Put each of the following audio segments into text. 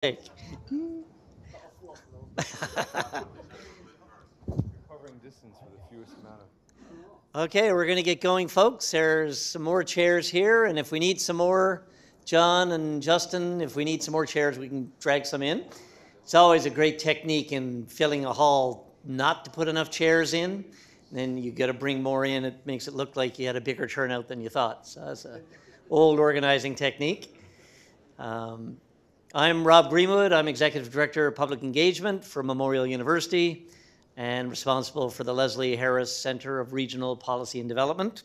Covering distance for the fewest amount of. Okay, we're going to get going, folks. There's some more chairs here, and if we need some more, John and Justin, if we need some more chairs, we can drag some in. It's always a great technique in filling a hall not to put enough chairs in. Then you got to bring more in. It makes it look like you had a bigger turnout than you thought. So that's an old organizing technique. I'm Rob Greenwood. I'm Executive Director of Public Engagement for Memorial University and responsible for the Leslie Harris Center of Regional Policy and Development.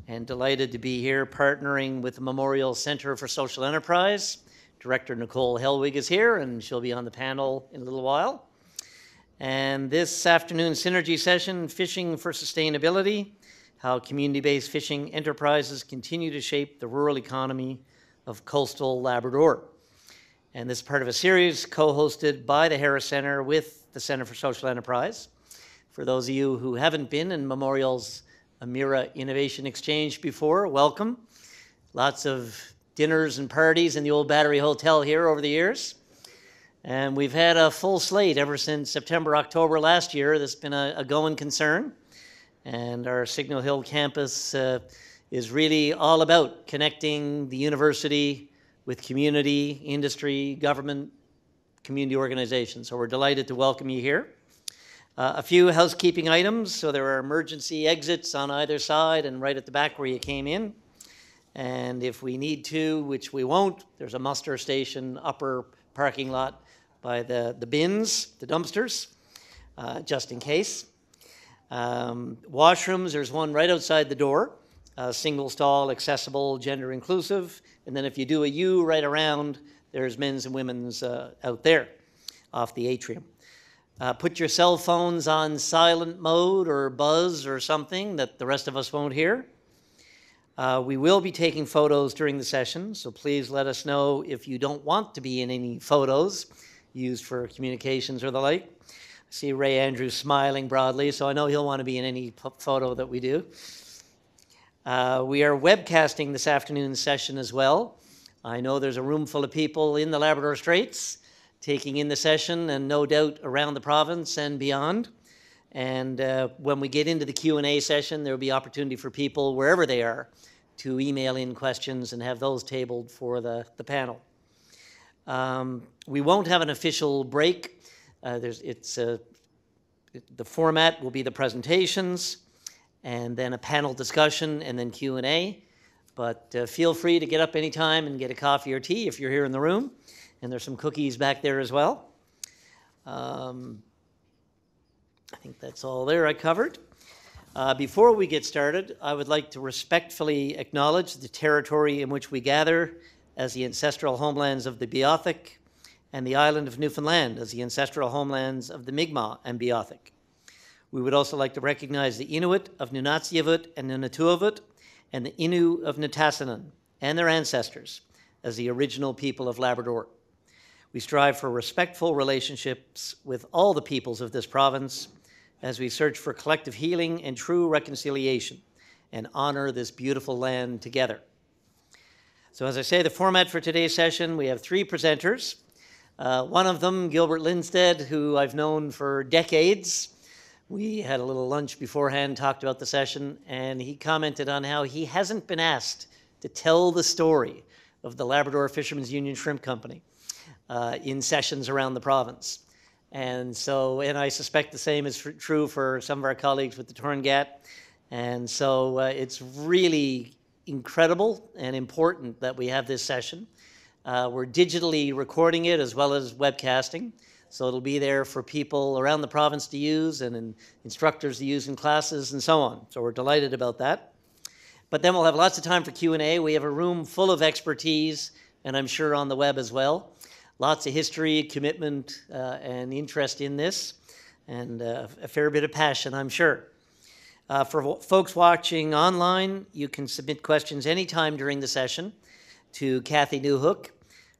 And delighted to be here partnering with the Memorial Center for Social Enterprise. Director Nicole Helwig is here, and she'll be on the panel in a little while. And this afternoon's synergy session, Fishing for Sustainability, how community-based fishing enterprises continue to shape the rural economy of coastal Labrador. And this is part of a series co-hosted by the Harris Center with the Center for Social Enterprise. For those of you who haven't been in Memorial's Amira Innovation Exchange before, welcome. Lots of dinners and parties in the old Battery Hotel here over the years. And we've had a full slate ever since September, October last year. That's been a going concern. And our Signal Hill campus is really all about connecting the university with community, industry, government, community organizations. So we're delighted to welcome you here. A few housekeeping items. So there are emergency exits on either side and right at the back where you came in. And if we need to, which we won't, there's a muster station, upper parking lot by the bins, the dumpsters, just in case. Washrooms, there's one right outside the door. Single stall, accessible, gender inclusive. And then if you do a U right around, there's men's and women's out there off the atrium. Put your cell phones on silent mode or buzz or something that the rest of us won't hear. We will be taking photos during the session, so please let us know if you don't want to be in any photos used for communications or the like. I see Ray Andrews smiling broadly, so I know he'll want to be in any photo that we do. We are webcasting this afternoon's session as well. I know there's a room full of people in the Labrador Straits taking in the session and no doubt around the province and beyond. And when we get into the Q&A session, there will be opportunity for people wherever they are to email in questions and have those tabled for the panel. We won't have an official break. The format will be the presentations, and then a panel discussion, and then Q&A. But feel free to get up anytime and get a coffee or tea if you're here in the room. And there's some cookies back there as well. I think that's all there I covered. Before we get started, I would like to respectfully acknowledge the territory in which we gather as the ancestral homelands of the Beothuk and the island of Newfoundland as the ancestral homelands of the Mi'kmaq and Beothuk. We would also like to recognize the Inuit of Nunatsiavut and Nunatuavut and the Innu of Nitassinan and their ancestors as the original people of Labrador. We strive for respectful relationships with all the peoples of this province as we search for collective healing and true reconciliation and honor this beautiful land together. So as I say, the format for today's session, we have three presenters. One of them, Gilbert Linstedt, who I've known for decades. We had a little lunch beforehand, talked about the session, and he commented on how he hasn't been asked to tell the story of the Labrador Fishermen's Union Shrimp Company in sessions around the province. And I suspect the same is true for some of our colleagues with the Tauranga. And so it's really incredible and important that we have this session. We're digitally recording it as well as webcasting. So it'll be there for people around the province to use and instructors to use in classes and so on. So we're delighted about that. But then we'll have lots of time for Q&A. We have a room full of expertise, and I'm sure on the web as well. Lots of history, commitment, and interest in this, and a fair bit of passion, I'm sure. For folks watching online, you can submit questions anytime during the session to Kathy Newhook.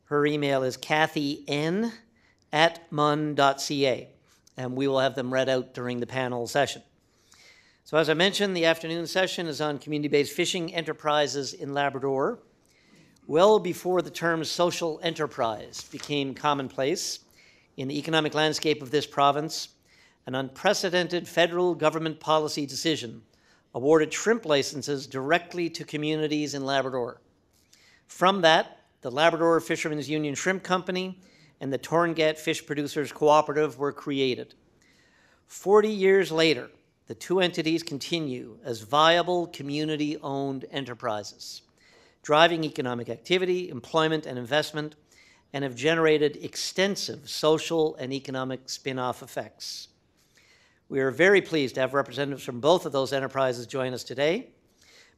Her email is kathyn@mun.ca, and we will have them read out during the panel session. So as I mentioned, the afternoon session is on community-based fishing enterprises in Labrador. Well before the term social enterprise became commonplace in the economic landscape of this province, an unprecedented federal government policy decision awarded shrimp licenses directly to communities in Labrador. From that, the Labrador Fishermen's Union Shrimp Company and the Tauranga Fish Producers Cooperative were created. 40 years later, the two entities continue as viable community-owned enterprises, driving economic activity, employment, and investment, and have generated extensive social and economic spin-off effects. We are very pleased to have representatives from both of those enterprises join us today.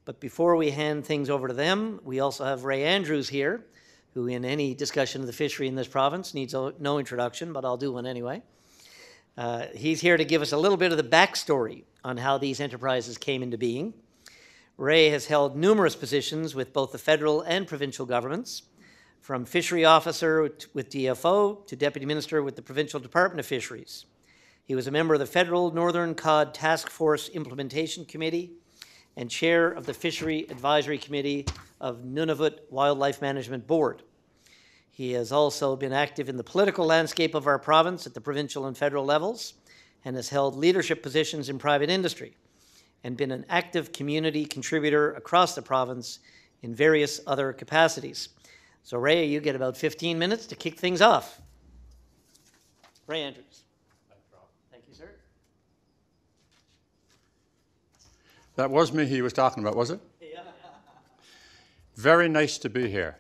But before we hand things over to them, we also have Ray Andrews here, who in any discussion of the fishery in this province needs no introduction, but I'll do one anyway. He's here to give us a little bit of the backstory on how these enterprises came into being. Ray has held numerous positions with both the federal and provincial governments, from fishery officer with DFO to deputy minister with the Provincial Department of Fisheries. He was a member of the Federal Northern Cod Task Force Implementation Committee and chair of the Fishery Advisory Committee of Nunavut Wildlife Management Board. He has also been active in the political landscape of our province at the provincial and federal levels and has held leadership positions in private industry and been an active community contributor across the province in various other capacities. So Ray, you get about 15 minutes to kick things off. Ray Andrews. Thank you, sir. That was me he was talking about, was it? Yeah. Very nice to be here.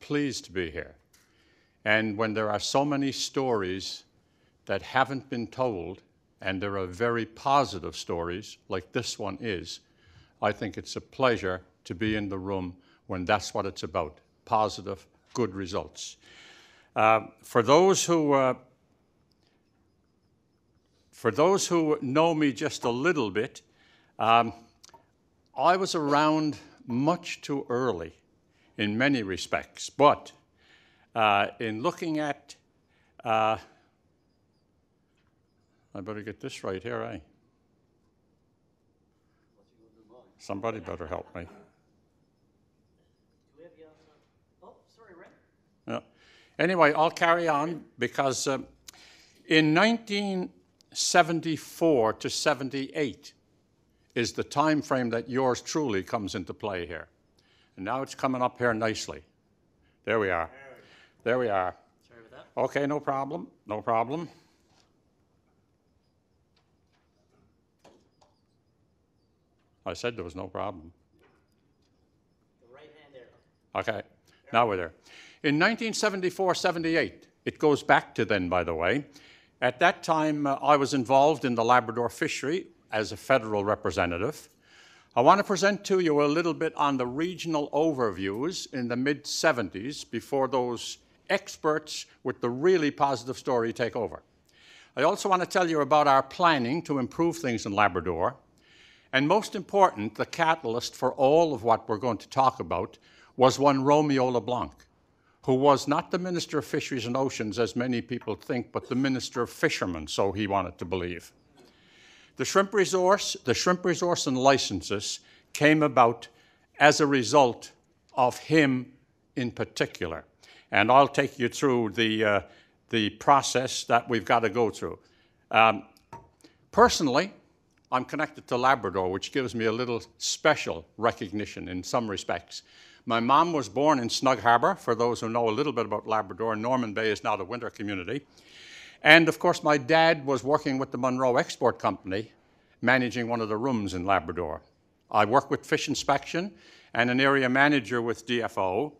Pleased to be here. And when there are so many stories that haven't been told, and there are very positive stories, like this one is, I think it's a pleasure to be in the room when that's what it's about, positive, good results. For those who know me just a little bit, I was around much too early in many respects, but in looking at, I better get this right here, eh? Somebody better help me. Oh, sorry, Ray. Yeah. Anyway, I'll carry on because in 1974 to 78 is the time frame that yours truly comes into play here. And now it's coming up here nicely. There we are. There we are. Sorry about that. Okay, no problem. No problem. I said there was no problem. The right hand arrow. Okay, now we're there. In 1974-78, it goes back to then, by the way. At that time, I was involved in the Labrador fishery as a federal representative. I want to present to you a little bit on the regional overviews in the mid-70s before those experts with the really positive story take over. I also want to tell you about our planning to improve things in Labrador. And most important, the catalyst for all of what we're going to talk about was one Romeo LeBlanc, who was not the Minister of Fisheries and Oceans, as many people think, but the Minister of Fishermen, so he wanted to believe. The shrimp resource and licenses came about as a result of him in particular. And I'll take you through the process that we've got to go through. Personally, I'm connected to Labrador, which gives me a little special recognition in some respects. My mom was born in Snug Harbor. For those who know a little bit about Labrador, Norman Bay is now the winter community. And of course, my dad was working with the Monroe Export Company, managing one of the rooms in Labrador. I worked with Fish Inspection and an area manager with DFO.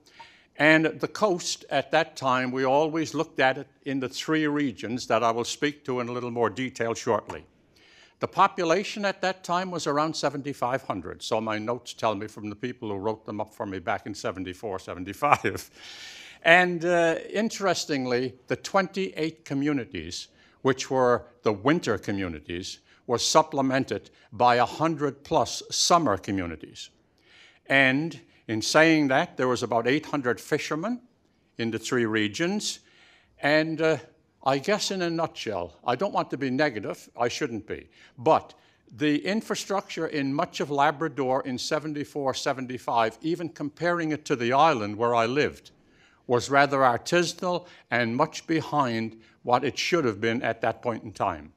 And the coast at that time, we always looked at it in the three regions that I will speak to in a little more detail shortly. The population at that time was around 7,500, so my notes tell me from the people who wrote them up for me back in 74, 75. And interestingly, the 28 communities, which were the winter communities, were supplemented by 100+ summer communities. And in saying that, there was about 800 fishermen in the three regions, and I guess in a nutshell, I don't want to be negative, I shouldn't be, but The infrastructure in much of Labrador in 74, 75, even comparing it to the island where I lived, was rather artisanal and much behind what it should have been at that point in time.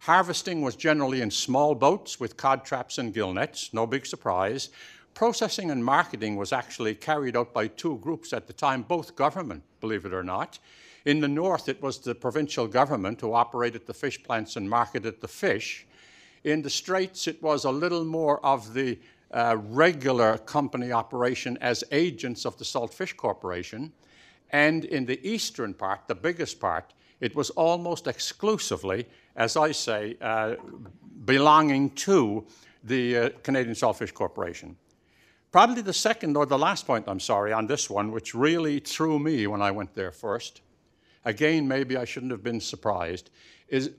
Harvesting was generally in small boats with cod traps and gill nets, no big surprise. Processing and marketing was actually carried out by two groups at the time, both government, believe it or not. In the north, it was the provincial government who operated the fish plants and marketed the fish. In the Straits, it was a little more of the regular company operation as agents of the Salt Fish Corporation. And in the eastern part, the biggest part, it was almost exclusively, as I say, belonging to the Canadian Salt Fish Corporation. Probably the second or the last point, I'm sorry, on this one, which really threw me when I went there first, again, maybe I shouldn't have been surprised,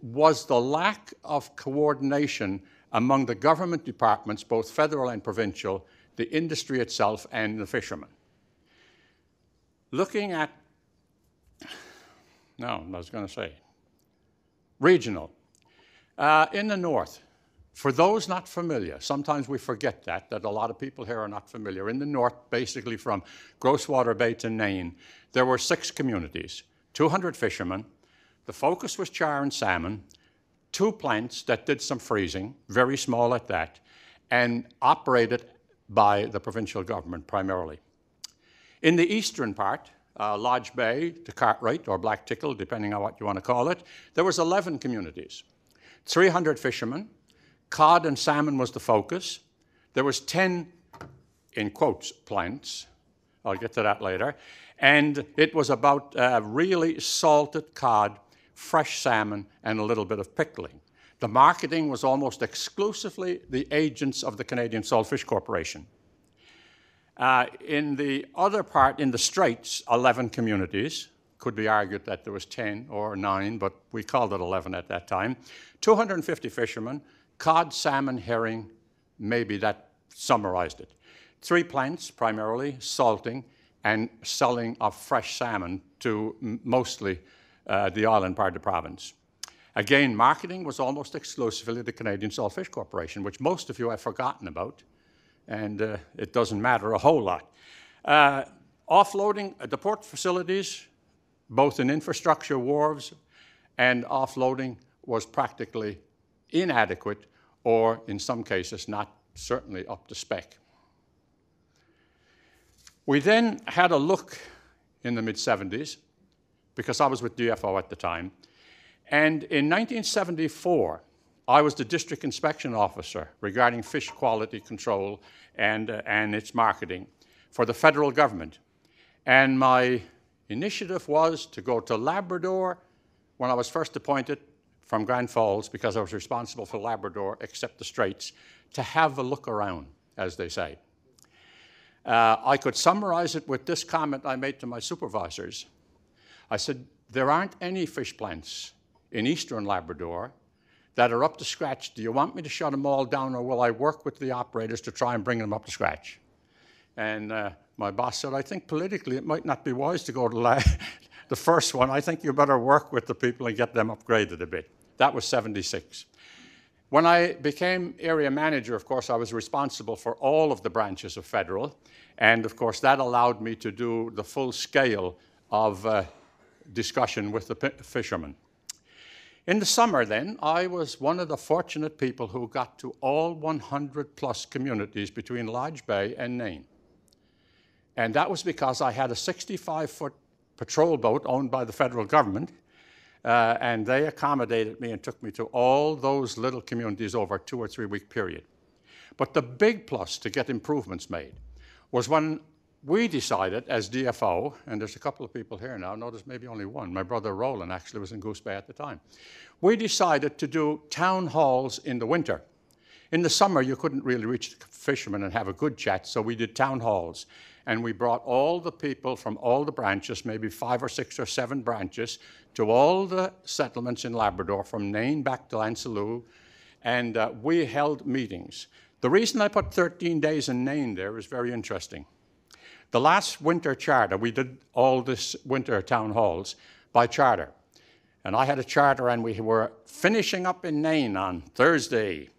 was the lack of coordination among the government departments, both federal and provincial, the industry itself, and the fishermen. Looking at, no, I was going to say, regional. In the north, for those not familiar, sometimes we forget that a lot of people here are not familiar. In the north, basically from Grosswater Bay to Nain, there were 6 communities, 200 fishermen. The focus was char and salmon, 2 plants that did some freezing, very small at that, and operated by the provincial government primarily. In the eastern part, Lodge Bay to Cartwright or Black Tickle, depending on what you want to call it, there was 11 communities, 300 fishermen. Cod and salmon was the focus. There was 10, in quotes, plants. I'll get to that later. And it was about really salted cod, fresh salmon, and a little bit of pickling. The marketing was almost exclusively the agents of the Canadian Salt Fish Corporation. In the other part, in the Straits, 11 communities. Could be argued that there was 10 or 9, but we called it 11 at that time. 250 fishermen, cod, salmon, herring, maybe that summarized it. 3 plants, primarily, salting and selling of fresh salmon to mostly the island part of the province. Again, marketing was almost exclusively the Canadian Salt Fish Corporation, which most of you have forgotten about, and it doesn't matter a whole lot. Offloading the port facilities, both in infrastructure, wharves, and offloading was practically inadequate or, in some cases, not certainly up to spec. We then had a look in the mid-70s, because I was with DFO at the time, and in 1974, I was the district inspection officer regarding fish quality control and its marketing for the federal government. And my initiative was to go to Labrador when I was first appointed from Grand Falls, because I was responsible for Labrador, except the Straits, to have a look around, as they say. I could summarize it with this comment I made to my supervisors. I said, there aren't any fish plants in eastern Labrador that are up to scratch. Do you want me to shut them all down, or will I work with the operators to try and bring them up to scratch? And my boss said, I think politically it might not be wise to go to the first one. I think you better work with the people and get them upgraded a bit. That was 76. When I became area manager, of course, I was responsible for all of the branches of federal. And of course, that allowed me to do the full scale of discussion with the fishermen. In the summer then, I was one of the fortunate people who got to all 100 plus communities between Lodge Bay and Nain. And that was because I had a 65-foot patrol boat owned by the federal government, and they accommodated me and took me to all those little communities over a 2 or 3 week period. But the big plus to get improvements made was when we decided as DFO, and there's a couple of people here now, notice maybe only one, my brother Roland actually was in Goose Bay at the time. We decided to do town halls in the winter. In the summer, you couldn't really reach the fishermen and have a good chat, so we did town halls. And we brought all the people from all the branches, maybe 5 or 6 or 7 branches, to all the settlements in Labrador, from Nain back to Lansaloo, and we held meetings. The reason I put 13 days in Nain there is very interesting. The last winter charter, we did all this winter town halls by charter. And I had a charter, and we were finishing up in Nain on Thursday.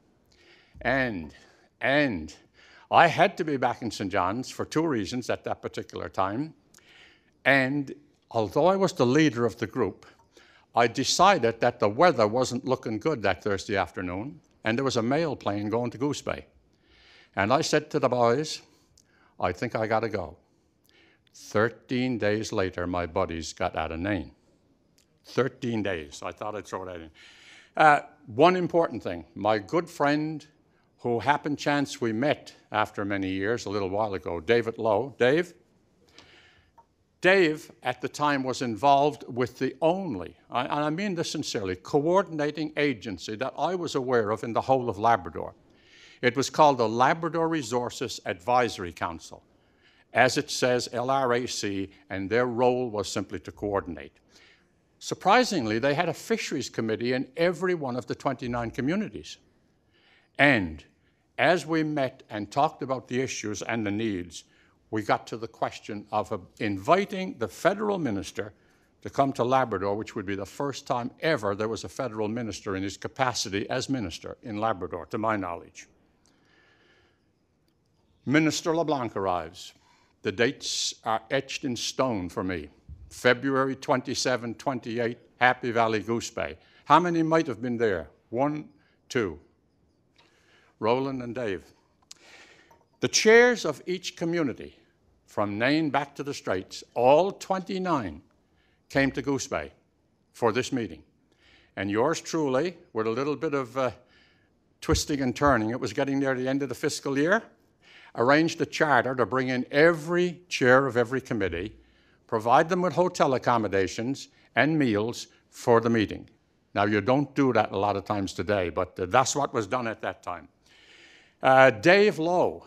And I had to be back in St. John's for two reasons at that particular time. And although I was the leader of the group, I decided that the weather wasn't looking good that Thursday afternoon, and there was a mail plane going to Goose Bay. And I said to the boys, I think I gotta go. 13 days later, my buddies got out of Nain. 13 days. I thought I'd throw that in. One important thing, my good friend who happened chance we met after many years, a little while ago, David Lowe. Dave, at the time, was involved with the only, and I mean this sincerely, coordinating agency that I was aware of in the whole of Labrador. It was called the Labrador Resources Advisory Council. As it says, LRAC, and their role was simply to coordinate. Surprisingly, they had a fisheries committee in every one of the 29 communities. And as we met and talked about the issues and the needs, we got to the question of inviting the federal minister to come to Labrador, which would be the first time ever there was a federal minister in his capacity as minister in Labrador, to my knowledge. Minister LeBlanc arrives. The dates are etched in stone for me. February 27, 28, Happy Valley Goose Bay. How many might have been there? 1, 2. Roland and Dave. The chairs of each community, from Nain back to the Straits, all 29 came to Goose Bay for this meeting. And yours truly, with a little bit of twisting and turning, it was getting near the end of the fiscal year, arranged a charter to bring in every chair of every committee, provide them with hotel accommodations and meals for the meeting. Now, you don't do that a lot of times today, but that's what was done at that time. Dave Lowe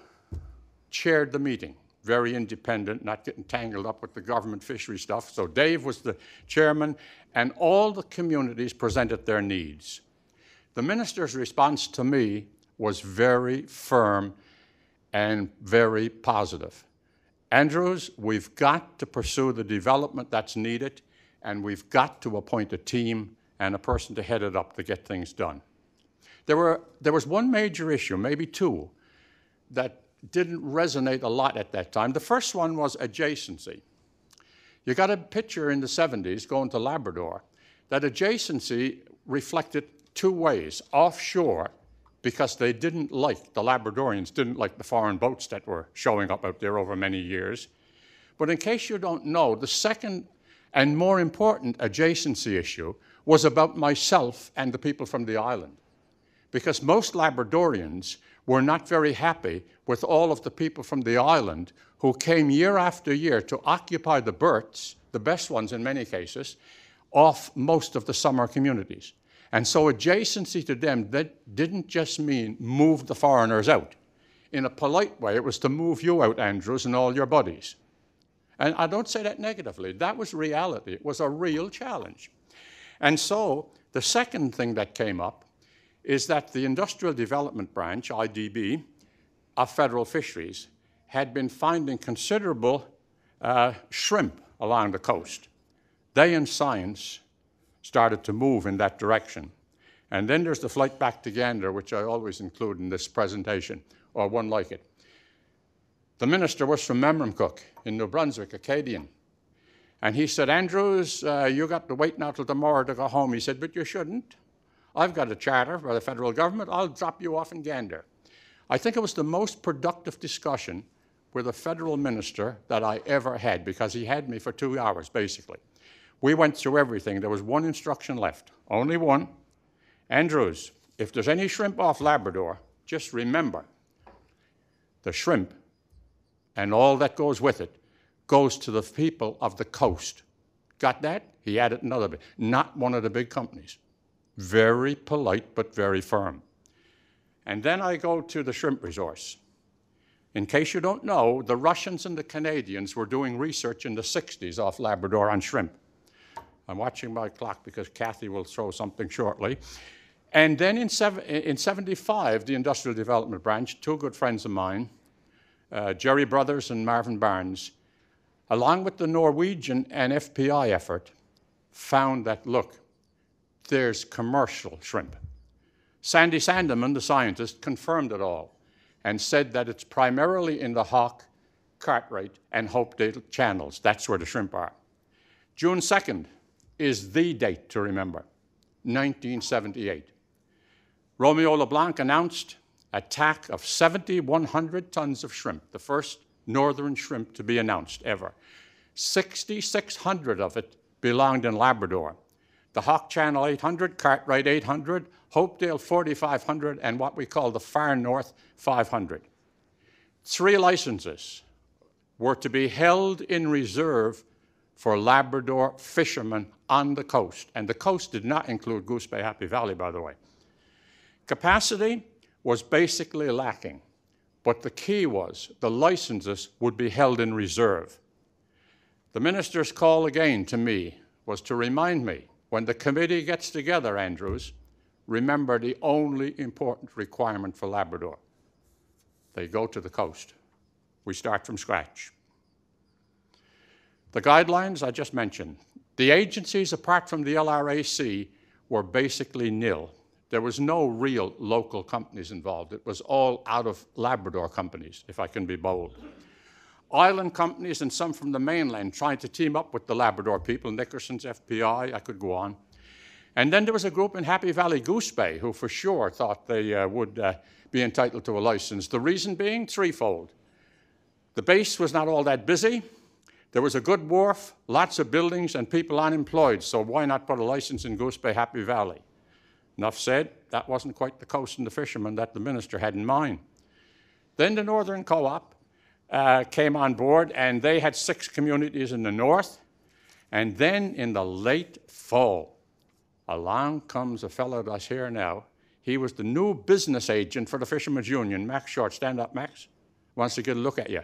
chaired the meeting, very independent, not getting tangled up with the government fishery stuff. So Dave was the chairman, and all the communities presented their needs. The minister's response to me was very firm and very positive. Andrews, we've got to pursue the development that's needed, and we've got to appoint a team and a person to head it up to get things done. There was one major issue, maybe two, that didn't resonate a lot at that time. The first one was adjacency. You got a picture in the 70s going to Labrador that adjacency reflected two ways. Offshore, because they didn't like, the Labradorians didn't like the foreign boats that were showing up out there over many years. But in case you don't know, the second and more important adjacency issue was about myself and the people from the island. Because most Labradorians were not very happy with all of the people from the island who came year after year to occupy the berths, the best ones in many cases, off most of the summer communities. And so adjacency to them, that didn't just mean move the foreigners out. In a polite way, it was to move you out, Andrews, and all your buddies. And I don't say that negatively. That was reality. It was a real challenge. And so the second thing that came up is that the Industrial Development Branch, IDB, of federal fisheries had been finding considerable shrimp along the coast. They and science started to move in that direction. And then there's the flight back to Gander, which I always include in this presentation, or one like it. The minister was from Memramcook in New Brunswick, Acadian. And he said, Andrews, you got to wait now till tomorrow to go home. He said, but you shouldn't. I've got a charter by the federal government. I'll drop you off in Gander. I think it was the most productive discussion with a federal minister that I ever had, because he had me for 2 hours, basically. We went through everything. There was one instruction left, only one. Andrews, if there's any shrimp off Labrador, just remember, the shrimp and all that goes with it goes to the people of the coast. Got that? He added another bit. Not one of the big companies. Very polite, but very firm. And then I go to the shrimp resource. In case you don't know, the Russians and the Canadians were doing research in the 60s off Labrador on shrimp. I'm watching my clock because Kathy will throw something shortly. And then in 75, the Industrial Development Branch, two good friends of mine, Jerry Brothers and Marvin Barnes, along with the Norwegian and FPI effort, found that, look, there's commercial shrimp. Sandy Sandeman, the scientist, confirmed it all and said that it's primarily in the Hawke, Cartwright, and Hopedale channels. That's where the shrimp are. June 2nd is the date to remember, 1978. Romeo LeBlanc announced attack of 7,100 tons of shrimp, the first northern shrimp to be announced ever. 6,600 of it belonged in Labrador. The Hawke Channel 800, Cartwright 800, Hopedale 4,500, and what we call the Far North 500. 3 licenses were to be held in reserve for Labrador fishermen on the coast. And the coast did not include Goose Bay Happy Valley, by the way. Capacity was basically lacking, but the key was the licenses would be held in reserve. The minister's call again to me was to remind me, when the committee gets together, Andrews, remember the only important requirement for Labrador. They go to the coast. We start from scratch. The guidelines I just mentioned. The agencies, apart from the LRAC, were basically nil. There was no real local companies involved. It was all out of Labrador companies, if I can be bold. Island companies and some from the mainland trying to team up with the Labrador people, Nickerson's FPI, I could go on. And then there was a group in Happy Valley Goose Bay who for sure thought they would be entitled to a license. The reason being threefold. The base was not all that busy. There was a good wharf, lots of buildings, and people unemployed, so why not put a license in Goose Bay Happy Valley? Enough said, that wasn't quite the coast and the fishermen that the minister had in mind. Then the Northern Co-op came on board, and they had 6 communities in the north. And then in the late fall, along comes a fellow that's here now. He was the new business agent for the Fishermen's Union. Max Short, stand up, Max. Wants to get a look at you.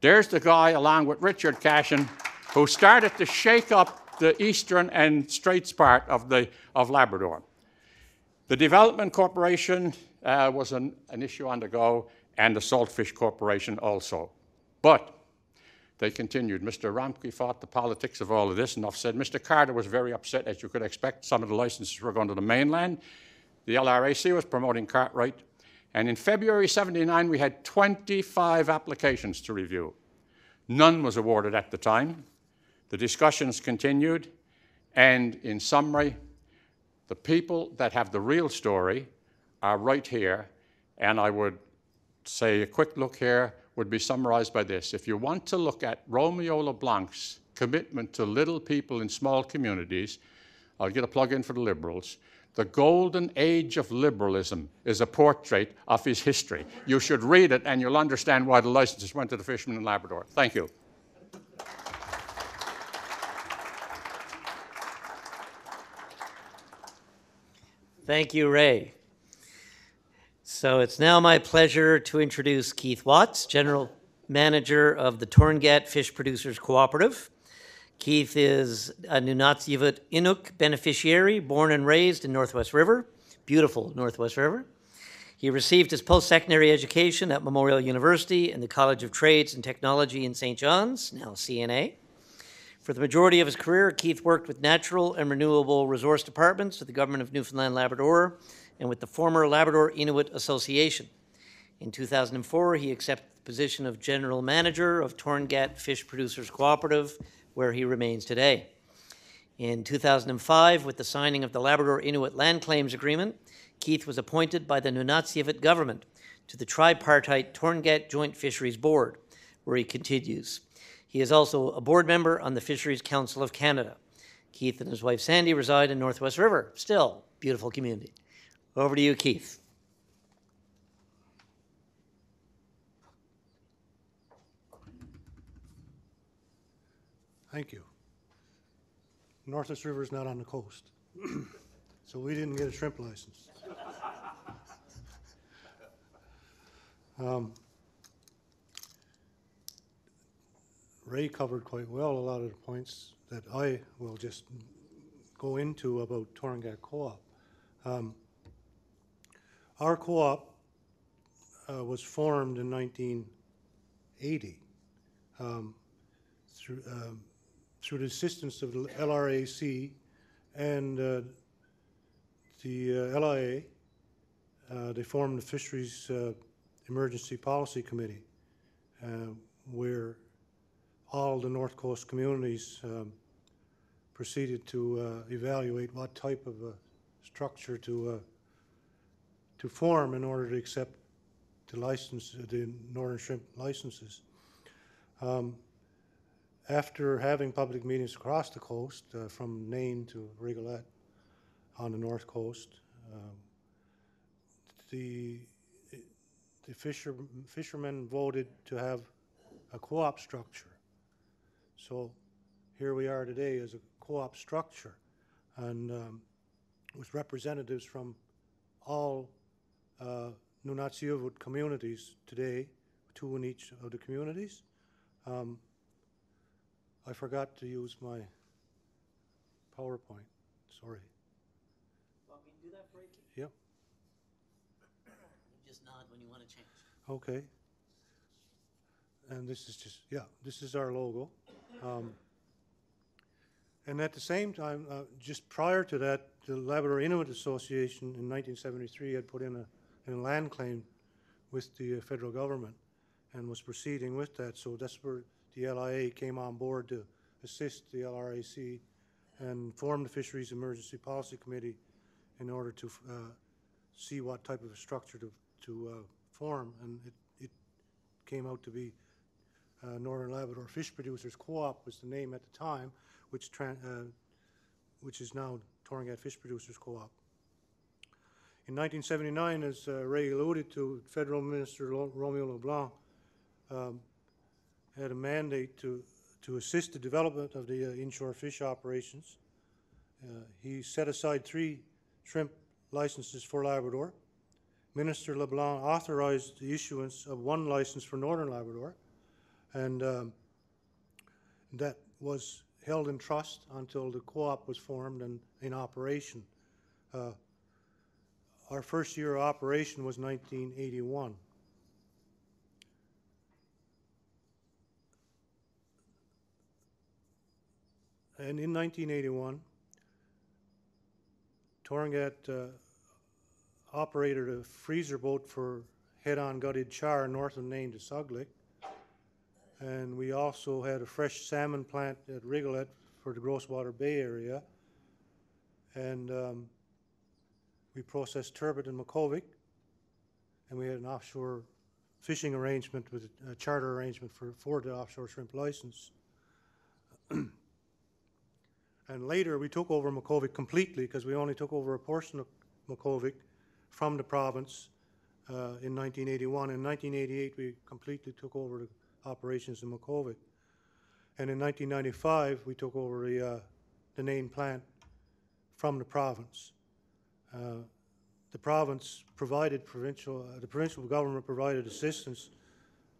There's the guy, along with Richard Cashin, who started to shake up the eastern and straits part of Labrador. The Development Corporation was an issue on the go, and the Saltfish Corporation also. But they continued. Mr. Romke fought the politics of all of this, enough said. Mr. Carter was very upset, as you could expect. Some of the licenses were going to the mainland. The LRAC was promoting Cartwright. And in February '79, we had 25 applications to review. None was awarded at the time. The discussions continued. And in summary, the people that have the real story are right here. And I would say a quick look here would be summarized by this. If you want to look at Romeo LeBlanc's commitment to little people in small communities, I'll get a plug in for the Liberals. The Golden Age of Liberalism is a portrait of his history. You should read it, and you'll understand why the licenses went to the fishermen in Labrador. Thank you. Thank you, Ray. So it's now my pleasure to introduce Keith Watts, General Manager of the Tauranga Fish Producers Cooperative. Keith is a Nunavut Inuk beneficiary, born and raised in Northwest River, beautiful Northwest River. He received his post-secondary education at Memorial University and the College of Trades and Technology in St. John's, now CNA. For the majority of his career, Keith worked with natural and renewable resource departments with the government of Newfoundland and Labrador and with the former Labrador Inuit Association. In 2004, he accepted the position of General Manager of Tauranga Fish Producers Cooperative, where he remains today. In 2005, with the signing of the Labrador Inuit Land Claims Agreement, Keith was appointed by the Nunavut government to the tripartite Tauranga Joint Fisheries Board, where he continues. He is also a board member on the Fisheries Council of Canada. Keith and his wife Sandy reside in Northwest River, still beautiful community. Over to you, Keith. Thank you. Northwest River is not on the coast, so we didn't get a shrimp license. Ray covered quite well a lot of the points that I will just go into about Tauranga Co-op. Our co-op was formed in 1980 through the assistance of the LRAC and the LIA they formed the Fisheries Emergency Policy Committee, where all the North Coast communities proceeded to evaluate what type of a structure to form in order to accept the northern shrimp licenses. After having public meetings across the coast, from Nain to Rigolette on the north coast, the fishermen voted to have a co-op structure. So here we are today as a co-op structure, and with representatives from all Nunatsiavut communities today, 2 in each of the communities. I forgot to use my PowerPoint, sorry. Want me to do that for you? Yep, You just nod when you want to change. okay. And this is just, yeah, this is our logo. And at the same time, just prior to that, the Labrador Inuit Association in 1973 had put in a land claim with the federal government and was proceeding with that. So that's where the LIA came on board to assist the LRAC and form the Fisheries Emergency Policy Committee in order to see what type of a structure to form. And it came out to be Northern Labrador Fish Producers Co-op was the name at the time, which is now Tauranga Fish Producers Co-op. In 1979, as Ray alluded to, Federal Minister Romeo LeBlanc had a mandate to assist the development of the inshore fish operations. He set aside 3 shrimp licenses for Labrador. Minister LeBlanc authorized the issuance of 1 license for Northern Labrador, and that was held in trust until the co-op was formed and in operation. Our first year of operation was 1981. And in 1981, Tauranga operated a freezer boat for head-on gutted char north of Nain to Suglick. And we also had a fresh salmon plant at Rigolette for the Grosswater Bay area. And we processed turbot in Makovic. And we had an offshore fishing arrangement with a charter arrangement for the offshore shrimp license. And later we took over Makovic completely because we only took over a portion of Makovic from the province in 1981. In 1988 we completely took over the operations in Makovic. And in 1995 we took over the Nain plant from the province. The province provided the provincial government provided assistance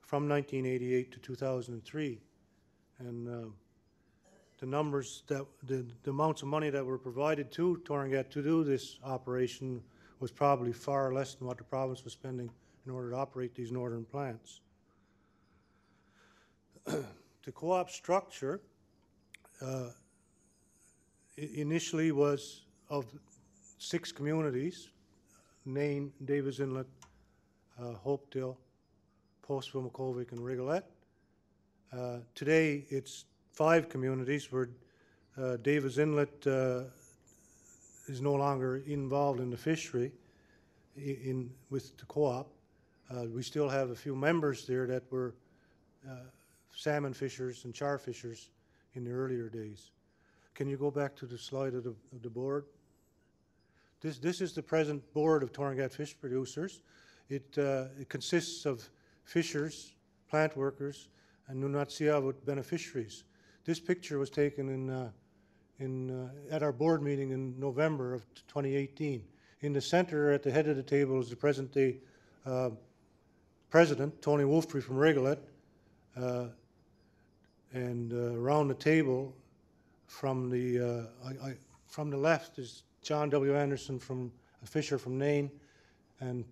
from 1988 to 2003. And the numbers the amounts of money that were provided to Tauranga to do this operation was probably far less than what the province was spending in order to operate these northern plants. The co-op structure initially was of 6 communities: Nain, Davis Inlet, Hopedale, Postville, Makovic, and Rigolette. Today it's 5 communities where Davis Inlet is no longer involved in the fishery with the co-op. We still have a few members there that were salmon fishers and char fishers in the earlier days. Can you go back to the slide of the board? This is the present board of Tauranga Fish Producers. It consists of fishers, plant workers, and Nunatsiavut beneficiaries. This picture was taken at our board meeting in November of 2018. In the center, at the head of the table, is the present-day president, Tony Wolftree from Rigolette, and around the table, from the left is John W. Anderson, a fisher from Nain, and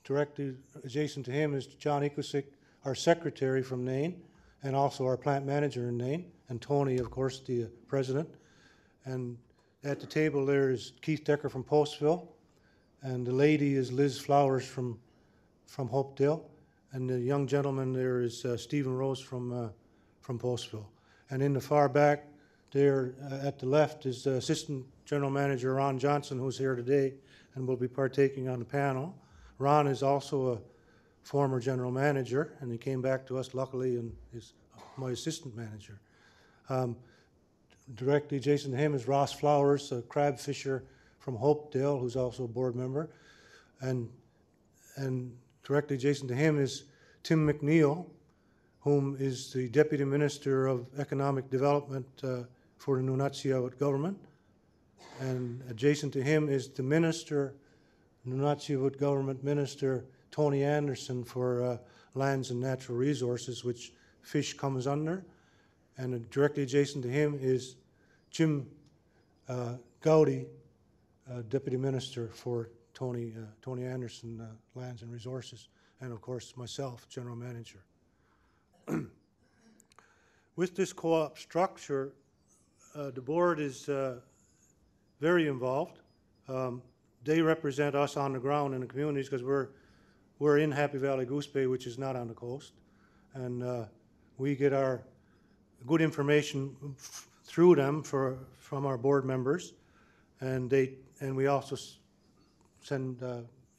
directly adjacent to him is John Ikusick, our secretary from Nain, and also our plant manager in Nain, and Tony, of course, the president. And at the table there is Keith Decker from Postville, and the lady is Liz Flowers from Hopedale, and the young gentleman there is Stephen Rose from Postville. And in the far back there at the left is Assistant General Manager Ron Johnson, who's here today and will be partaking on the panel. Ron is also a former general manager, and he came back to us luckily and is my assistant manager. Directly adjacent to him is Ross Flowers, a crab fisher from Hopedale, who's also a board member. And directly adjacent to him is Tim McNeil, whom is the Deputy Minister of Economic Development for the Nunatsiavut government. And adjacent to him is the Minister, Nunatsiavut government Minister, Tony Anderson for Lands and Natural Resources, which fish comes under. And directly adjacent to him is Jim Gowdy, Deputy Minister for Tony Anderson, Lands and Resources, and of course myself, General Manager. With this co-op structure, the board is very involved. They represent us on the ground in the communities because we're in Happy Valley Goose Bay, which is not on the coast, and we get our good information through them from our board members, and we also send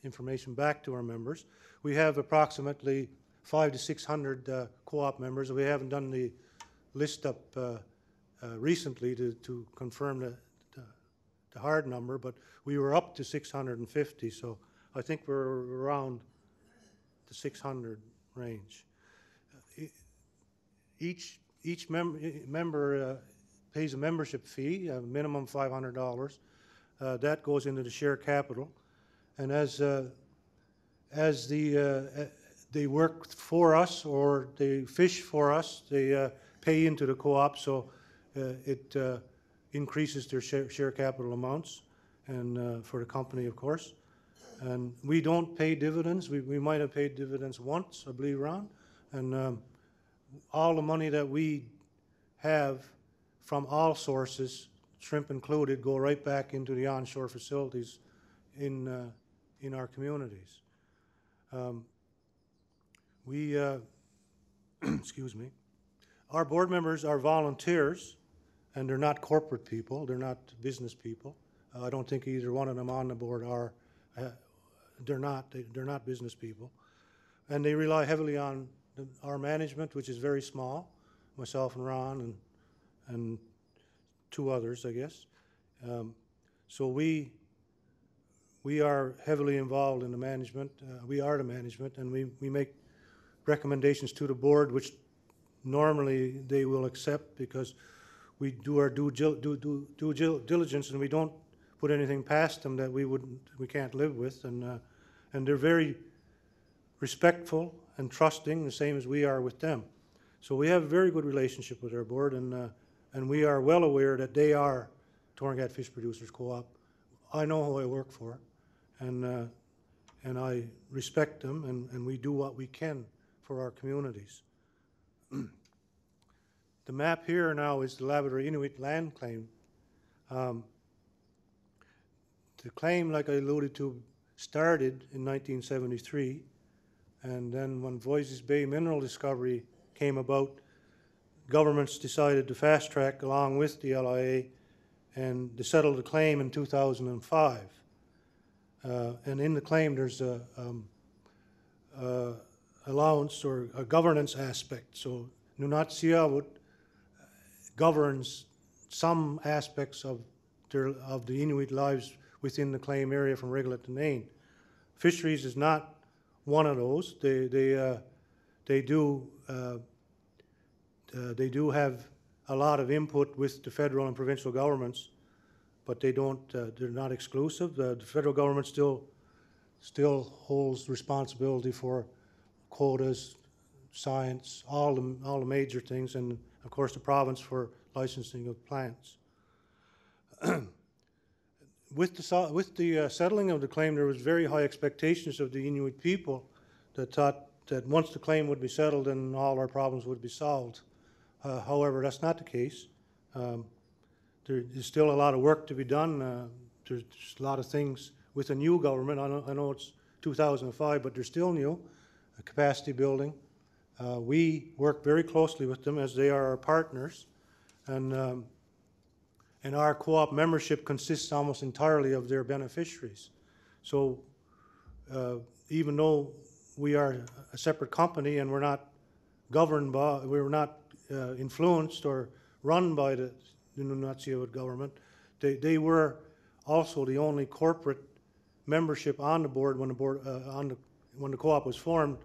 information back to our members. We have approximately 500 to 600 co-op members. We haven't done the list up recently to confirm the hard number, but we were up to 650, so I think we're around the 600 range. Each member pays a membership fee, a minimum $500. That goes into the share capital, and as they work for us or they fish for us, they pay into the co-op, so it increases their share capital amounts, and for the company, of course. And we don't pay dividends. We might have paid dividends once, I believe, Ron, and all the money that we have from all sources, shrimp included, go right back into the onshore facilities in our communities. Excuse me. Our board members are volunteers, and they're not corporate people. They're not business people. I don't think either one of them on the board are. They're not business people, and they rely heavily on our management, which is very small. Myself and Ron and two others, I guess. So we are heavily involved in the management. We are the management, and we make recommendations to the board, which normally they will accept because we do our due diligence, and we don't put anything past them that we can't live with, and they're very respectful and trusting, the same as we are with them. So we have a very good relationship with our board, and we are well aware that they are Tauranga Fish Producers Co-op. I know who I work for, and I respect them, and we do what we can for our communities. The map here now is the Labrador Inuit land claim. The claim, like I alluded to, started in 1973, and then when Voisey's Bay mineral discovery came about, governments decided to fast track along with the LIA and to settle the claim in 2005. And in the claim there's a allowance or a governance aspect. So Nunatsiavut governs some aspects of the Inuit lives within the claim area from Rigolet to Nain. Fisheries is not one of those. They do have a lot of input with the federal and provincial governments, but they don't. They're not exclusive. The federal government still holds responsibility for quotas, science, all the major things, and of course the province for licensing of plants. With the settling of the claim, there was very high expectations of the Inuit people that thought that once the claim would be settled, then all our problems would be solved. However, that's not the case. There is still a lot of work to be done. There's a lot of things with a new government. I know it's 2005, but they're still new, a capacity building. We work very closely with them as they are our partners, and our co-op membership consists almost entirely of their beneficiaries. So even though we are a separate company and we're not governed by, we're not influenced or run by the Nunavut government, they were also the only corporate membership on the board when when the co-op was formed,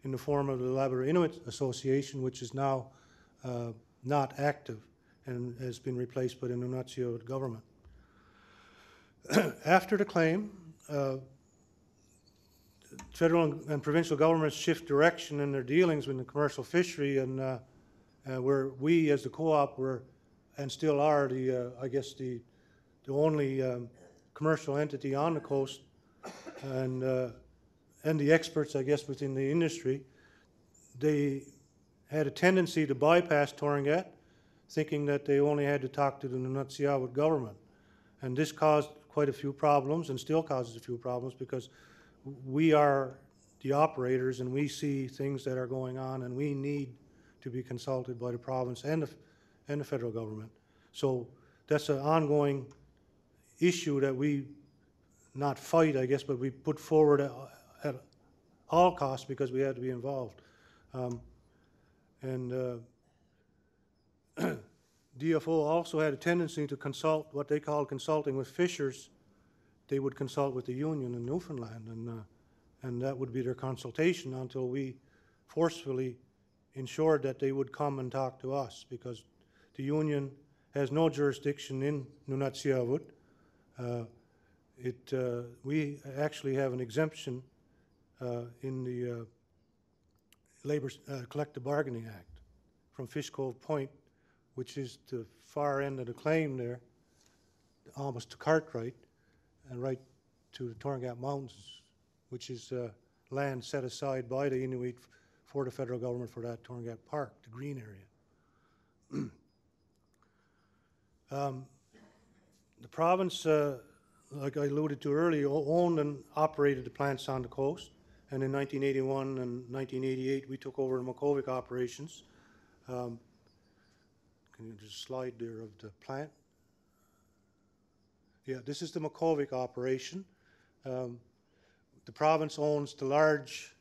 in the form of the Labrador Inuit Association, which is now not active and has been replaced by the Nunavut government. After the claim, federal and provincial governments shift direction in their dealings with the commercial fishery, and where we as the co-op were and still are I guess the only commercial entity on the coast, and the experts, I guess, within the industry. They had a tendency to bypass Tauranga, thinking that they only had to talk to the Nunavut government. And this caused quite a few problems, and still causes a few problems, because we are the operators and we see things that are going on, and we need to be consulted by the province and the federal government. So that's an ongoing issue that we not fight, I guess, but we put forward at all costs because we had to be involved. DFO also had a tendency to consult, what they call consulting with fishers. They would consult with the union in Newfoundland, and that would be their consultation until we forcefully ensured that they would come and talk to us, because the union has no jurisdiction in Nunavut. We actually have an exemption in the Labor Collective Bargaining Act from Fish Cove Point, which is the far end of the claim there, almost to Cartwright, and right to the Tauranga Mountains, which is land set aside by the Inuit for the federal government for that Tauranga Park, the green area. The province, like I alluded to earlier, owned and operated the plants on the coast, and in 1981 and 1988 we took over the Makovica operations. Can you just slide there of the plant? Yeah, this is the Makovica operation. The province owns the large...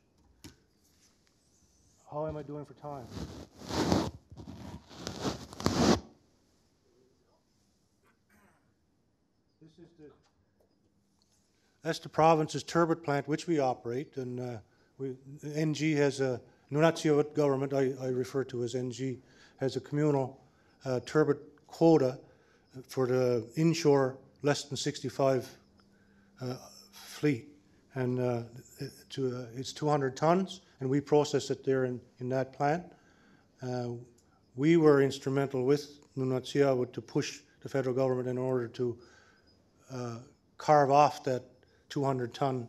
How am I doing for time? That's the province's turbot plant, which we operate, and NG has a Nunavut government, I refer to as NG, has a communal turbot quota for the inshore less than 65 fleet, and it's 200 tons, and we process it there in that plant. We were instrumental with Nunavut to push the federal government in order to carve off that 200-ton,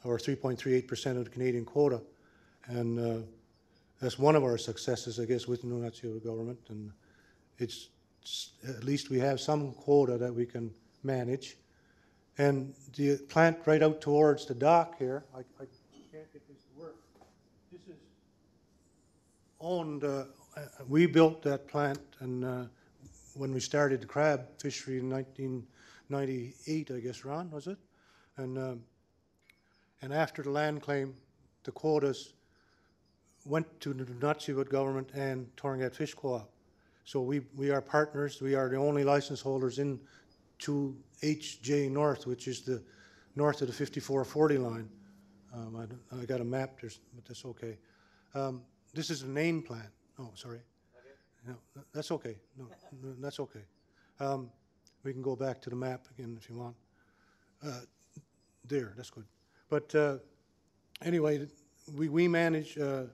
or 3.38% of the Canadian quota, and that's one of our successes, I guess, with the Nunavut government. And it's at least we have some quota that we can manage. And the plant right out towards the dock here, I can't get this to work. This is owned. We built that plant, and when we started the crab fishery in 1998, I guess, Ron, was it? And after the land claim, the quotas went to the Nunavut government and Tauranga Fish Co-op. So we are partners. We are the only license holders in 2HJ North, which is the north of the 5440 line. I got a map, but that's okay. This is the Nain plant. Oh, sorry. No, that's okay. No, that's okay. We can go back to the map again if you want. There, that's good. But anyway, we manage the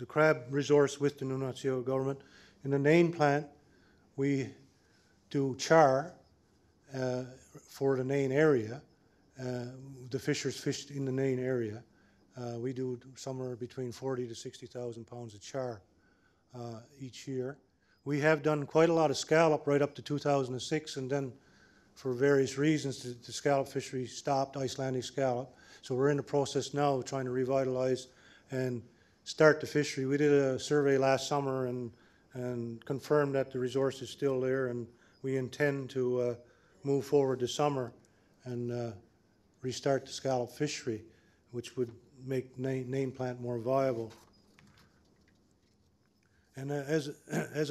crab resource with the Nunavut government. In the Nain plant, we do char for the Nain area. The fishers fished in the Nain area. We do somewhere between 40 to 60,000 pounds of char each year. We have done quite a lot of scallop right up to 2006, and then for various reasons, the scallop fishery stopped, Icelandic scallop. So we're in the process now of trying to revitalize and start the fishery. We did a survey last summer and confirmed that the resource is still there, and we intend to move forward this summer and restart the scallop fishery, which would make name plant more viable. And as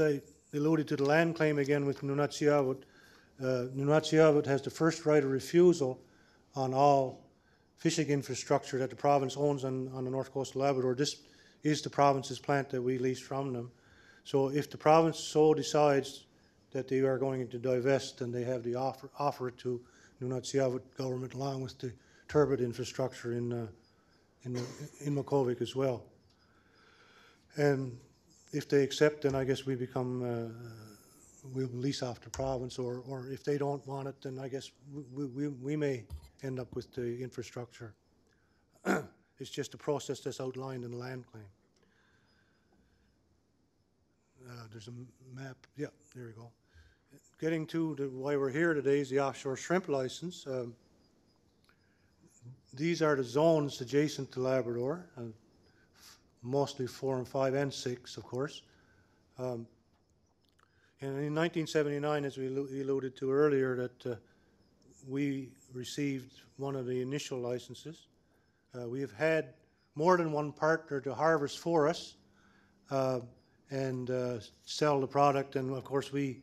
I alluded to the land claim again with Nunatsiavut, Nunatsiavut has the first right of refusal on all fishing infrastructure that the province owns on the north coast of Labrador. This is the province's plant that we lease from them. So if the province so decides that they are going to divest, then they have the offer it to Nunatsiavut government along with the turbot infrastructure in Makovica as well. And if they accept, then I guess we become, we'll lease off the province, or if they don't want it, then I guess we may end up with the infrastructure. It's just a process that's outlined in the land claim. There's a map, yeah, there we go. Getting to why we're here today is the offshore shrimp license. These are the zones adjacent to Labrador, mostly 4 and 5 and 6, of course. And in 1979, as we alluded to earlier, that we received one of the initial licenses. We have had more than one partner to harvest for us and sell the product, and of course we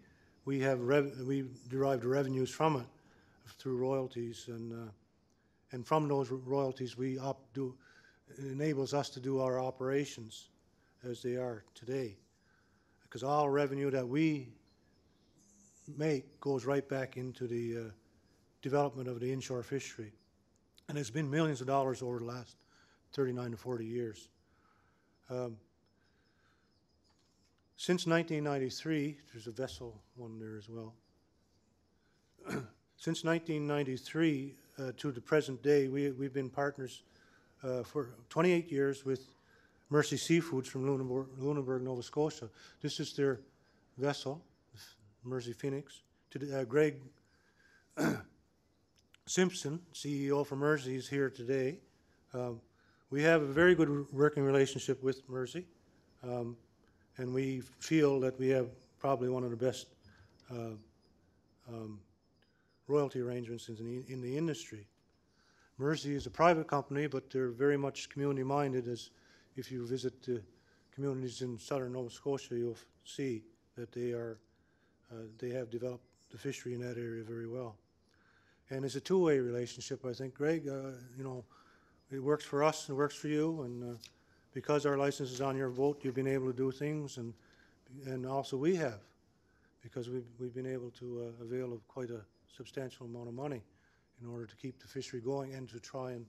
derived revenues from it through royalties, and from those royalties it enables us to do our operations as they are today, because all revenue that we make goes right back into the development of the inshore fishery, and it's been millions of dollars over the last 39 to 40 years. Since 1993, there's a vessel one there as well. Since 1993 to the present day, we've been partners for 28 years with Mercy Seafoods from Lunenburg, Nova Scotia. This is their vessel, Mercy Phoenix. Greg Simpson, CEO for Mercy, is here today. We have a very good working relationship with Mercy, and we feel that we have probably one of the best royalty arrangements in the industry. Mercy is a private company, but they're very much community-minded. As if you visit the communities in southern Nova Scotia, you'll see that they have developed the fishery in that area very well. And it's a two-way relationship, I think. Greg, you know, it works for us and it works for you, and because our license is on your boat, you've been able to do things, and also we have, because we've been able to avail of quite a substantial amount of money in order to keep the fishery going and to try and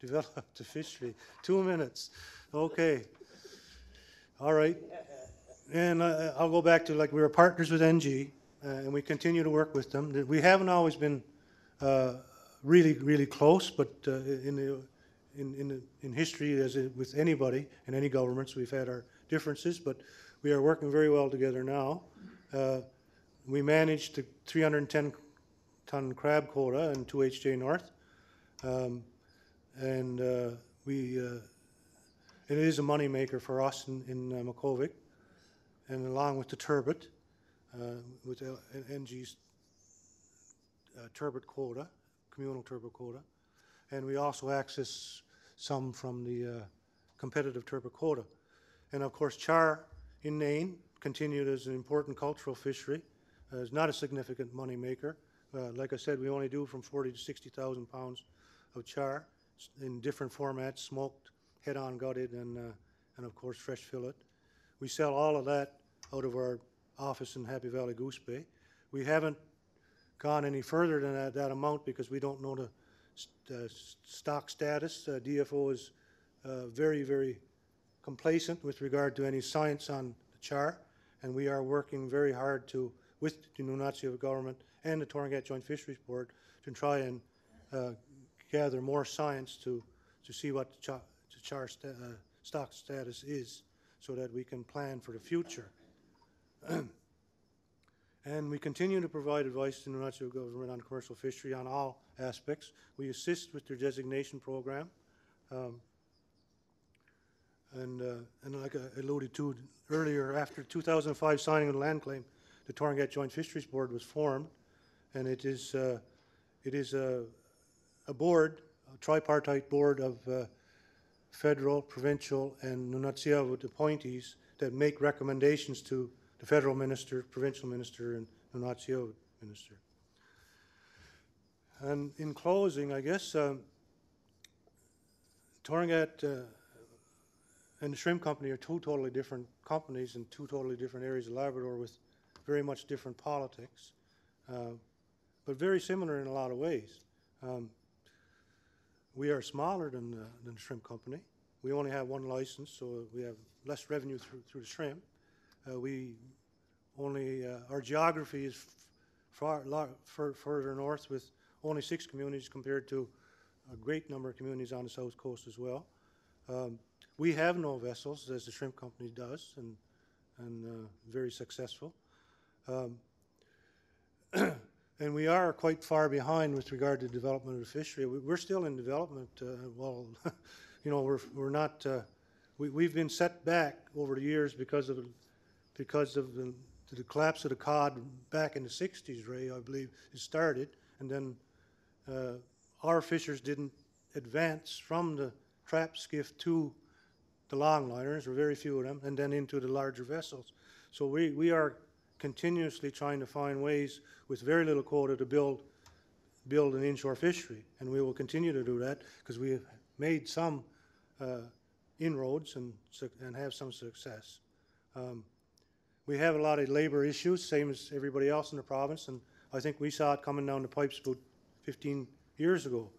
develop the fishery. 2 minutes. Okay. All right. And I'll go back to, like, we were partners with NG, and we continue to work with them. We haven't always been really close, but in history, as with anybody in any governments, we've had our differences, but we are working very well together now. We managed the 310-ton crab quota in 2HJ North, and it is a money maker for us in Makovic, and along with the turbot, with NG's turbot quota, communal turbot quota, and we also access some from the competitive turbot quota. And of course, char in Nain continued as an important cultural fishery. It's not a significant money maker. Like I said, we only do from 40 to 60,000 pounds of char in different formats: smoked, head-on gutted, and of course fresh fillet. We sell all of that out of our office in Happy Valley Goose Bay. We haven't gone any further than that amount because we don't know the stock status. DFO is very complacent with regard to any science on the char, and we are working very hard with the Nunatsiavut government and the Tauranga Joint Fisheries Board to try and gather more science to see what the char stock status is, so that we can plan for the future. And we continue to provide advice to the Nunavut government on commercial fishery on all aspects. We assist with their designation program. And like I alluded to earlier, after 2005 signing of the land claim, the Tauranga Joint Fisheries Board was formed, and it is a board, a tripartite board of federal, provincial, and Nunavut appointees that make recommendations to the federal minister, provincial minister, and Nunavut minister. And in closing, I guess Tauranga and the Shrimp Company are two totally different companies in two totally different areas of Labrador with very much different politics, but very similar in a lot of ways. We are smaller than the Shrimp Company. We only have one license, so we have less revenue through the shrimp. Our geography is further north with only 6 communities compared to a great number of communities on the south coast as well. We have no vessels, as the Shrimp Company does, and very successful. And we are quite far behind with regard to development of the fishery. We're still in development. Well, you know, we're not. We've been set back over the years because of the collapse of the cod back in the 60s, Ray, I believe it started, and then our fishers didn't advance from the trap skiff to the longliners, or very few of them, and then into the larger vessels. So we are continuously trying to find ways with very little quota to build an inshore fishery, and we will continue to do that because we have made some inroads and have some success. We have a lot of labor issues, same as everybody else in the province, and I think we saw it coming down the pipes about 15 years ago.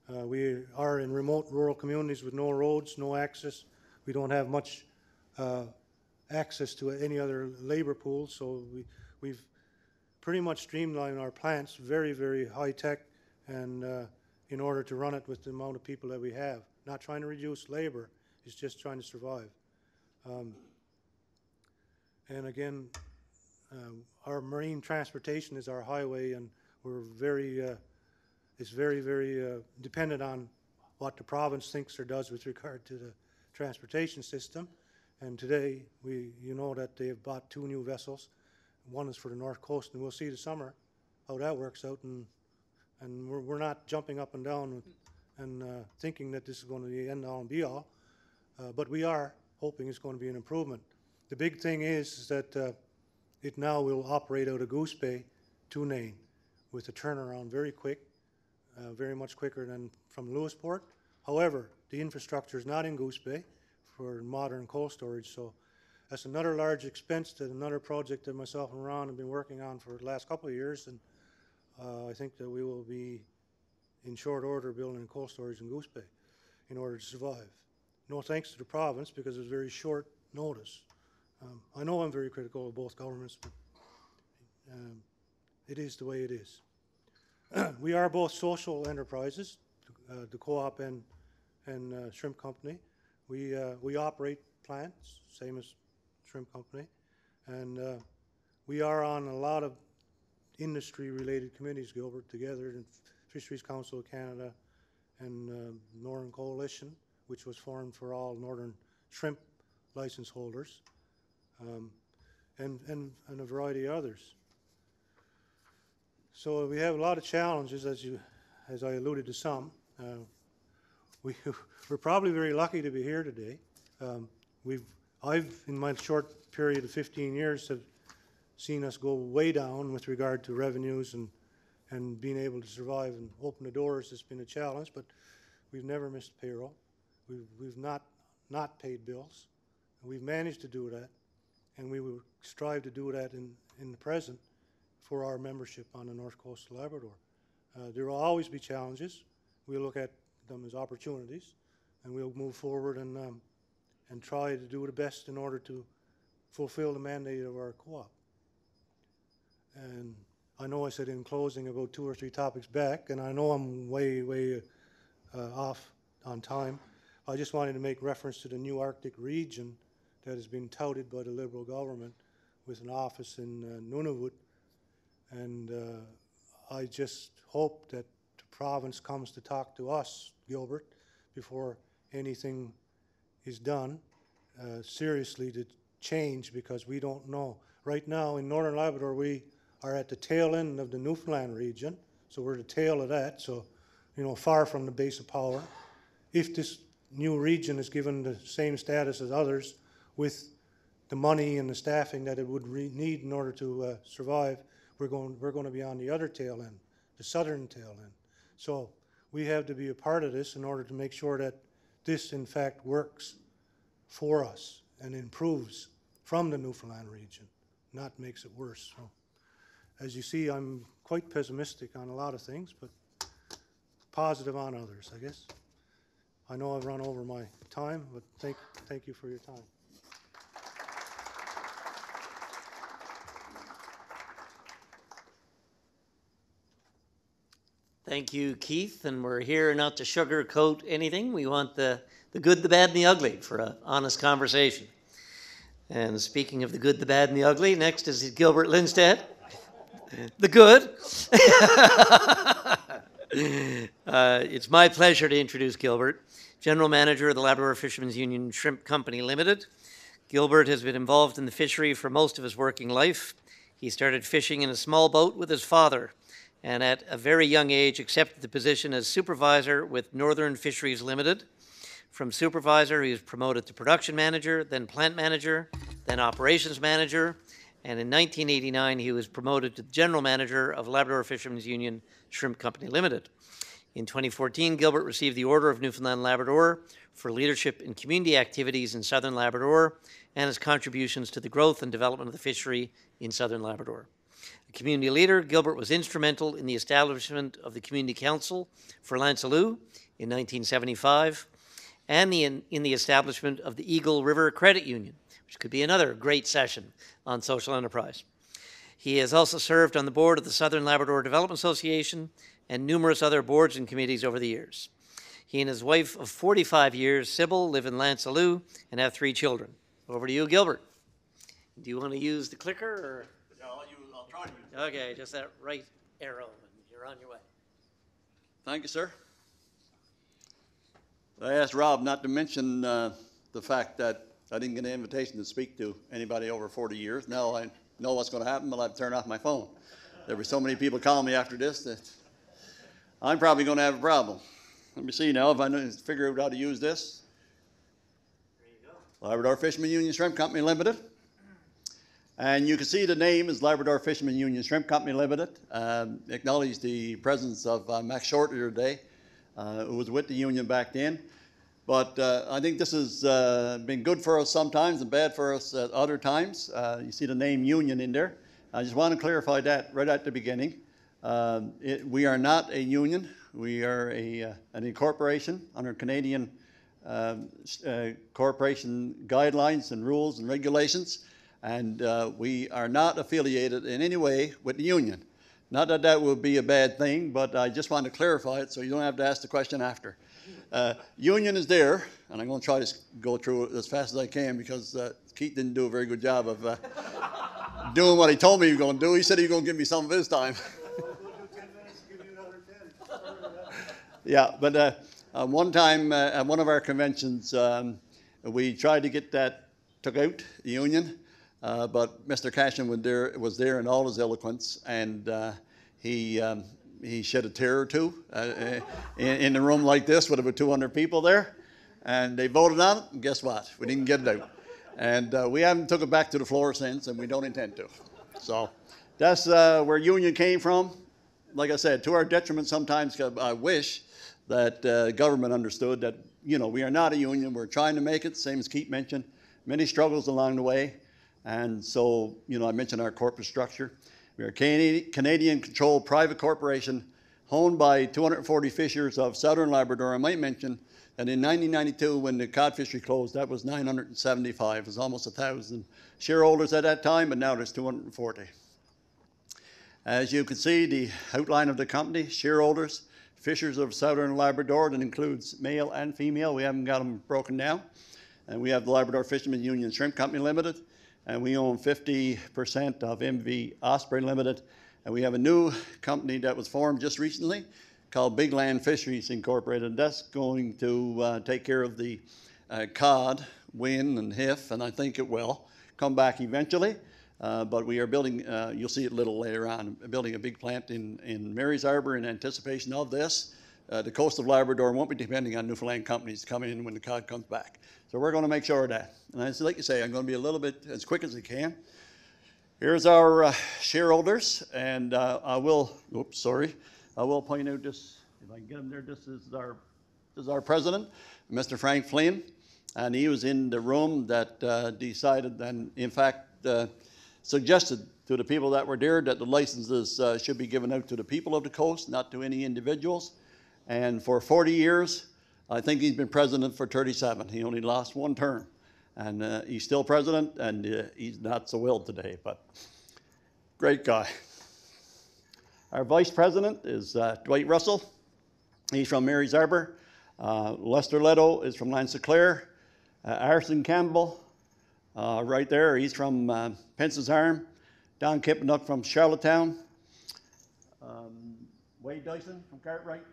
We are in remote rural communities with no roads, no access. We don't have much access to any other labor pool, so we've pretty much streamlined our plants, very, very high tech, and in order to run it with the amount of people that we have. Not trying to reduce labor, it's just trying to survive. And again, our marine transportation is our highway, and we're it's very, very dependent on what the province thinks or does with regard to the transportation system. And today, you know that they have bought 2 new vessels. One is for the North Coast, and we'll see this summer how that works out. And we're not jumping up and down and thinking that this is going to be the end all and be all, but we are hoping it's going to be an improvement. The big thing is that it now will operate out of Goose Bay to Nain with a turnaround very quick, very much quicker than from Lewisport. However, the infrastructure is not in Goose Bay for modern cold storage, so that's another large expense to another project that myself and Ron have been working on for the last couple of years, and I think that we will be in short order building a cold storage in Goose Bay in order to survive. No thanks to the province because it's very short notice. I know I'm very critical of both governments, but it is the way it is. We are both social enterprises, the co-op and Shrimp Company. We operate plants, same as Shrimp Company, and we are on a lot of industry-related committees, Gilbert, together, and Fisheries Council of Canada and Northern Coalition, which was formed for all northern shrimp license holders, and a variety of others. So we have a lot of challenges, as I alluded to some. We're probably very lucky to be here today. I've, in my short period of 15 years, have seen us go way down with regard to revenues and being able to survive and open the doors. It's been a challenge, but we've never missed payroll. We've not paid bills. We've managed to do that, and we will strive to do that in the present for our membership on the North Coast of Labrador. There will always be challenges. We'll look at them as opportunities, and we'll move forward and try to do the best in order to fulfill the mandate of our co-op. And I know I said in closing about 2 or 3 topics back, and I know I'm way off on time. I just wanted to make reference to the new Arctic region that has been touted by the Liberal government with an office in Nunavut And I just hope that the province comes to talk to us, Gilbert, before anything is done seriously to change, because we don't know. Right now in Northern Labrador, we are at the tail end of the Newfoundland region, so we're the tail of that, so, you know, far from the base of power. If this new region is given the same status as others, with the money and the staffing that it would need in order to survive, we're going to be on the other tail end, the southern tail end. So we have to be a part of this in order to make sure that this in fact works for us and improves from the Newfoundland region, not makes it worse. So, as you see, I'm quite pessimistic on a lot of things, but positive on others, I guess. I know I've run over my time, but thank you for your time. Thank you, Keith, and we're here not to sugarcoat anything. We want the good, the bad, and the ugly for an honest conversation. And speaking of the good, the bad, and the ugly, next is Gilbert Linstedt. The good. It's my pleasure to introduce Gilbert, General Manager of the Labrador Fishermen's Union Shrimp Company Limited. Gilbert has been involved in the fishery for most of his working life. He started fishing in a small boat with his father, and at a very young age accepted the position as supervisor with Northern Fisheries Limited. From supervisor, he was promoted to production manager, then plant manager, then operations manager, and in 1989, he was promoted to general manager of Labrador Fishermen's Union Shrimp Company Limited. In 2014, Gilbert received the Order of Newfoundland and Labrador for leadership in community activities in Southern Labrador and his contributions to the growth and development of the fishery in Southern Labrador. A community leader, Gilbert was instrumental in the establishment of the Community Council for Lansaloo in 1975 and in the establishment of the Eagle River Credit Union, which could be another great session on social enterprise. He has also served on the board of the Southern Labrador Development Association and numerous other boards and committees over the years. He and his wife of 45 years, Sybil, live in Lansaloo and have 3 children. Over to you, Gilbert. Do you want to use the clicker? Or? Yeah, I'll try to use it. Okay, just that right arrow, and you're on your way. Thank you, sir. I asked Rob not to mention the fact that I didn't get an invitation to speak to anybody over 40 years. Now I know what's going to happen, but I've turned off my phone. There were so many people calling me after this that I'm probably going to have a problem. Let me see now if I know, figure out how to use this. There you go. Labrador Fishermen Union Shrimp Company Limited. And you can see the name is Labrador Fishermen Union Shrimp Company Limited. Acknowledge the presence of Max Short here today, who was with the union back then. But I think this has been good for us sometimes and bad for us at other times. You see the name union in there. I just want to clarify that right at the beginning. We are not a union. We are an incorporation under Canadian corporation guidelines and rules and regulations. And we are not affiliated in any way with the union. Not that that would be a bad thing, but I just want to clarify it so you don't have to ask the question after. Union is there, and I'm going to try to go through it as fast as I can because Keith didn't do a very good job of doing what he told me he was going to do. He said he was going to give me some of his time. Yeah, but one time at one of our conventions, we tried to get that took out, the union. But Mr. Cashin was there in all his eloquence, and he shed a tear or two in a room like this with about 200 people there, and they voted on it, and guess what? We didn't get it out. And we haven't took it back to the floor since, and we don't intend to. So that's where union came from. Like I said, to our detriment sometimes, I wish that government understood that, you know, we are not a union. We're trying to make it, same as Keith mentioned, many struggles along the way. And so, you know, I mentioned our corporate structure. We are a Canadian-controlled private corporation owned by 240 fishers of Southern Labrador. I might mention that in 1992, when the cod fishery closed, that was 975. It was almost 1,000 shareholders at that time, but now there's 240. As you can see, the outline of the company, shareholders, fishers of Southern Labrador, that includes male and female. We haven't got them broken down. And we have the Labrador Fishermen Union Shrimp Company Limited. And we own 50% of MV Osprey Limited And we have a new company that was formed just recently called Big Land Fisheries Incorporated. And that's going to take care of the cod, win, and hiff, and I think it will come back eventually. But we are building, you'll see it a little later on, building a big plant in Mary's Harbour in anticipation of this. The coast of Labrador won't be depending on Newfoundland companies coming in when the cod comes back. So we're going to make sure of that. And as like you say, I'm going to be a little bit as quick as I can. Here's our shareholders, and I will point out this, if I can get him there, this is our president, Mr. Frank Flynn, and he was in the room that decided and in fact suggested to the people that were there that the licenses should be given out to the people of the coast, not to any individuals. And for 40 years, I think he's been president for 37. He only lost one term. And he's still president, and he's not so ill today, but great guy. Our vice president is Dwight Russell. He's from Mary's Harbour. Lester Leto is from Lanceclair. Arson Campbell, right there, he's from Pence's Arm. Don Kippenuk from Charlottetown. Wade Dyson from Cartwright.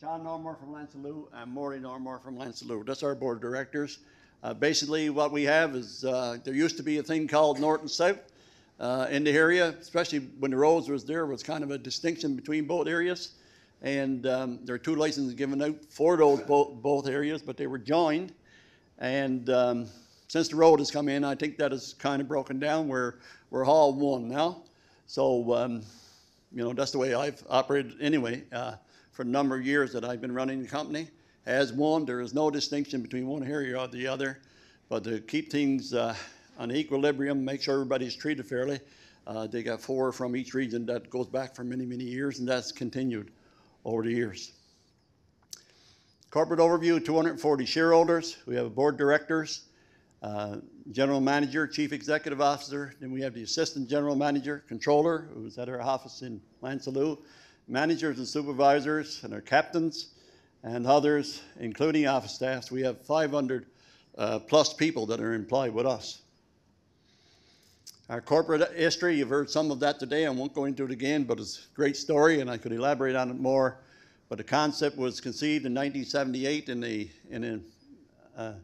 Sean Normore from Lancelot, and Maury Normore from Lancelot. That's our board of directors. Basically, what we have is there used to be a thing called North and South in the area, especially when the roads was there, was kind of a distinction between both areas. And there are 2 licenses given out for those both areas, but they were joined. And since the road has come in, I think that is kind of broken down. We're all one now. So, you know, that's the way I've operated anyway. For a number of years that I've been running the company. As one, there is no distinction between one area or the other, but to keep things on equilibrium, make sure everybody's treated fairly. They got 4 from each region that goes back for many, many years, and that's continued over the years. Corporate overview, 240 shareholders. We have a board of directors, general manager, chief executive officer. Then we have the assistant general manager, controller, who's at our office in Lancelot. Managers and supervisors and our captains and others, including office staffs. We have 500 plus people that are employed with us. Our corporate history, you've heard some of that today. I won't go into it again, but it's a great story and I could elaborate on it more. But the concept was conceived in 1978 in a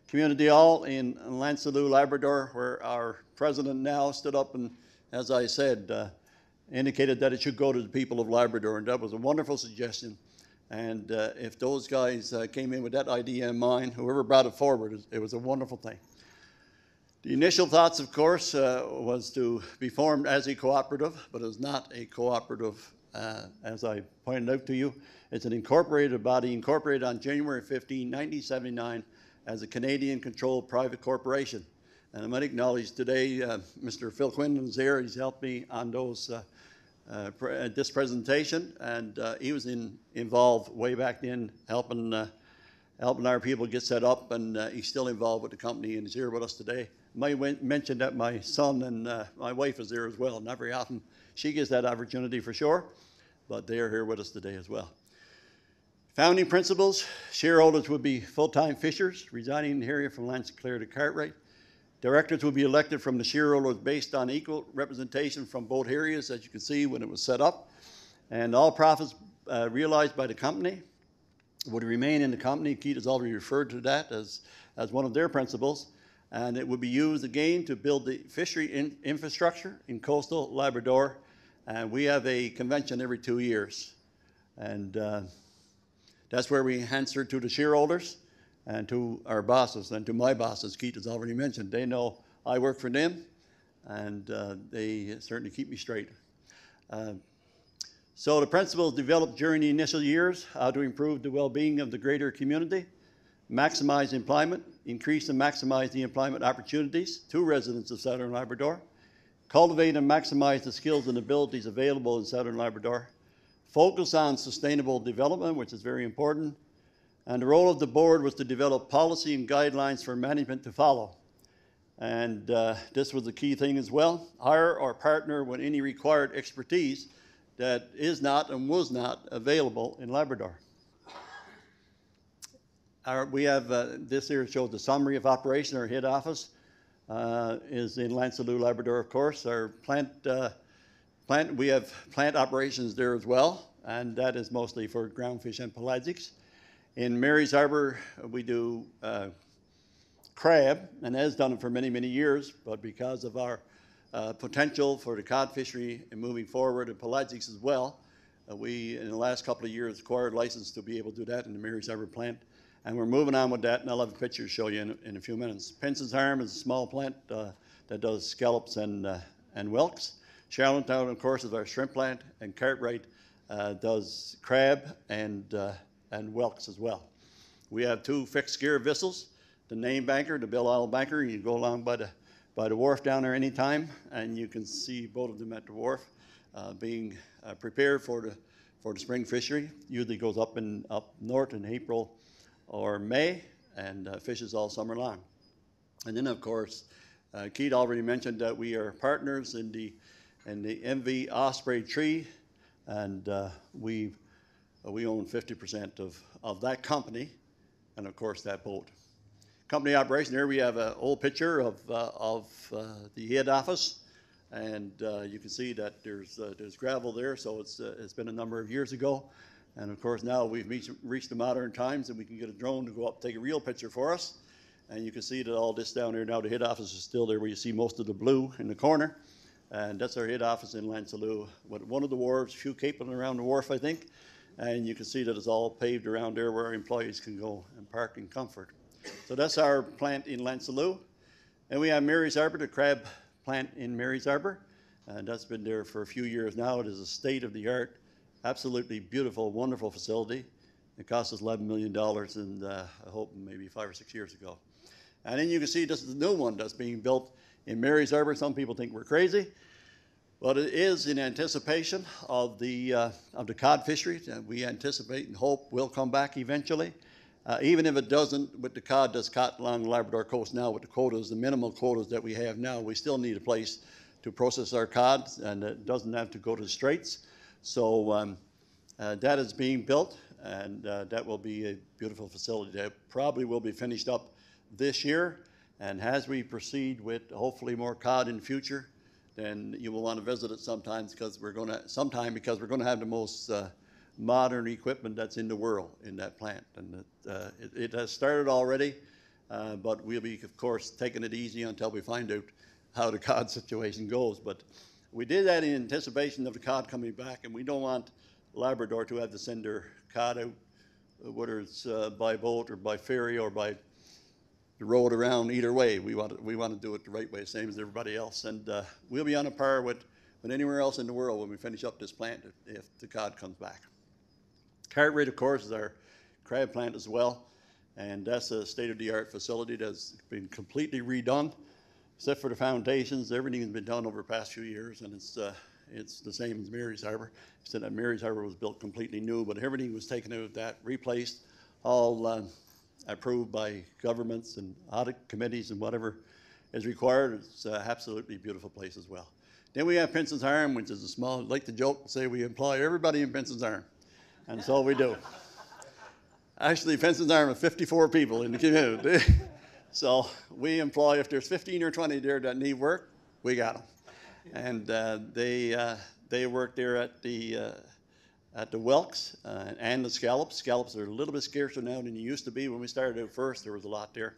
community hall in Lancelot, Labrador, where our president now stood up and, as I said, indicated that it should go to the people of Labrador, and that was a wonderful suggestion. And if those guys came in with that idea in mind, whoever brought it forward, it was a wonderful thing. The initial thoughts, of course, was to be formed as a cooperative, but it's not a cooperative, as I pointed out to you. It's an incorporated body, incorporated on January 15, 1979, as a Canadian-controlled private corporation. And I might acknowledge today, Mr. Phil Quinlan is here. He's helped me on those this presentation, and he was involved way back then, helping our people get set up, and he's still involved with the company and he's here with us today. I might mention that my son and my wife is there as well. Not very often she gets that opportunity for sure, but they are here with us today as well. Founding principles: shareholders would be full-time fishers residing in the area from Lanceclair to Cartwright. Directors will be elected from the shareholders based on equal representation from both areas, as you can see when it was set up. And all profits realized by the company would remain in the company. Keith has already referred to that as one of their principles. And it would be used again to build the fishery infrastructure in coastal Labrador. And we have a convention every 2 years. And that's where we answer to the shareholders and to our bosses, and to my bosses. Keith has already mentioned. They know I work for them, and they certainly keep me straight. So the principles developed during the initial years: how to improve the well-being of the greater community, maximize employment, increase and maximize the employment opportunities to residents of Southern Labrador, cultivate and maximize the skills and abilities available in Southern Labrador, focus on sustainable development, which is very important. And the role of the board was to develop policy and guidelines for management to follow. And this was the key thing as well: hire or partner with any required expertise that is not and was not available in Labrador. We have, this here shows the summary of operation. Our head office is in Lancelot, Labrador, of course. Our plant We have plant operations there as well, and that is mostly for groundfish and pelagics. In Mary's Harbor, we do crab, and has done it for many, many years, but because of our potential for the cod fishery and moving forward, and pelagics as well, we, in the last couple of years, acquired license to be able to do that in the Mary's Harbor plant. And we're moving on with that, and I'll have a picture to show you in a few minutes. Penson's Arm is a small plant that does scallops and whelks. Charlottetown, of course, is our shrimp plant, and Cartwright does crab and whelks as well. We have 2 fixed gear vessels, the name banker, the Bill Isle banker. You go along by the wharf down there anytime, and you can see both of them at the wharf being prepared for the spring fishery. Usually goes up north in April or May, and fishes all summer long. And then, of course, Keith already mentioned that we are partners in the MV Osprey Tree, and we own 50% of that company, and of course that boat. Company operation, here we have an old picture of the head office, and you can see that there's gravel there, so it's been a number of years ago. And of course now we've reached the modern times, and we can get a drone to go up and take a real picture for us. And you can see that all this down here now, the head office is still there where you see most of the blue in the corner. And that's our head office in Lansalou, with one of the wharves, a few caping around the wharf, I think. And you can see that it's all paved around there where our employees can go and park in comfort. So that's our plant in Lansalou. And we have Mary's Harbor, the crab plant in Mary's Harbor. And that's been there for a few years now. It is a state-of-the-art, absolutely beautiful, wonderful facility. It cost us $11 million, and I hope maybe 5 or 6 years ago. And then you can see this is the new one that's being built in Mary's Harbor. Some people think we're crazy, but it is in anticipation of the cod fishery that we anticipate and hope will come back eventually. Even if it doesn't, with the cod that's caught along the Labrador coast now, with the quotas, the minimal quotas that we have now, we still need a place to process our cod, and it doesn't have to go to the straits. So that is being built, and that will be a beautiful facility that probably will be finished up this year. And as we proceed with hopefully more cod in the future, then you will want to visit it sometime, because we're going to have the most modern equipment that's in the world in that plant. And it has started already, but we'll be, of course, taking it easy until we find out how the cod situation goes. But we did that in anticipation of the cod coming back, and we don't want Labrador to have to send their cod out, whether it's by boat or by ferry or by the road around. Either way, we want to do it the right way, same as everybody else. And we'll be on a par with anywhere else in the world when we finish up this plant if the cod comes back. Cartwright, of course, is our crab plant as well, and that's a state-of-the-art facility that's been completely redone, except for the foundations. Everything has been done over the past few years, and it's the same as Mary's Harbor. Except that Mary's Harbor was built completely new, but everything was taken out of that, replaced, all approved by governments and audit committees and whatever is required. It's an absolutely beautiful place as well. Then we have Penson's Arm, which is a small, like to joke and say we employ everybody in Penson's Arm, and so we do. Actually, Penson's Arm has 54 people in the community. So we employ, if there's 15 or 20 there that need work, we got them. And they work there at the whelks and the scallops. Scallops are a little bit scarcer now than they used to be. When we started out first, there was a lot there.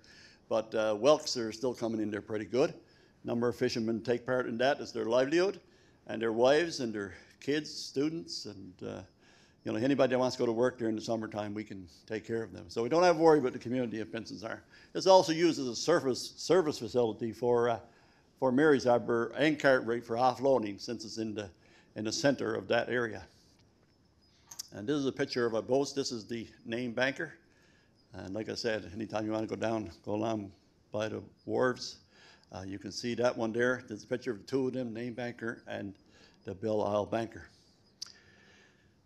But whelks are still coming in there pretty good. A number of fishermen take part in that as their livelihood, and their wives and their kids, students, and anybody that wants to go to work during the summertime, we can take care of them. So we don't have to worry about the community of Penson's Arm. It's also used as a service facility for Mary's Harbor and Cartwright for offloading, since it's in the center of that area. And this is a picture of our boats. This is the name banker. And like I said, anytime you want to go along by the wharves, you can see that one there. There's a picture of the two of them, name banker and the Bill Isle banker.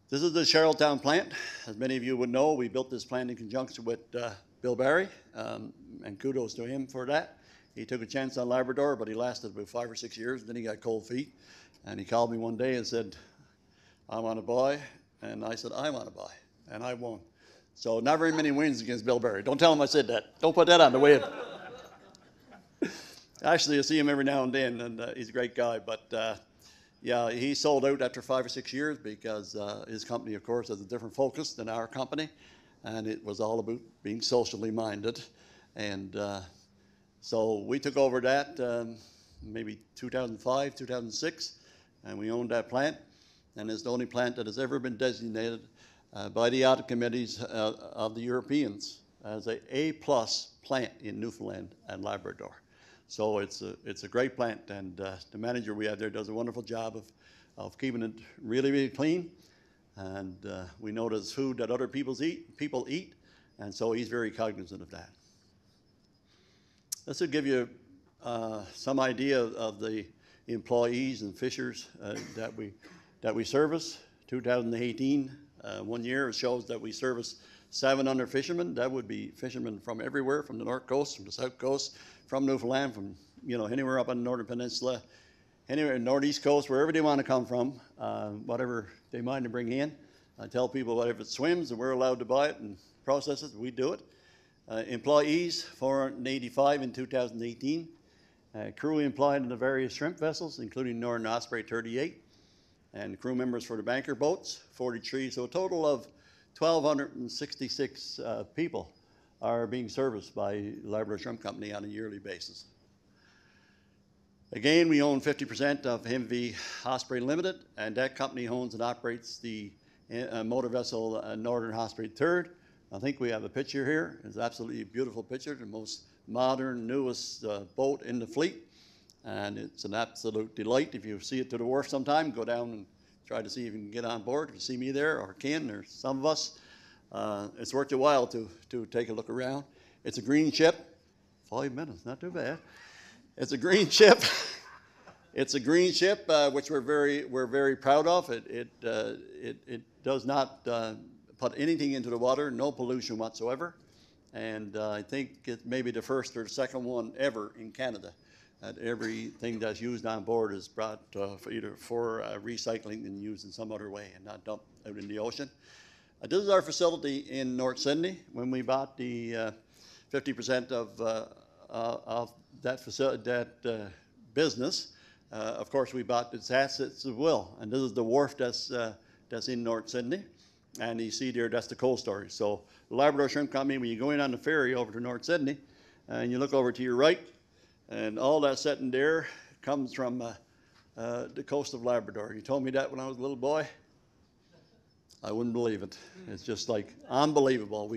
This is the Charlottetown plant. As many of you would know, we built this plant in conjunction with Bill Barry, and kudos to him for that. He took a chance on Labrador, but he lasted about 5 or 6 years, and then he got cold feet. And he called me one day and said, I want to buy. And I said, I want to buy, and I won. So not very many wins against Bill Barry. Don't tell him I said that. Don't put that on the web. Actually, I see him every now and then, and he's a great guy. But Yeah, he sold out after 5 or 6 years because his company, of course, has a different focus than our company, and it was all about being socially minded. And so we took over that maybe 2005, 2006, and we owned that plant. And it's the only plant that has ever been designated by the audit committees of the Europeans as a A+ plant in Newfoundland and Labrador. So it's a great plant, and the manager we have there does a wonderful job of keeping it really, really clean. And we know there's food that other people eat, and so he's very cognizant of that. This will give you some idea of the employees and fishers that we service. 2018, 1 year, it shows that we service 700 fishermen. That would be fishermen from everywhere, from the north coast, from the south coast, from Newfoundland, from anywhere up on the northern peninsula, anywhere northeast coast, wherever they want to come from, whatever they mind to bring in. I tell people that if it swims and we're allowed to buy it and process it, we do it. Employees, 485 in 2018. Crew employed in the various shrimp vessels, including Northern Osprey 38. And crew members for the banker boats, 43. So a total of 1,266 people are being serviced by Labrador Shrimp Company on a yearly basis. Again, we own 50% of MV Osprey Limited, and that company owns and operates the motor vessel Northern Osprey 3rd. I think we have a picture here. It's absolutely a beautiful picture, the most modern, newest boat in the fleet. And it's an absolute delight. If you see it to the wharf sometime, go down and try to see if you can get on board. If you see me there, or Ken, or some of us, it's worth your while to take a look around. It's a green ship. 5 minutes, not too bad. It's a green ship. It's a green ship, which we're very proud of. It does not put anything into the water, no pollution whatsoever. And I think it may be the first or the second one ever in Canada. That everything that's used on board is brought for recycling and used in some other way and not dumped out in the ocean. This is our facility in North Sydney. When we bought the 50% of that facility, business, of course we bought its assets as well. And this is the wharf that's in North Sydney. And you see there, that's the coal storage. So the Labrador Shrimp Company, when you go in on the ferry over to North Sydney, and you look over to your right, and all that sitting there comes from the coast of Labrador. You told me that when I was a little boy. I wouldn't believe it. It's just like unbelievable.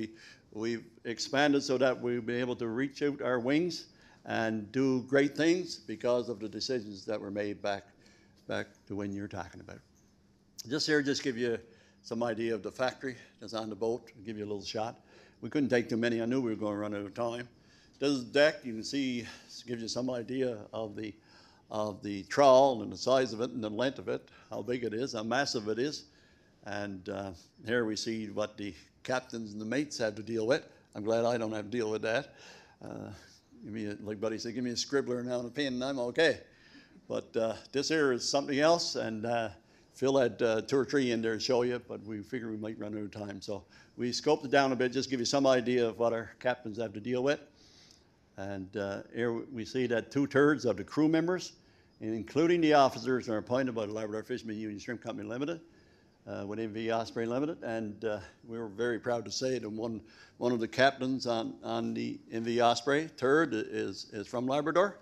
We've expanded so that we'll be able to reach out our wings and do great things because of the decisions that were made back to when you're talking about. Just give you some idea of the factory that's on the boat. I'll give you a little shot. We couldn't take too many. I knew we were going to run out of time. This is the deck. You can see, gives you some idea of the trawl and the size of it and the length of it, how big it is, how massive it is. And here we see what the captains and the mates have to deal with. I'm glad I don't have to deal with that. Like Buddy said, give me a scribbler now and a pen and I'm okay. But this here is something else, and Phil had 2 or 3 in there to show you, but we figured we might run out of time. So we scoped it down a bit, just give you some idea of what our captains have to deal with. And here we see that 2/3 of the crew members, including the officers, are appointed by the Labrador Fishermen Union Shrimp Company Limited, with MV Osprey Limited. And we were very proud to say that one of the captains on the MV Osprey, 3rd, is from Labrador.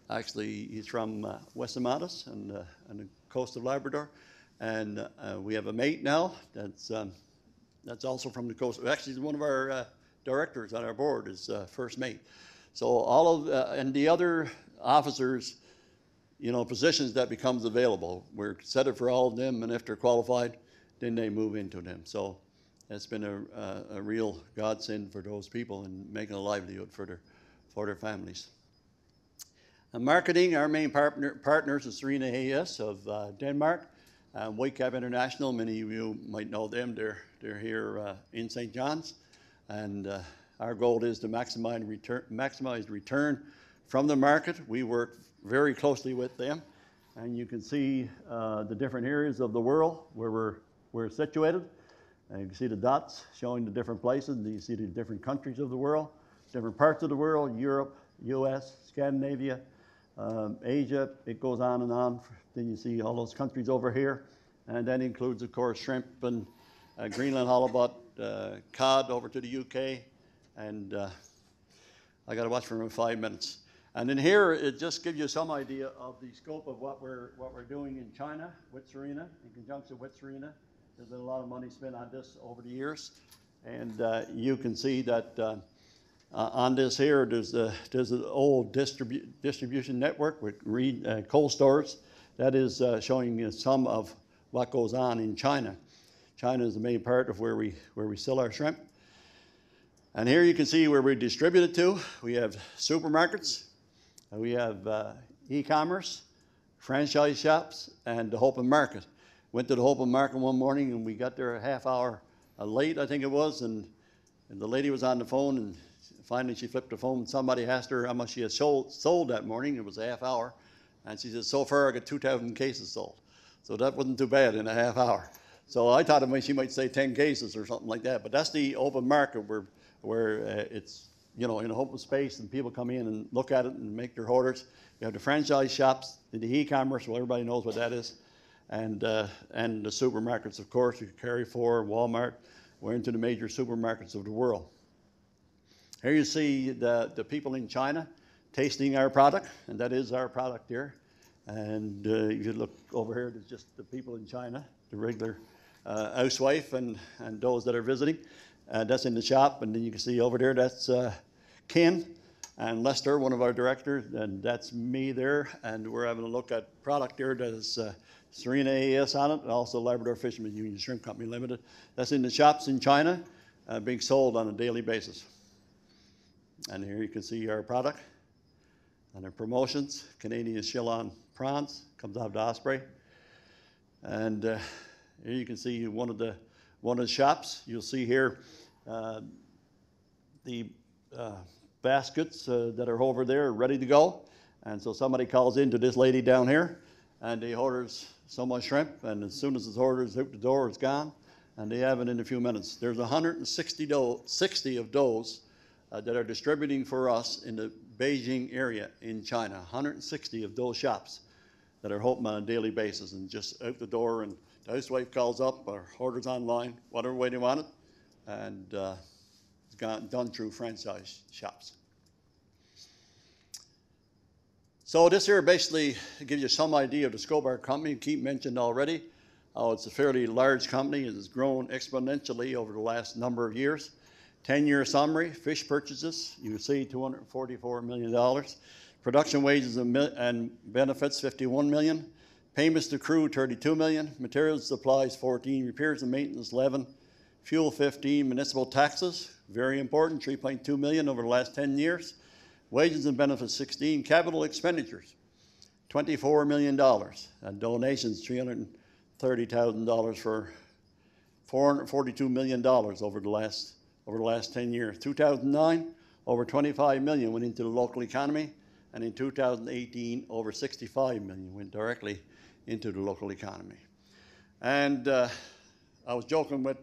Actually, he's from West Amatis and the coast of Labrador. And we have a mate now that's also from the coast. Actually, one of our directors on our board is first mate. So all of, and the other officers, positions that becomes available, we're set it for all of them, and if they're qualified, then they move into them. So it's been a real godsend for those people and making a livelihood for their families. And marketing, our main partners is Serena Hayes of Denmark, Whitecap International. Many of you might know them. They're here in St. John's, and our goal is to maximize return from the market. We work very closely with them, and you can see the different areas of the world where we're situated. And you can see the dots showing the different places. You see the different countries of the world, different parts of the world: Europe, U.S., Scandinavia, Asia, it goes on and on. Then you see all those countries over here. And that includes, of course, shrimp and Greenland halibut, cod over to the UK. And I got to watch for 5 minutes. And in here, it just gives you some idea of the scope of what we're doing in China with Serena, in conjunction with Serena. There's been a lot of money spent on this over the years. And you can see that on this here, there's an old distribution network with cold stores. That is showing you some of what goes on in China. China is the main part of where we sell our shrimp. And here you can see where we distribute it to. We have supermarkets, we have e-commerce, franchise shops, and the Hope and Market. Went to the Hope and Market one morning and we got there a half hour late, I think it was, and the lady was on the phone, and finally she flipped the phone and somebody asked her how much she had sold that morning. It was a half hour. And she said, so far I got 2,000 cases sold. So that wasn't too bad in a half hour. So I thought she might say 10 cases or something like that. But that's the open market where it's, you know, in an open space and people come in and look at it and make their orders. You have the franchise shops, the e-commerce, well, everybody knows what that is. And the supermarkets, of course, Carrefour, Walmart. We're into the major supermarkets of the world. Here you see the people in China tasting our product, and that is our product here. And if you look over here, there's just the people in China, the regular housewife and those that are visiting. That's in the shop, and then you can see over there, that's Ken and Lester, one of our directors, and that's me there. And we're having a look at product there that is Serena AS on it, and also Labrador Fishermen's Union Shrimp Company Limited. That's in the shops in China, being sold on a daily basis. And here you can see our product and our promotions. Canadian Shillon prawns, comes out of the Osprey. And here you can see one of the shops. You'll see here the baskets that are over there ready to go. And so somebody calls into this lady down here, and he orders so much shrimp, and as soon as his order is out the door, it's gone, and they have it in a few minutes. There's 160 of those that are distributing for us in the Beijing area in China. 160 of those shops that are open on a daily basis and just out the door, and the housewife calls up or orders online, whatever way they want it, and it's done through franchise shops. So this here basically gives you some idea of the scope of our company. Keith mentioned already how it's a fairly large company. It has grown exponentially over the last number of years. 10-year summary, fish purchases, you can see $244 million. Production wages and benefits, $51 million. Payments to crew, $32 million. Materials supplies, $14. Repairs and maintenance, $11. Fuel, $15. Municipal taxes, very important, $3.2 million over the last 10 years. Wages and benefits, $16. Capital expenditures, $24 million. And donations, $330,000 for $442 million over the last 10 years. 2009, over 25 million went into the local economy, and in 2018, over 65 million went directly into the local economy. And I was joking with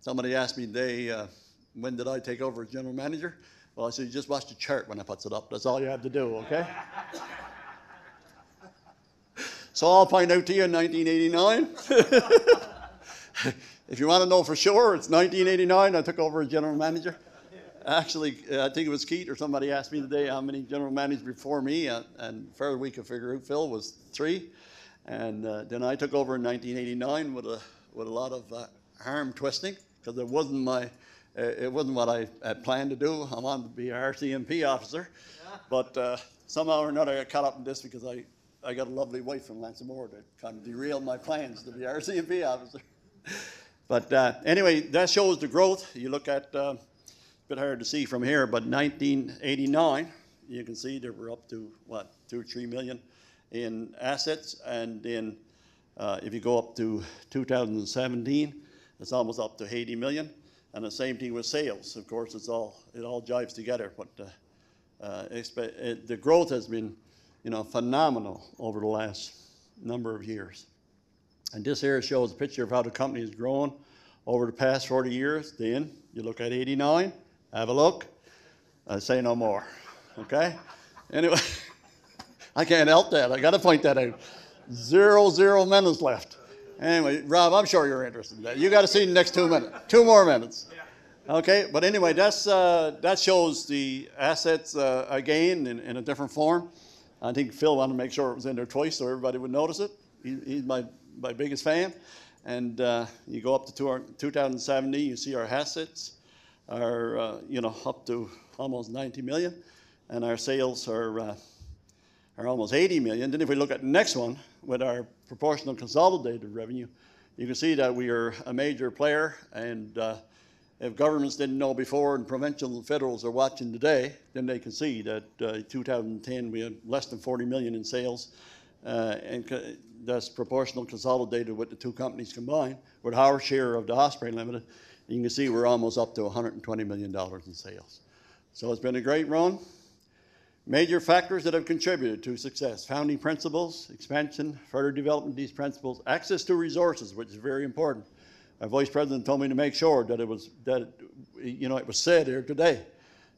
somebody asked me today, when did I take over as general manager? Well, I said, you just watch the chart when I puts it up. That's all you have to do, okay? So I'll point out to you in 1989. If you want to know for sure, it's 1989. I took over as general manager. Actually, I think it was Keith or somebody asked me today how many general managers before me, and further we could figure out, Phil, was 3. And then I took over in 1989 with a lot of arm twisting, because it wasn't what I had planned to do. I wanted to be an RCMP officer, but somehow or another I got caught up in this because I got a lovely wife from Lansing-Moore that kind of derailed my plans to be an RCMP officer. But anyway, that shows the growth. You look at, a bit hard to see from here, but 1989, you can see that we're up to, what, 2 or 3 million in assets. And then if you go up to 2017, it's almost up to 80 million. And the same thing with sales. Of course, it all jives together. But the growth has been, phenomenal over the last number of years. And this here shows a picture of how the company has grown over the past 40 years. Then you look at 89, have a look. I say no more, okay? Anyway, I can't help that. I got to point that out. 0 minutes left. Anyway, Rob, I'm sure you're interested in that. You got to see the next 2 minutes. 2 more minutes. Okay, but anyway, that shows the assets again in a different form. I think Phil wanted to make sure it was in there twice so everybody would notice it. He's my biggest fan. And you go up to 2070, you see our assets are up to almost 90 million, and our sales are almost 80 million. Then if we look at the next one with our proportional consolidated revenue, you can see that we are a major player, and if governments didn't know before and provincial and federals are watching today, then they can see that 2010 we had less than 40 million in sales, and that's proportional consolidated with the two companies combined. With our share of the Osprey Limited, you can see we're almost up to $120 million in sales. So it's been a great run. Major factors that have contributed to success: founding principles, expansion, further development of these principles, access to resources, which is very important. Our vice president told me to make sure that it was said here today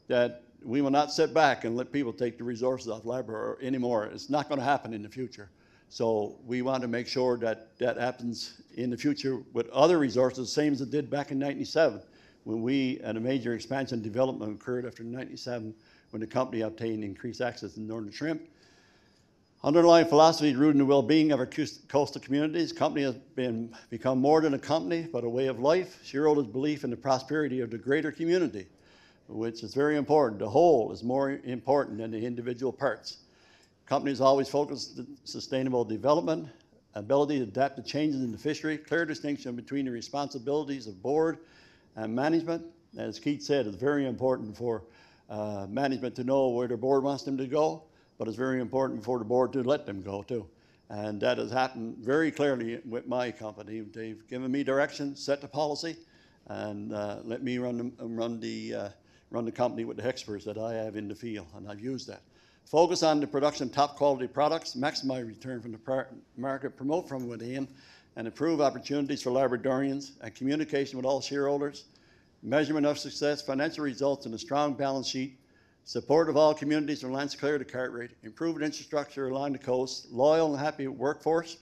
that we will not sit back and let people take the resources off Labrador anymore. It's not going to happen in the future. So we want to make sure that that happens in the future with other resources, same as it did back in '97, when we had a major expansion development occurred after '97, when the company obtained increased access to northern shrimp. Underlying philosophy is rooted in the well-being of our coastal communities. The company has become more than a company, but a way of life. Shareholders' belief in the prosperity of the greater community, which is very important. The whole is more important than the individual parts. Companies always focus on sustainable development, ability to adapt to changes in the fishery, clear distinction between the responsibilities of board and management. As Keith said, it's very important for management to know where the board wants them to go, but it's very important for the board to let them go too. And that has happened very clearly with my company. They've given me direction, set the policy, and let me run the company with the experts that I have in the field, and I've used that. Focus on the production of top quality products, maximize return from the market, promote from within, and improve opportunities for Labradorians, and communication with all shareholders, measurement of success, financial results, and a strong balance sheet, support of all communities from Landsclear to Cartwright, improved infrastructure along the coast, loyal and happy workforce,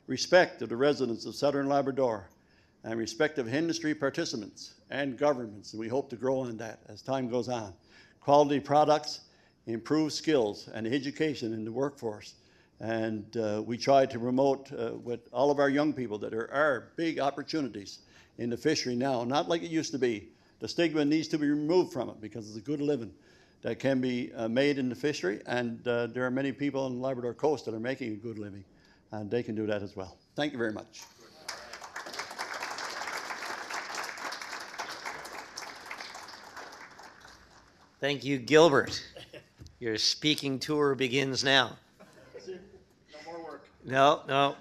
respect of the residents of Southern Labrador, and respect of industry participants and governments. And we hope to grow on that as time goes on. Quality products, improved skills and education in the workforce. And we try to promote with all of our young people that there are big opportunities in the fishery now, not like it used to be. The stigma needs to be removed from it because it's a good living that can be made in the fishery, and there are many people on the Labrador coast that are making a good living, and they can do that as well. Thank you very much. Thank you, Gilbert. Your speaking tour begins now. No more work. No.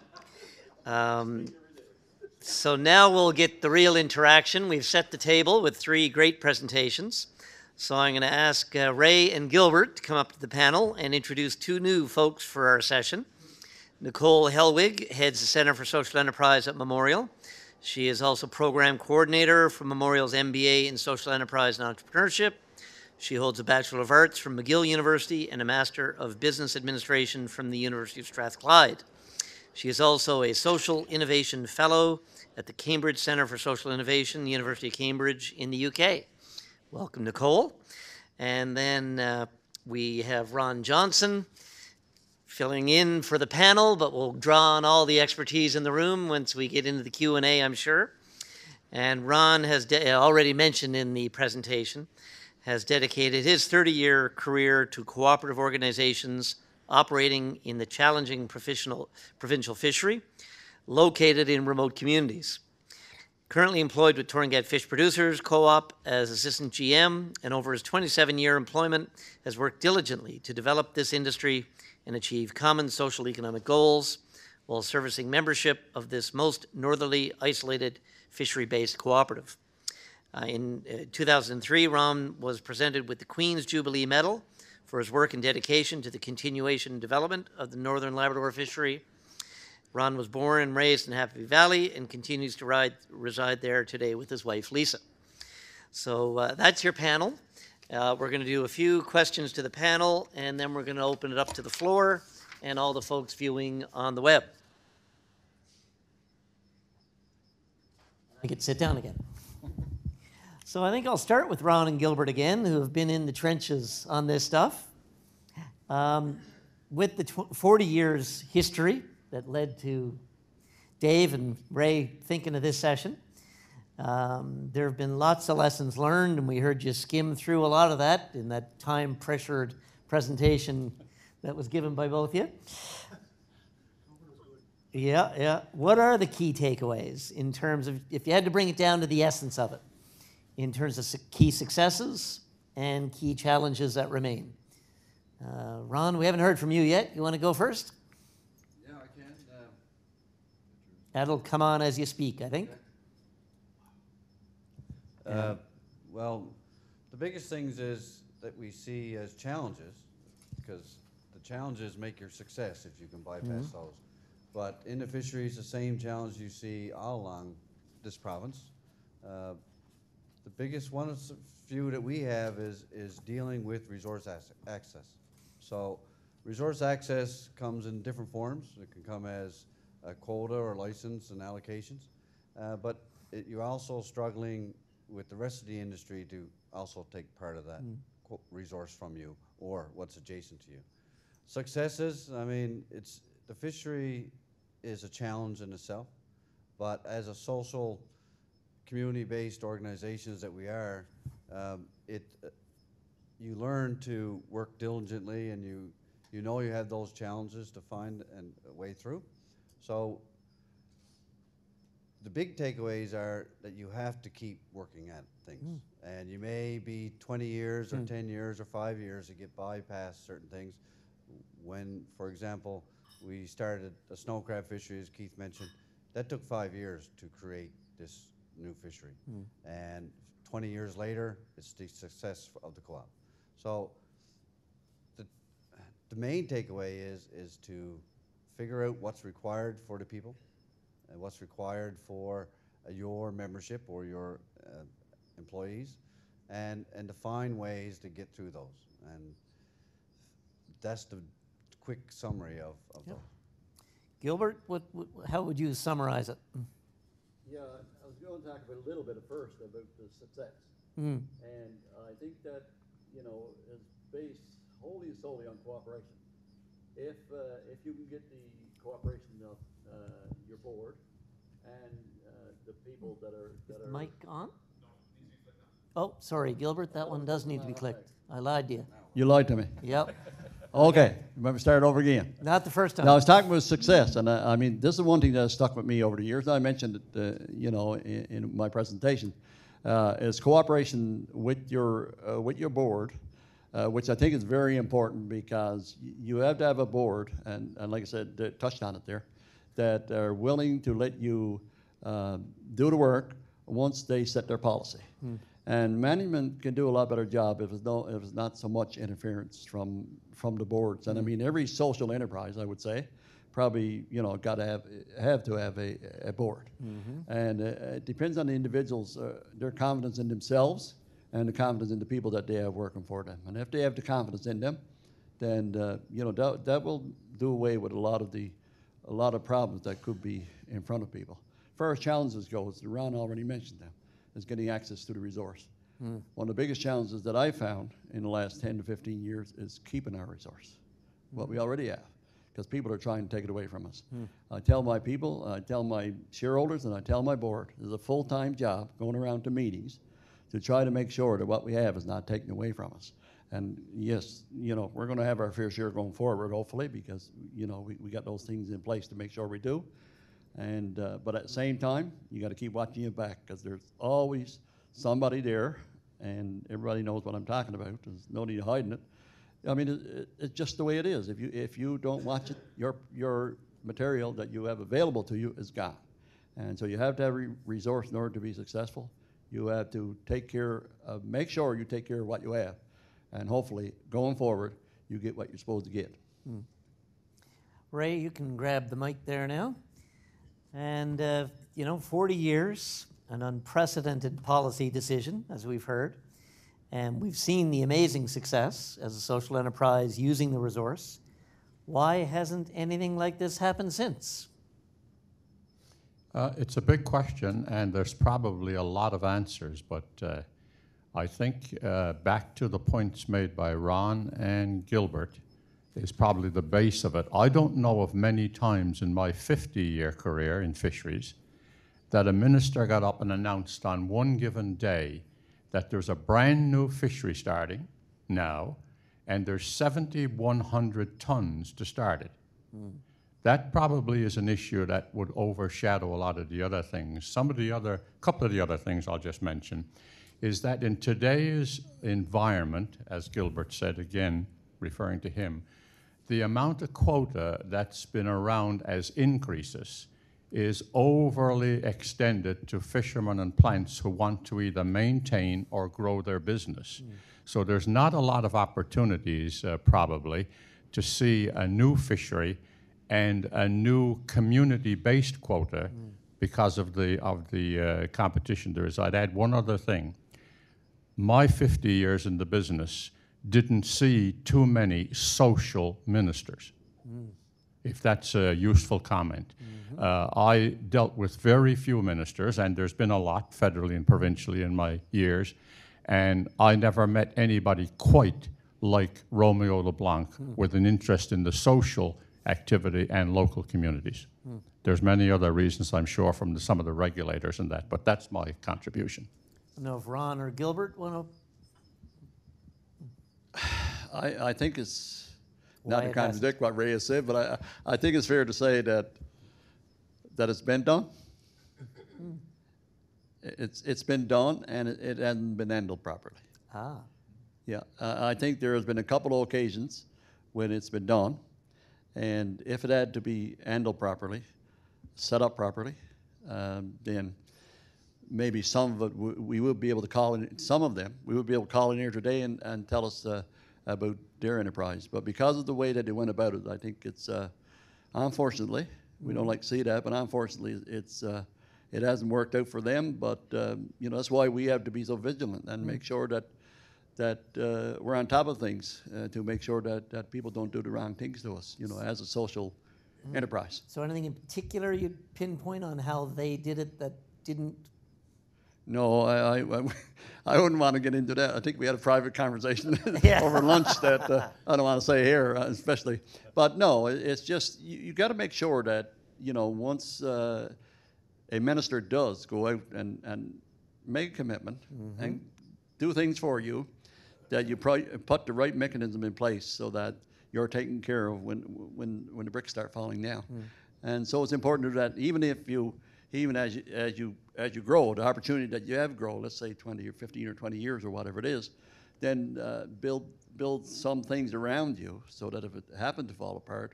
So now we'll get the real interaction. We've set the table with 3 great presentations. So I'm going to ask Ray and Gilbert to come up to the panel and introduce 2 new folks for our session. Nicole Helwig heads the Center for Social Enterprise at Memorial. She is also program coordinator for Memorial's MBA in Social Enterprise and Entrepreneurship. She holds a Bachelor of Arts from McGill University and a Master of Business Administration from the University of Strathclyde. She is also a Social Innovation Fellow at the Cambridge Centre for Social Innovation, University of Cambridge in the UK. Welcome, Nicole. And then we have Ron Johnson filling in for the panel, but we'll draw on all the expertise in the room once we get into the Q&A, I'm sure. And Ron has already mentioned in the presentation, has dedicated his 30-year career to cooperative organizations operating in the challenging provincial fishery located in remote communities. Currently employed with Tauranga Fish Producers Co-op as Assistant GM, and over his 27-year employment has worked diligently to develop this industry and achieve common social economic goals while servicing membership of this most northerly isolated fishery-based cooperative. In 2003, Ron was presented with the Queen's Jubilee Medal for his work and dedication to the continuation and development of the Northern Labrador fishery. Ron was born and raised in Happy Valley and continues to reside there today with his wife, Lisa. So that's your panel. We're going to do a few questions to the panel, and then we're going to open it up to the floor and all the folks viewing on the web. I could sit down again. So I think I'll start with Ron and Gilbert again, who have been in the trenches on this stuff. With the 40 years history that led to Dave and Ray thinking of this session, there have been lots of lessons learned, and we heard you skim through a lot of that in that time-pressured presentation that was given by both of you. Yeah. What are the key takeaways in terms of, if you had to bring it down to the essence of it, in terms of key successes and key challenges that remain? Ron, we haven't heard from you yet. You want to go first? Yeah, I can. That'll come on as you speak, I think. Well, the biggest things is that we see as challenges, because the challenges make your success if you can bypass those. But in the fisheries, the same challenge you see all along this province. The biggest one of the few that we have is dealing with resource access. So resource access comes in different forms. It can come as a quota or license and allocations, but you're also struggling with the rest of the industry to also take part of that resource from you or what's adjacent to you. Successes, I mean, the fishery is a challenge in itself, but as a social, community-based organizations that we are, you learn to work diligently, and you know you have those challenges to find a way through. So the big takeaways are that you have to keep working at things. And you may be 20 years or 10 years or 5 years to get bypass certain things. When, for example, we started a snow crab fishery, as Keith mentioned, that took 5 years to create this new fishery. And 20 years later, it's the success of the co-op. So the main takeaway is to figure out what's required for the people and what's required for your membership or your employees, and to find ways to get through those. And that's the quick summary of those. Gilbert, how would you summarize it? Yeah, I was going to talk about a little bit at first about the success. And I think that, is based wholly and solely on cooperation. If you can get the cooperation of your board and the people that are... Mic on? Oh, sorry, Gilbert, that one does need to be clicked. I lied to you. You lied to me. Yep. Okay, remember, start over again. Not the first time. Now, I was talking about success, and I mean, this is one thing that has stuck with me over the years. I mentioned it, in my presentation, is cooperation with your board, which I think is very important, because you have to have a board, and like I said, they touched on it there, that are willing to let you do the work once they set their policy. And management can do a lot better job if it's not so much interference from the boards. And I mean, every social enterprise, I would say, probably got to have a board. And it depends on the individuals, their confidence in themselves and the confidence in the people that they have working for them. And if they have the confidence in them, then that will do away with a lot of problems that could be in front of people. As far as challenges goes, Ron already mentioned them, is getting access to the resource. One of the biggest challenges that I found in the last 10 to 15 years is keeping our resource, what we already have, because people are trying to take it away from us. I tell my people, I tell my shareholders, and I tell my board, there's a full-time job going around to meetings to try to make sure that what we have is not taken away from us. And yes, we're going to have our fair share going forward, hopefully, because we got those things in place to make sure we do. And but at the same time, you got to keep watching your back, because there's always somebody there, and everybody knows what I'm talking about. There's no need hiding it. I mean, it's just the way it is. If you don't watch it, your material that you have available to you is gone. And so you have to have resource in order to be successful. You have to make sure you take care of what you have, and hopefully going forward, you get what you're supposed to get. Ray, you can grab the mic there now. And, 40 years, an unprecedented policy decision, as we've heard. And we've seen the amazing success as a social enterprise using the resource. Why hasn't anything like this happened since? It's a big question, and there's probably a lot of answers, but I think back to the points made by Ron and Gilbert is probably the base of it. I don't know of many times in my 50-year career in fisheries that a minister got up and announced on one given day that there's a brand new fishery starting now, and there's 7,100 tons to start it. That probably is an issue that would overshadow a lot of the other things. Couple of the other things I'll just mention is that in today's environment, as Gilbert said again, referring to him, the amount of quota that's been around as increases is overly extended to fishermen and plants who want to either maintain or grow their business. So there's not a lot of opportunities probably to see a new fishery and a new community-based quota because of the competition there is. I'd add one other thing. My 50 years in the business didn't see too many social ministers, if that's a useful comment. I dealt with very few ministers, and there's been a lot federally and provincially in my years, and I never met anybody quite like Romeo LeBlanc with an interest in the social activity and local communities. There's many other reasons, I'm sure, from some of the regulators and that, but that's my contribution. I don't know if Ron or Gilbert want to. I think it's Why not to it hasn't? contradict what Ray has said, but I think it's fair to say that it's been done. It's been done, and it hasn't been handled properly. Ah. Yeah, I think there has been a couple of occasions when it's been done, and if it had to be handled properly, set up properly, then maybe some of it we would be able to call in. Some of them we would be able to call in here today and tell us about their enterprise. But because of the way that they went about it, I think it's unfortunately we don't like to see that, but unfortunately it hasn't worked out for them. But you know, that's why we have to be so vigilant and make sure that we're on top of things to make sure that people don't do the wrong things to us, you know, as a social enterprise. So anything in particular you'd pinpoint on how they did it that didn't? No, I wouldn't want to get into that. I think we had a private conversation Yeah. over lunch that I don't want to say here, especially. But no, it's just you got to make sure that, you know, once a minister does go out and make a commitment and do things for you, that you put the right mechanism in place so that you're taken care of when the bricks start falling down. And so it's important that even as you grow, the opportunity that you have grow, let's say 20 or 15 or 20 years or whatever it is, then build some things around you so that if it happened to fall apart,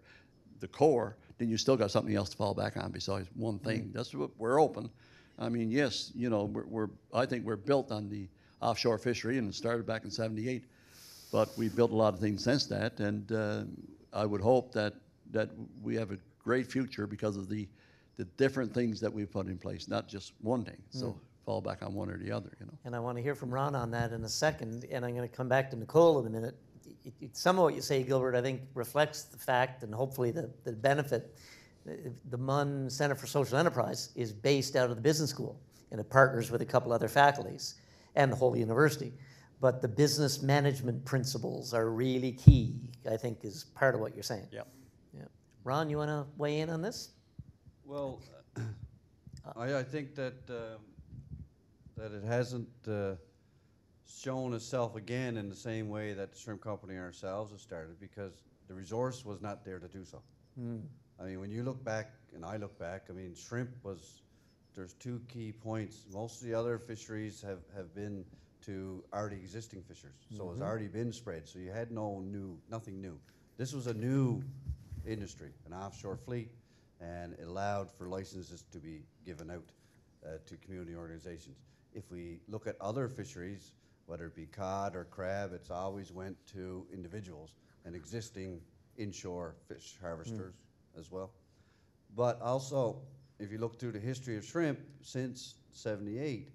the core, then you still got something else to fall back on besides one thing. That's what we're open. I mean, yes, you know, I think we're built on the offshore fishery, and it started back in '78, but we've built a lot of things since that, and I would hope that we have a great future because of the different things that we've put in place, not just one thing. So fall back on one or the other, you know. And I want to hear from Ron on that in a second, and I'm going to come back to Nicole in a minute. Some of what you say, Gilbert, I think reflects the fact and hopefully the benefit. The MUN Center for Social Enterprise is based out of the business school, and it partners with a couple other faculties and the whole university. But the business management principles are really key, I think, is part of what you're saying. Yep. Yeah. Ron, you want to weigh in on this? Well, I think that it hasn't shown itself again in the same way that the shrimp company and ourselves have started, because the resource was not there to do so. I mean, when you look back, and I look back, I mean, shrimp there's two key points. Most of the other fisheries have been to already existing fishers, so it's already been spread, so you had nothing new. This was a new industry, an offshore fleet, and it allowed for licenses to be given out to community organizations. If we look at other fisheries, whether it be cod or crab, it's always went to individuals and existing inshore fish harvesters as well. But also, if you look through the history of shrimp since '78,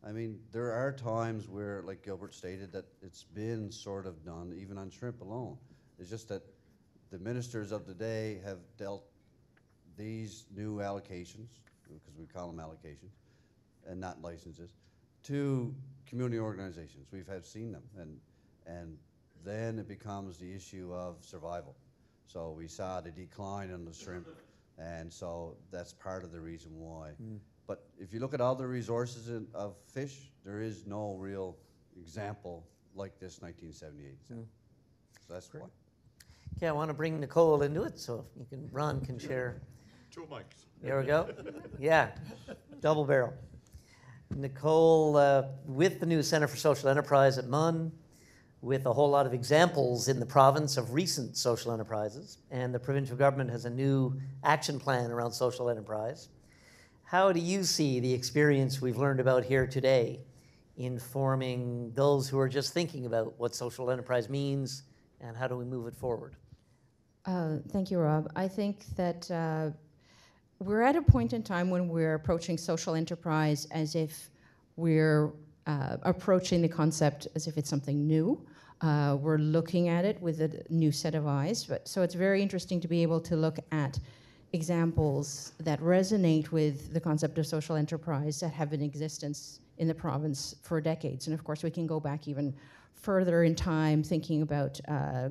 I mean, there are times where, like Gilbert stated, that it's been sort of done, even on shrimp alone. It's just that the ministers of the day have dealt these new allocations, because we call them allocations, and not licenses, to community organizations. We've seen them, and then it becomes the issue of survival. So we saw the decline in the shrimp, and so that's part of the reason why. But if you look at all the resources of fish, there is no real example like this 1978 example. So that's why. Okay, I want to bring Nicole into it, so Ron can share. 2 mics. There we go. Yeah, double barrel. Nicole, with the new Center for Social Enterprise at MUN, with a whole lot of examples in the province of recent social enterprises, and the provincial government has a new action plan around social enterprise. How do you see the experience we've learned about here today informing those who are just thinking about what social enterprise means and how do we move it forward? Thank you, Rob. I think that we're at a point in time when we're approaching social enterprise as if we're approaching the concept as if it's something new. We're looking at it with a new set of eyes. So it's very interesting to be able to look at examples that resonate with the concept of social enterprise that have been in existence in the province for decades. And of course, we can go back even further in time, thinking about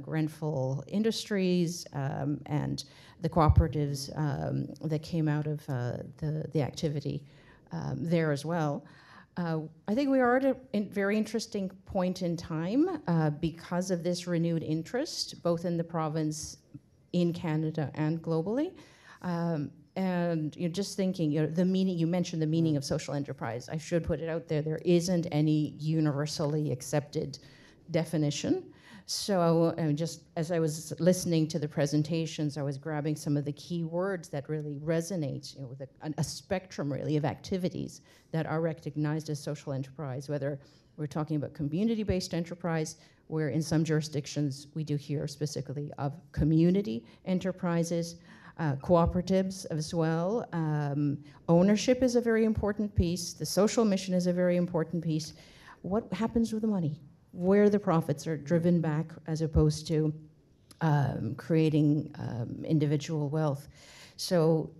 Grenfell Industries and the cooperatives that came out of the activity there as well. I think we are at a very interesting point in time because of this renewed interest, both in the province, in Canada, and globally. And just thinking, the meaning, you mentioned the meaning of social enterprise. I should put it out there. There isn't any universally accepted definition. So just as I was listening to the presentations, I was grabbing some of the key words that really resonate, with a spectrum really of activities that are recognized as social enterprise, whether we're talking about community-based enterprise, where in some jurisdictions we do hear specifically of community enterprises, cooperatives as well. Ownership is a very important piece. The social mission is a very important piece. What happens with the money? Where the profits are driven back as opposed to creating individual wealth. So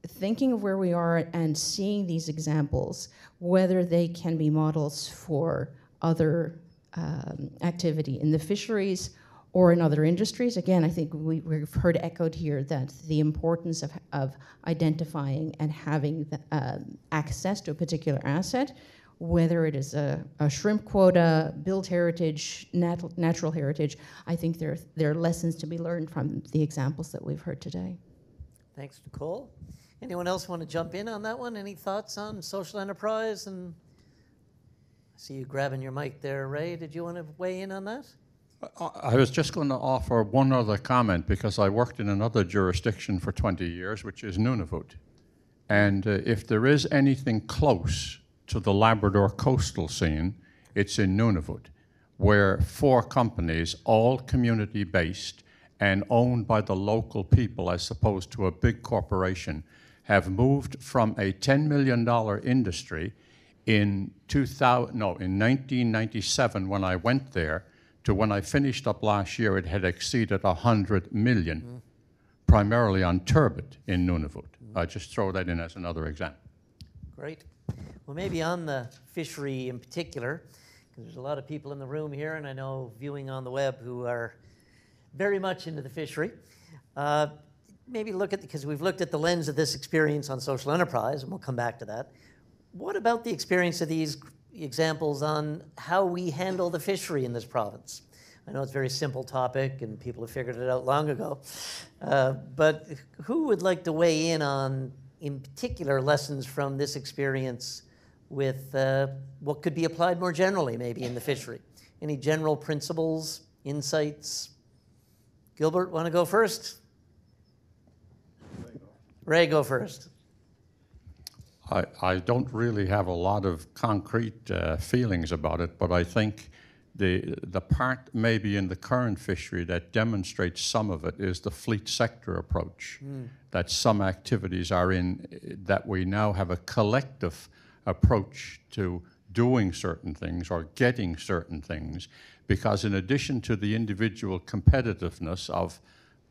thinking of where we are and seeing these examples, whether they can be models for other activity in the fisheries or in other industries. Again, I think we've heard echoed here that the importance of identifying and having access to a particular asset, whether it is a shrimp quota, built heritage, natural heritage. I think there are lessons to be learned from the examples that we've heard today. Thanks, Nicole. Anyone else want to jump in on that one? Any thoughts on social enterprise? And I see you grabbing your mic there, Ray. Did you want to weigh in on that? I was just going to offer one other comment because I worked in another jurisdiction for 20 years, which is Nunavut. And if there is anything close to the Labrador coastal scene, it's in Nunavut, where 4 companies, all community-based and owned by the local people as opposed to a big corporation, have moved from a $10 million industry in 1997 when I went there to when I finished up last year, it had exceeded 100 million, primarily on turbot in Nunavut. I just throw that in as another example. Great. Well, maybe on the fishery in particular, because there's a lot of people in the room here, and I know viewing on the web who are very much into the fishery. Maybe look at, because we've looked at the lens of this experience on social enterprise, and we'll come back to that. What about the experience of these examples on how we handle the fishery in this province? I know it's a very simple topic and people have figured it out long ago, but who would like to weigh in particular, lessons from this experience with what could be applied more generally maybe in the fishery? Any general principles, insights? Gilbert, want to go first? Ray, go first. I don't really have a lot of concrete feelings about it, but I think the part maybe in the current fishery that demonstrates some of it is the fleet sector approach, that some activities are in, that we now have a collective approach to doing certain things or getting certain things, because in addition to the individual competitiveness of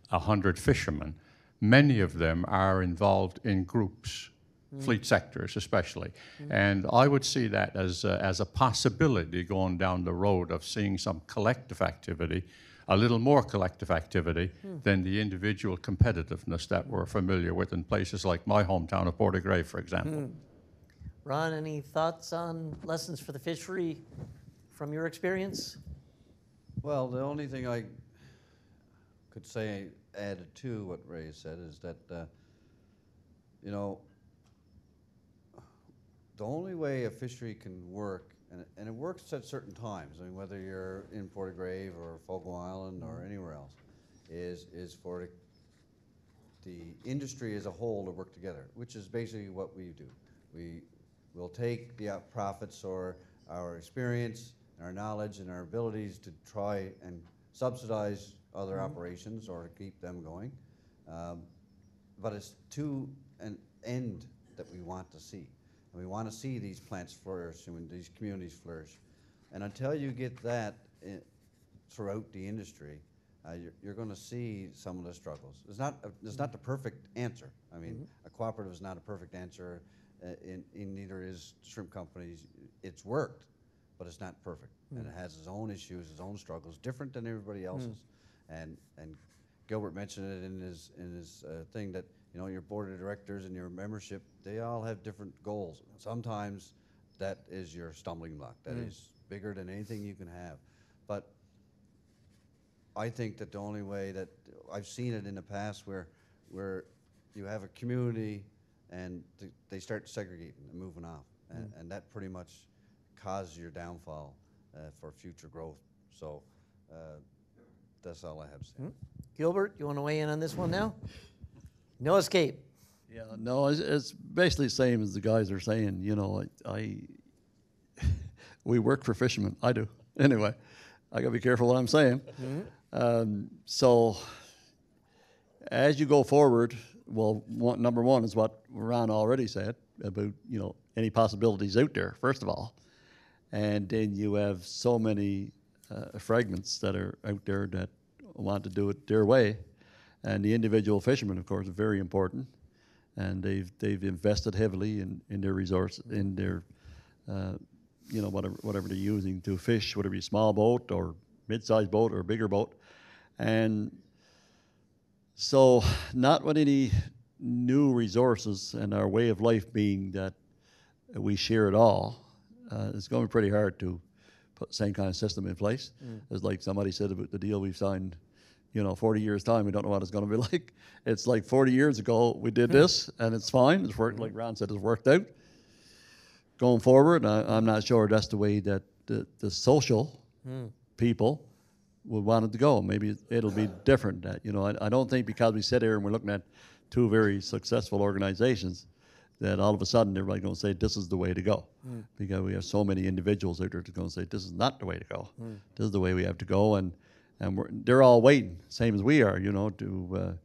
100 fishermen, many of them are involved in groups, fleet sectors especially. And I would see that as a possibility going down the road of seeing some collective activity, a little more collective activity than the individual competitiveness that we're familiar with in places like my hometown of Portagrave, for example. Ron, any thoughts on lessons for the fishery from your experience? Well, the only thing I could say added to what Ray said is that, you know, the only way a fishery can work, and it works at certain times, I mean, whether you're in Portagrave or Fogo Island or anywhere else, is for the industry as a whole to work together, which is basically what we do. We will take the profits or our experience, our knowledge, and our abilities to try and subsidize other operations or to keep them going. But it's to an end that we want to see. And we want to see these plants flourish and these communities flourish. And until you get that throughout the industry, you're going to see some of the struggles. It's not the perfect answer. I mean, a cooperative is not a perfect answer. In neither is shrimp companies. It's worked, but it's not perfect, and it has its own issues, its own struggles, different than everybody else's. And Gilbert mentioned it in his thing that, you know, your board of directors and your membership, they all have different goals. Sometimes that is your stumbling block. That is bigger than anything you can have. But I think that the only way that I've seen it in the past where you have a community and they start segregating and moving off, and that pretty much causes your downfall for future growth. So that's all I have to say. Gilbert, you want to weigh in on this one now? No escape. Yeah, no, it's basically the same as the guys are saying. You know, we work for fishermen. I do. Anyway, I got to be careful what I'm saying. So as you go forward, well, number one is what Ron already said about, you know, any possibilities out there, first of all. And then you have so many fragments that are out there that want to do it their way. And the individual fishermen, of course, are very important. And they've invested heavily in their resources, in their, you know, whatever they're using to fish, whether it be a small boat or mid-sized boat or a bigger boat. And so not with any new resources and our way of life being that we share it all, it's going to be pretty hard to put the same kind of system in place. It's like somebody said about the deal we've signed, you know, 40 years' time, we don't know what it's going to be like. It's like 40 years ago we did this, and it's fine. It's worked, like Ron said, it's worked out. Going forward, I'm not sure that's the way that the social people would want it to go. Maybe it'll be different. That, you know, I don't think because we sit here and we're looking at two very successful organizations that all of a sudden everybody's going to say this is the way to go. Because we have so many individuals out there that's going to say this is not the way to go. This is the way we have to go, and they're all waiting, same as we are, you know, to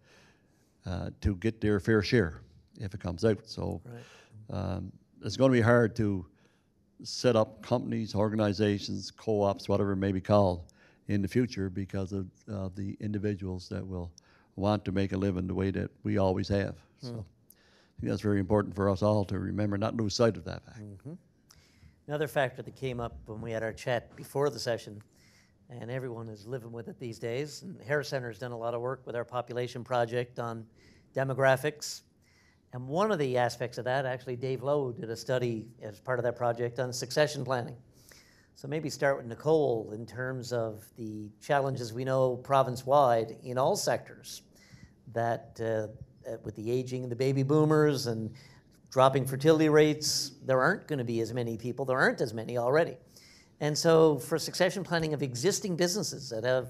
get their fair share if it comes out. So it's going to be hard to set up companies, organizations, co-ops, whatever it may be called, in the future because of the individuals that will want to make a living the way that we always have. So I think that's very important for us all to remember, not lose sight of that fact. Another factor that came up when we had our chat before the session, and everyone is living with it these days, and Harris Center has done a lot of work with our population project on demographics. And one of the aspects of that, actually Dave Lowe did a study as part of that project on succession planning. So maybe start with Nicole in terms of the challenges we know province-wide in all sectors, that with the aging of the baby boomers and dropping fertility rates, there aren't going to be as many people. There aren't as many already. And so for succession planning of existing businesses that have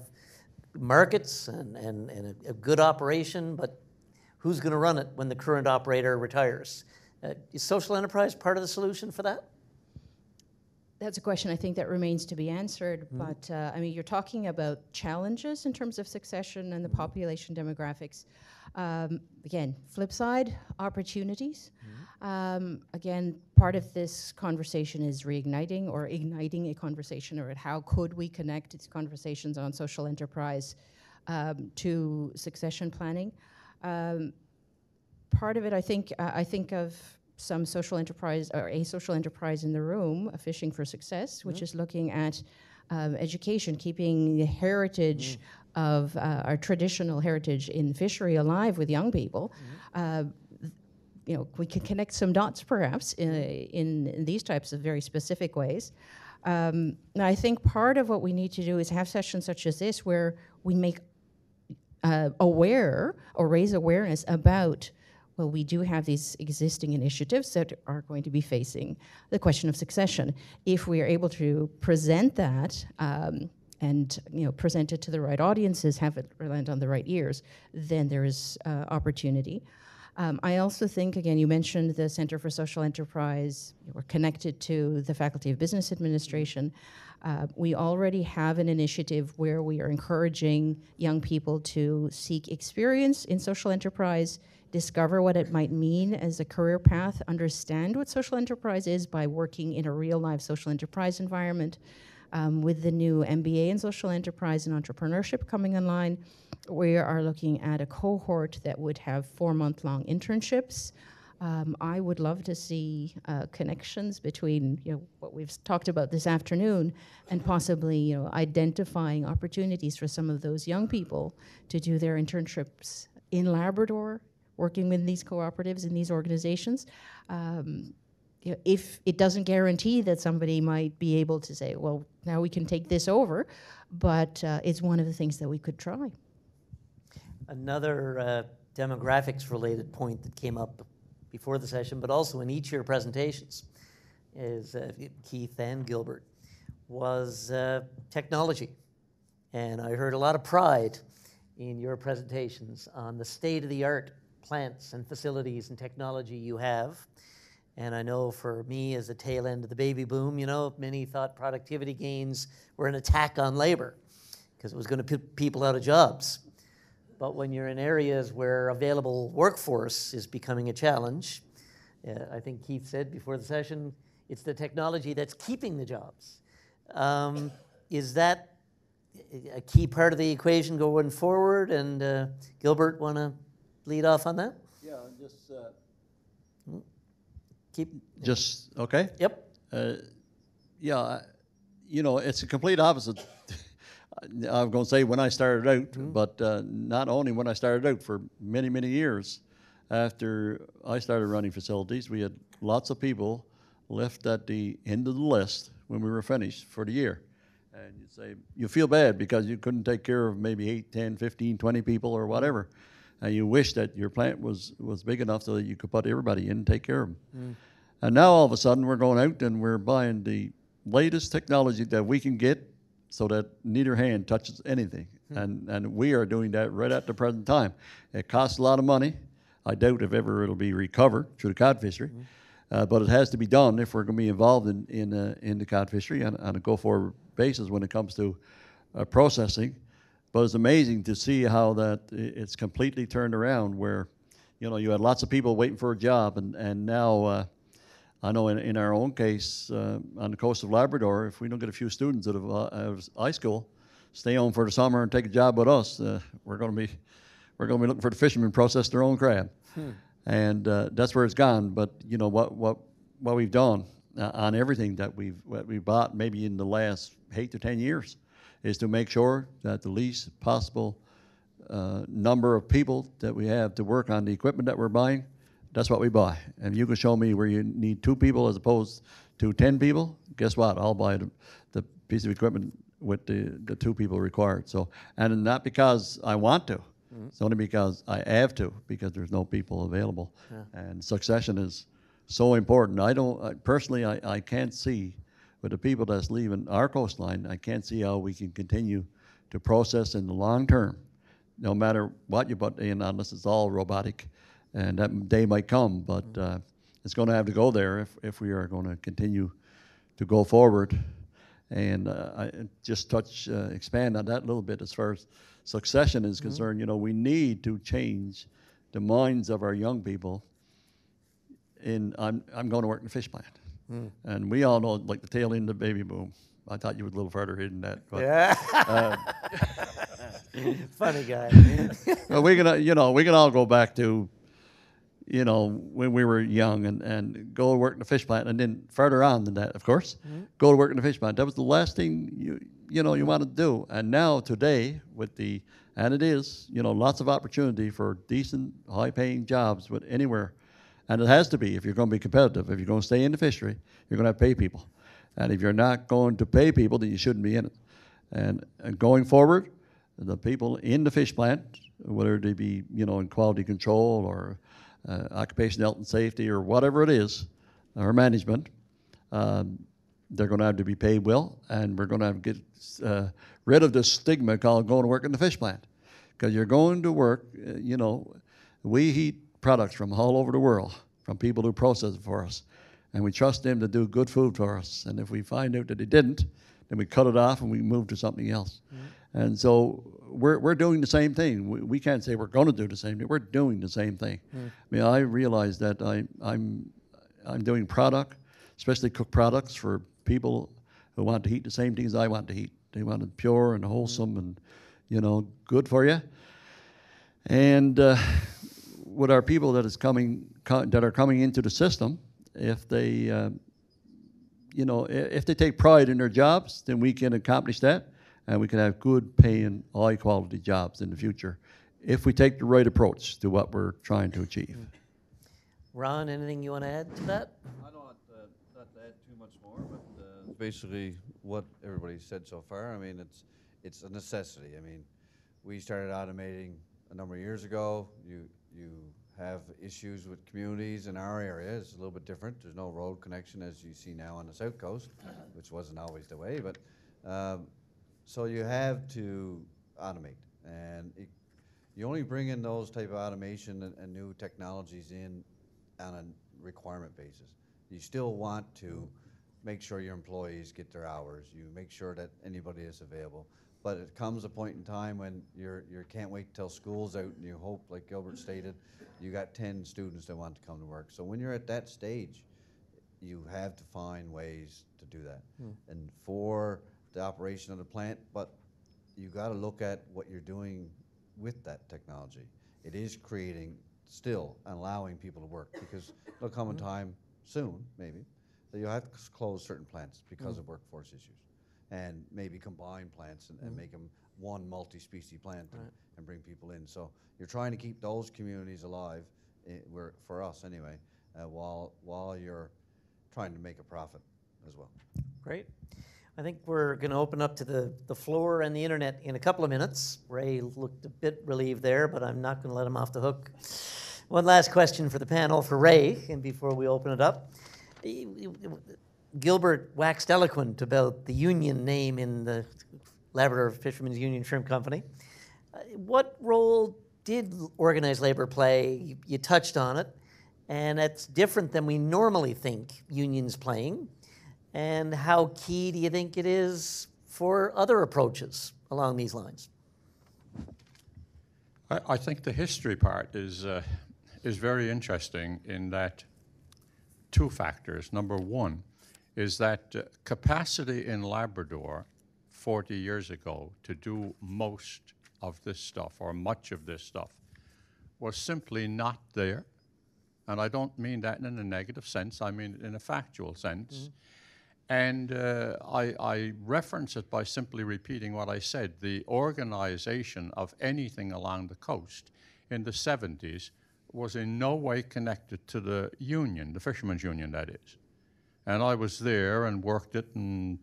markets and a good operation, but who's going to run it when the current operator retires? Is social enterprise part of the solution for that? That's a question I think that remains to be answered. But I mean, you're talking about challenges in terms of succession and the population demographics. Again, flip side, opportunities. Again, part of this conversation is reigniting or igniting a conversation, or how could we connect these conversations on social enterprise to succession planning. Part of it, I think of some social enterprise, or a social enterprise in the room, Fishing for Success, which is looking at education, keeping the heritage of our traditional heritage in fishery alive with young people. You know, we can connect some dots perhaps in these types of very specific ways. I think part of what we need to do is have sessions such as this where we make aware or raise awareness about, well, we do have these existing initiatives that are going to be facing the question of succession. If we are able to present that and present it to the right audiences, have it land on the right ears, then there is opportunity. I also think, again, you mentioned the Center for Social Enterprise. We're connected to the Faculty of Business Administration. We already have an initiative where we are encouraging young people to seek experience in social enterprise, discover what it might mean as a career path, understand what social enterprise is by working in a real life social enterprise environment. With the new MBA in social enterprise and entrepreneurship coming online, we are looking at a cohort that would have 4-month-long internships. I would love to see connections between what we've talked about this afternoon and possibly identifying opportunities for some of those young people to do their internships in Labrador, working with these cooperatives and these organizations. If it doesn't guarantee that somebody might be able to say, well, now we can take this over, but it's one of the things that we could try. Another demographics-related point that came up before the session, but also in each of your presentations, is Keith and Gilbert, was technology. And I heard a lot of pride in your presentations on the state-of-the-art plants and facilities and technology you have. And I know for me, as the tail end of the baby boom, many thought productivity gains were an attack on labor because it was going to put people out of jobs. But when you're in areas where available workforce is becoming a challenge, I think Keith said before the session, it's the technology that's keeping the jobs. Is that a key part of the equation going forward? And Gilbert, want to lead off on that? Yeah, just... Okay. Yep. Yeah, it's a complete opposite. I'm going to say when I started out, but not only when I started out, for many, many years after I started running facilities, we had lots of people left at the end of the list when we were finished for the year. And you'd say, you feel bad because you couldn't take care of maybe 8, 10, 15, 20 people or whatever. And you wish that your plant was big enough so that you could put everybody in and take care of them. And now all of a sudden we're going out and we're buying the latest technology that we can get so that neither hand touches anything. And we are doing that right at the present time. It costs a lot of money. I doubt if ever it'll be recovered through the cod fishery. But it has to be done if we're going to be involved in the cod fishery on a go-forward basis when it comes to processing. But it's amazing to see how that it's completely turned around where, you had lots of people waiting for a job. And now I know in our own case on the coast of Labrador, if we don't get a few students out of high school, stay home for the summer and take a job with us, we're going to be looking for the fishermen to process their own crab. And that's where it's gone. But, what we've done on everything that we've bought maybe in the last 8 to 10 years is to make sure that the least possible number of people that we have to work on the equipment that we're buying, that's what we buy. And you can show me where you need 2 people as opposed to 10 people, guess what? I'll buy the piece of equipment with the 2 people required. So, and not because I want to, it's only because I have to, because there's no people available. And succession is so important. Personally, I can't see, with the people that's leaving our coastline, I can't see how we can continue to process in the long term, no matter what you put in, unless it's all robotic. And that day might come, but it's going to have to go there if we are going to continue to go forward. And I just expand on that a little bit as far as succession is concerned. You know, we need to change the minds of our young people. I'm going to work in a fish plant. And we all know, like, the tail end of the baby boom. I thought you were a little further in that. But, Yeah. Funny guy. well, we can all go back to, when we were young and go to work in the fish plant, and then further on than that, of course, go to work in the fish plant. That was the last thing you wanted to do. And now today, and it is, lots of opportunity for decent, high-paying jobs with anywhere. And it has to be if you're going to be competitive. If you're going to stay in the fishery, you're going to have to pay people. And if you're not going to pay people, then you shouldn't be in it. And going forward, the people in the fish plant, whether they be, in quality control or occupational health and safety or whatever it is, or management, they're going to have to be paid well, and we're going to have to get rid of this stigma called going to work in the fish plant. Because you're going to work, we eat products from all over the world, from people who process it for us, and we trust them to do good food for us. And if we find out that they didn't, then we cut it off and we move to something else. And so we're doing the same thing. We can't say we're going to do the same thing. We're doing the same thing. I mean, I realize that I'm doing product, especially cooked products, for people who want to eat the same things I want to eat. They want it pure and wholesome and, good for you. And with our people that are coming into the system, if they, if they take pride in their jobs, then we can accomplish that, and we can have good paying, high quality jobs in the future if we take the right approach to what we're trying to achieve. Ron, anything you want to add to that? I don't want not to add too much more, but basically what everybody said so far. I mean, it's a necessity. I mean, we started automating a number of years ago. You have issues with communities in our area. It's a little bit different. There's no road connection as you see now on the south coast, which wasn't always the way. But so you have to automate, and you only bring in those type of automation and new technologies in on a requirement basis. You still want to make sure your employees get their hours. You make sure that anybody is available. But it comes a point in time when you can't wait till school's out and you hope, like Gilbert stated, you got 10 students that want to come to work. So when you're at that stage, you have to find ways to do that. And for the operation of the plant, but you got to look at what you're doing with that technology. It is creating still and allowing people to work, because there'll come a time soon, maybe, that you'll have to close certain plants because of workforce issues, and maybe combine plants and make them one multi-species plant and bring people in. So you're trying to keep those communities alive, for us anyway, while you're trying to make a profit as well. Great. I think we're going to open up to the floor and the internet in a couple of minutes. Ray looked a bit relieved there, but I'm not going to let him off the hook. One last question for the panel, for Ray, and before we open it up. Gilbert waxed eloquent about the union name in the Labrador Fishermen's Union Shrimp Company. What role did organized labor play? You touched on it, and it's different than we normally think unions playing. And how key do you think it is for other approaches along these lines? I think the history part is very interesting in that two factors. Number one is that capacity in Labrador 40 years ago to do most of this stuff, or much of this stuff, was simply not there. And I don't mean that in a negative sense, I mean in a factual sense. And I reference it by simply repeating what I said. The organization of anything along the coast in the 70s was in no way connected to the union, the Fishermen's Union, that is. And I was there and worked it and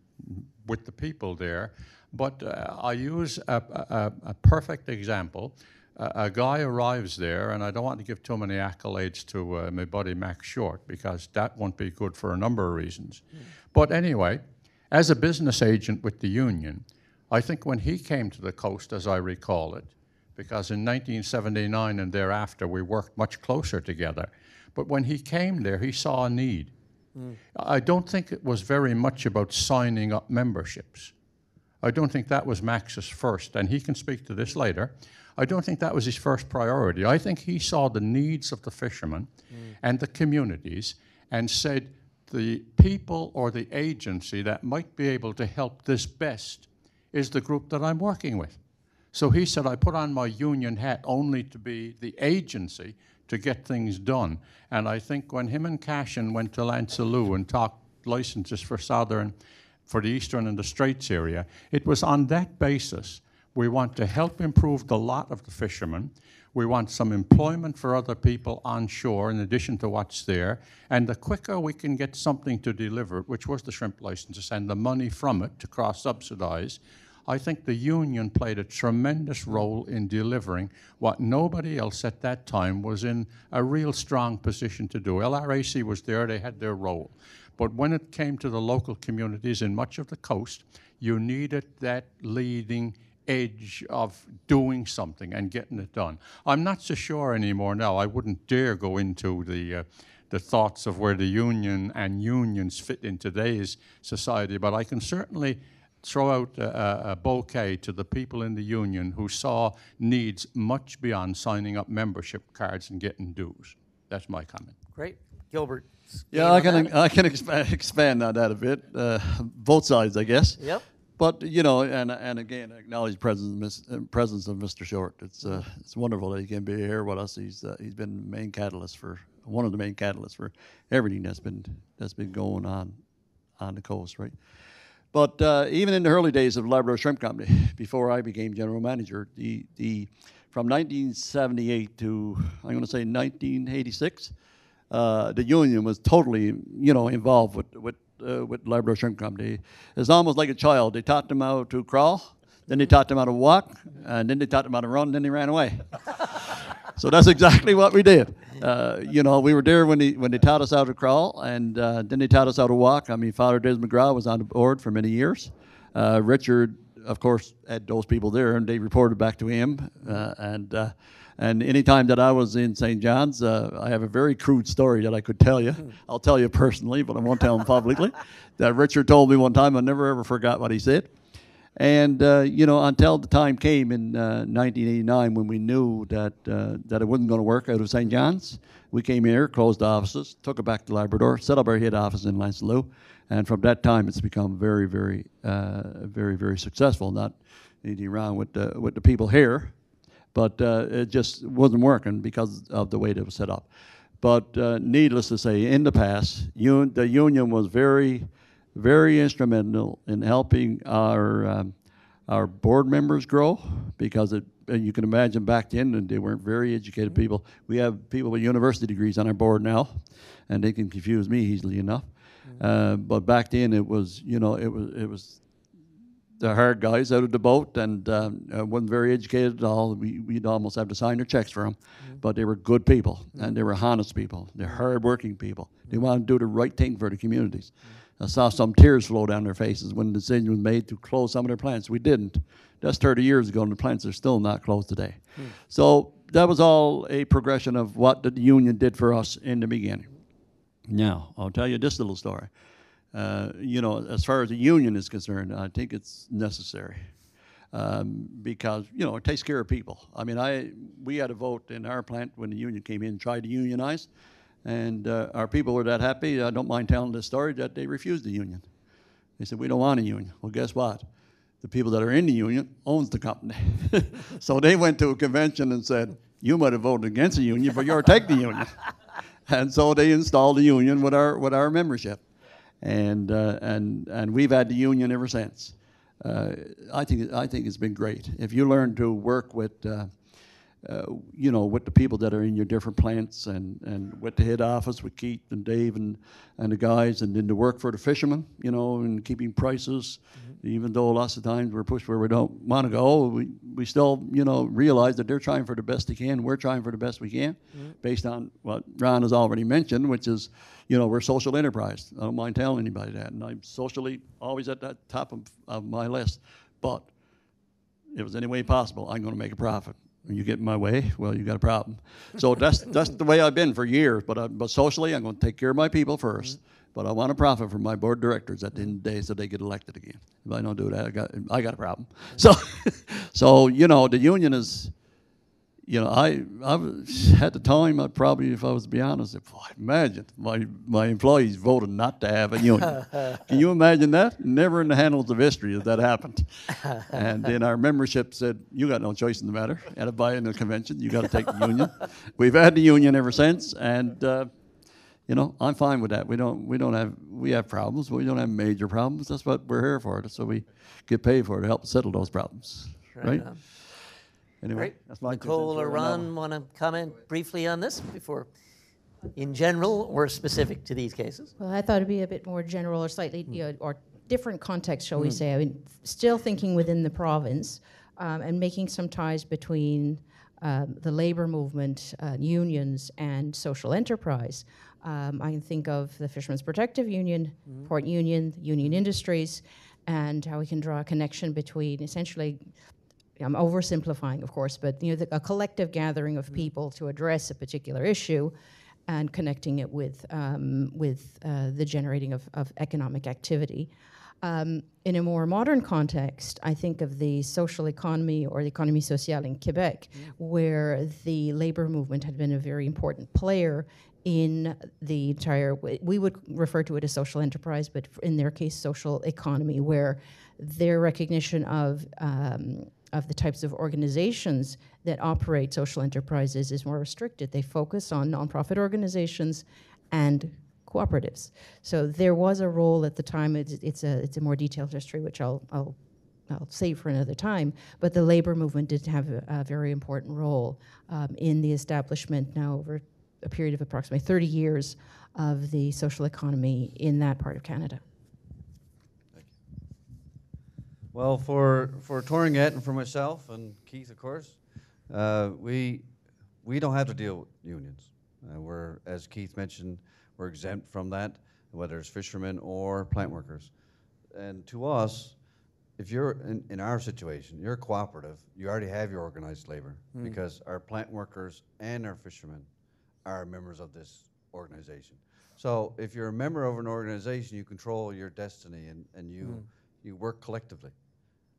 with the people there. But I use a perfect example. A guy arrives there, and I don't want to give too many accolades to my buddy Max Short, because that won't be good for a number of reasons. But anyway, as a business agent with the union, I think when he came to the coast, as I recall it, because in 1979 and thereafter we worked much closer together, but when he came there, he saw a need. I don't think it was very much about signing up memberships. I don't think that was Max's first, and he can speak to this later. I don't think that was his first priority. I think he saw the needs of the fishermen and the communities and said, the people or the agency that might be able to help this best is the group that I'm working with. So he said, I put on my union hat only to be the agency to get things done. And I think when him and Cashin went to Lansaloo and talked licenses for the Eastern and the Straits area, it was on that basis. We want to help improve the lot of the fishermen. We want some employment for other people on shore in addition to what's there. And the quicker we can get something to deliver, which was the shrimp licenses and the money from it to cross-subsidize, I think the union played a tremendous role in delivering what nobody else at that time was in a real strong position to do. LRAC was there, they had their role. But when it came to the local communities in much of the coast, you needed that leading edge of doing something and getting it done. I'm not so sure anymore now. I wouldn't dare go into the thoughts of where the union and unions fit in today's society, but I can certainly throw out a bouquet to the people in the union who saw needs much beyond signing up membership cards and getting dues. That's my comment. Great. Gilbert. Yeah, I can expand on that a bit. Both sides, I guess. Yep. But and again, I acknowledge the presence of Mr. Short. It's wonderful that he can be here with us. He's been the main catalyst one of the main catalysts for everything that's been going on the coast, right? But even in the early days of Labrador Shrimp Company, before I became general manager, from 1978 to I'm going to say 1986, the union was totally involved with Labrador Shrimp Company. It's almost like a child. They taught them how to crawl, then they taught them how to walk, and then they taught them how to run, then they ran away. So that's exactly what we did. We were there when they taught us how to crawl, and then they taught us how to walk. I mean, Father Des McGraw was on the board for many years. Richard, of course, had those people there, and they reported back to him. And any time that I was in St. John's, I have a very crude story that I could tell you. I'll tell you personally, but I won't tell him publicly. That Richard told me one time. I never ever forgot what he said. And until the time came in 1989 when we knew that it wasn't going to work out of St. John's, we came here, closed the offices, took it back to Labrador, set up our head office in Lansaloo, and from that time it's become very, very, very, very successful. Not anything wrong with the people here, but it just wasn't working because of the way it was set up. But needless to say, in the past, the union was very, very instrumental in helping our board members grow, because you can imagine back then, and they weren't very educated people. We have people with university degrees on our board now, and they can confuse me easily enough. But back then, it was it was the hard guys out of the boat, and wasn't very educated at all. We'd almost have to sign their checks for them, but they were good people, and they were honest people. They're hard-working people. They wanted to do the right thing for the communities. I saw some tears flow down their faces when the decision was made to close some of their plants. We didn't. That's 30 years ago, and the plants are still not closed today. So that was all a progression of what the union did for us in the beginning. Now, I'll tell you this little story. As far as the union is concerned, I think it's necessary because, it takes care of people. I mean, we had a vote in our plant when the union came in and tried to unionize. And our people were that happy, I don't mind telling this story, that they refused the union. They said, we don't want a union. Well, guess what? The people that are in the union owns the company. So they went to a convention and said, you might have voted against the union, but you're take the union. And so they installed the union with our membership. And we've had the union ever since. I think it's been great. If you learn to work with with the people that are in your different plants, and with the head office, with Keith and Dave and the guys, and then to work for the fishermen, and keeping prices, even though lots of times we're pushed where we don't want to go, we still, realize that they're trying for the best they can, we're trying for the best we can, based on what Ron has already mentioned, which is, we're social enterprise. I don't mind telling anybody that, and I'm socially always at that top of my list, but if it's any way possible, I'm going to make a profit. When you get in my way, well, you got a problem. So that's the way I've been for years. But socially, I'm going to take care of my people first. but I want to profit from my board of directors at the end of the day so they get elected again. If I don't do that, I got a problem. So, so you know, the union is, you know, I at the time, I probably, if I was to be honest, imagine my employees voted not to have a union. Can you imagine that? Never in the annals of history has that happened. And then our membership said, "You got no choice in the matter. At a biennial convention, you got to take the union." We've had the union ever since, and you know, I'm fine with that. We have problems, but we don't have major problems. That's what we're here for. That's what we get paid for, to help settle those problems, right? Anyway, Great. that's my Nicole or Ron want to comment briefly on this before, in general or specific to these cases? Well, I thought it'd be a bit more general or slightly, you know, or different context, shall we say. I mean, still thinking within the province and making some ties between the labor movement, unions, and social enterprise. I can think of the Fishermen's Protective Union, Port Union, Union Industries, and how we can draw a connection between essentially, I'm oversimplifying, of course, but you know, a collective gathering of people to address a particular issue, and connecting it with the generating of economic activity. In a more modern context, I think of the social economy or the économie sociale in Quebec, where the labor movement had been a very important player in the entire, we would refer to it as social enterprise, but in their case, social economy, where their recognition of the types of organizations that operate social enterprises is more restricted. They focus on nonprofit organizations and cooperatives. So there was a role at the time. It's a more detailed history, which I'll save for another time. But the labor movement did have a very important role in the establishment, now over a period of approximately 30 years, of the social economy in that part of Canada. Well, for Tauranga and for myself and Keith, of course, we don't have to deal with unions. We're, as Keith mentioned, we're exempt from that, whether it's fishermen or plant workers. And to us, if you're in our situation, you're cooperative, you already have your organized labor, because our plant workers and our fishermen are members of this organization. So if you're a member of an organization, you control your destiny, and you work collectively.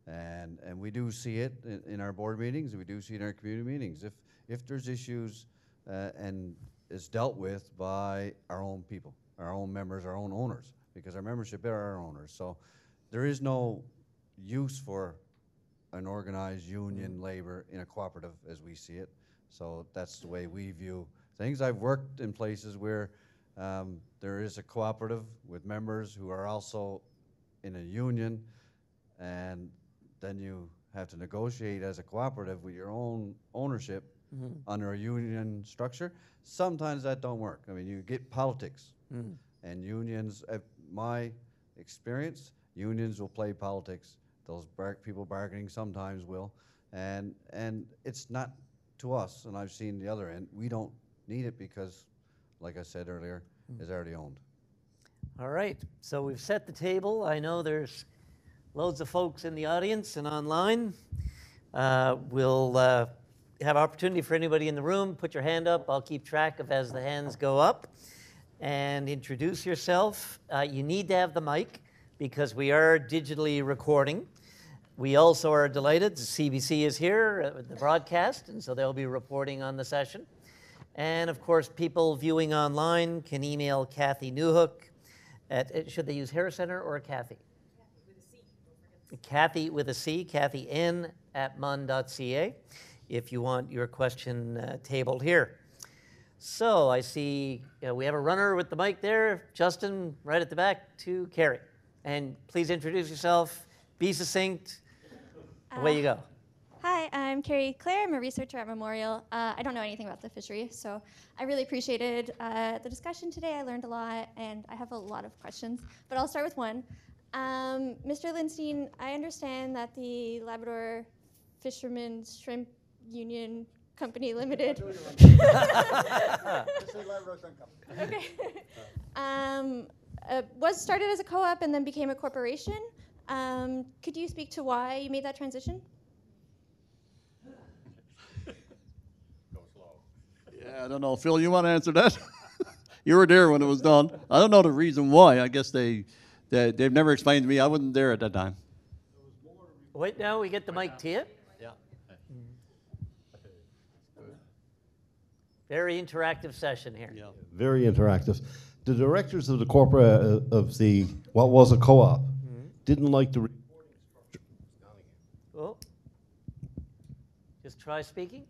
And we do see it in our board meetings, and we do see it in our community meetings. If there's issues and it's dealt with by our own people, our own members, our own owners, because our membership are our owners. So there is no use for an organized union labor in a cooperative as we see it. So that's the way we view things. I've worked in places where there is a cooperative with members who are also in a union, and then you have to negotiate as a cooperative with your own ownership under a union structure. Sometimes that don't work. I mean, you get politics, and unions, at my experience, unions will play politics. Those people bargaining sometimes will, and it's not to us, and I've seen the other end. We don't need it because, like I said earlier, it's already owned. All right, so we've set the table. I know there's loads of folks in the audience and online. We'll have opportunity for anybody in the room. Put your hand up. I'll keep track of as the hands go up. And introduce yourself. You need to have the mic because we are digitally recording. We also are delighted. CBC is here with the broadcast, and so they'll be reporting on the session. And of course, people viewing online can email Kathy Newhook at, should they use Hair Center or Kathy? Kathy with a C, Kathy N at mun.ca, if you want your question tabled here. So I see we have a runner with the mic there. Justin, right at the back to Carrie. And please introduce yourself, be succinct, away you go. Hi, I'm Carrie Clare. I'm a researcher at Memorial. I don't know anything about the fishery, so I really appreciated the discussion today. I learned a lot, and I have a lot of questions, but I'll start with one. Mr. Linstedt, I understand that the Labrador Fishermen's Shrimp Union Company Limited okay. Was started as a co-op and then became a corporation. Could you speak to why you made that transition? Yeah, I don't know. Phil, you want to answer that? You were there when it was done. I don't know the reason why. I guess they've never explained to me. I wasn't there at that time. Wait, now we get the mic to you. Yeah. Very interactive session here. Yeah. Very interactive. The directors of the corporate of the what was a co-op didn't like the reporting structure. Oh. Just try speaking.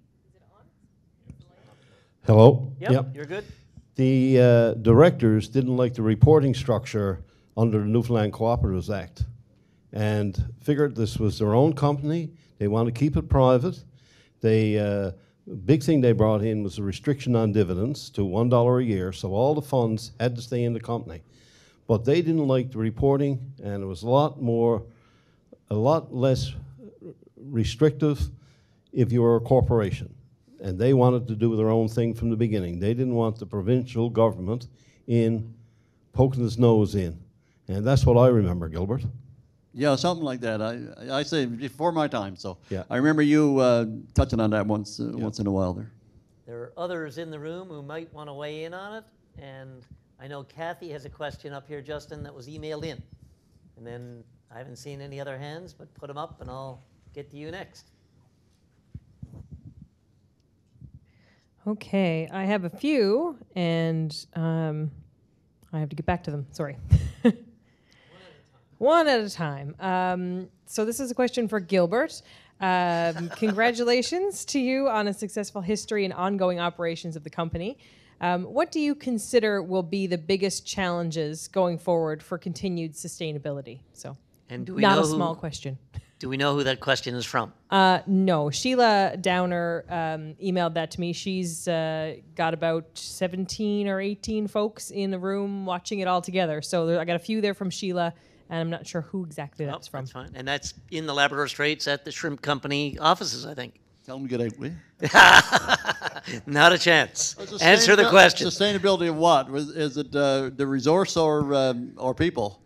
Hello. Yep, you're good. The directors didn't like the reporting structure under the Newfoundland Cooperatives Act, and figured this was their own company. They want to keep it private. They big thing they brought in was a restriction on dividends to $1 a year, so all the funds had to stay in the company. But they didn't like the reporting, and it was a lot less restrictive if you were a corporation. And they wanted to do their own thing from the beginning. They didn't want the provincial government in poking his nose in. And that's what I remember, Gilbert. Yeah, something like that. I say before my time. So Yeah. I remember you touching on that once in a while there. There are others in the room who might want to weigh in on it. And I know Kathy has a question up here, Justin, that was emailed in. And then I haven't seen any other hands, but put them up and I'll get to you next. Okay, I have a few, and I have to get back to them. Sorry. One at a time. So this is a question for Gilbert. Congratulations to you on a successful history and ongoing operations of the company. What do you consider will be the biggest challenges going forward for continued sustainability? So, And do we not know a small question. Do we know who that question is from? No, Sheila Downer emailed that to me. She's got about 17 or 18 folks in the room watching it all together. So I got a few there from Sheila, and I'm not sure who exactly that's from. That's fine. And that's in the Labrador Straits at the Shrimp Company offices, I think. Tell them to get out, will you? Not a chance. Answer the question. Sustainability of what? Is it the resource or people?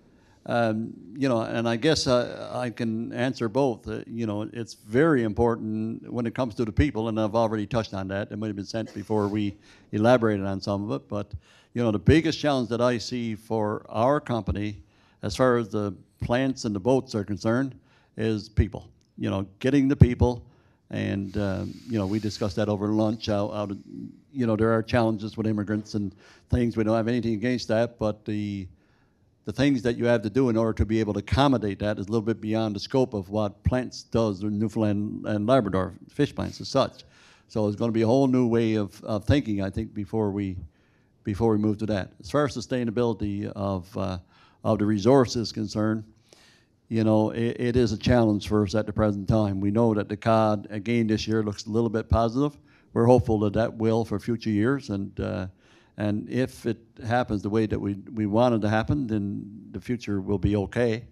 You know, and I guess I can answer both. You know, it's very important when it comes to the people, and I've already touched on that. It might have been sent before we elaborated on some of it, but you know, the biggest challenge that I see for our company, as far as the plants and the boats are concerned, is people. You know, getting the people, and you know, we discussed that over lunch. How you know, there are challenges with immigrants and things. We don't have anything against that, but the things that you have to do in order to be able to accommodate that is a little bit beyond the scope of what plants does in Newfoundland and Labrador, fish plants as such. So it's going to be a whole new way of thinking, I think, before we move to that. As far as sustainability of the resource is concerned, you know, it is a challenge for us at the present time. We know that the cod, again, this year looks a little bit positive. We're hopeful that that will for future years, and if it happens the way that we want it to happen, then the future will be okay.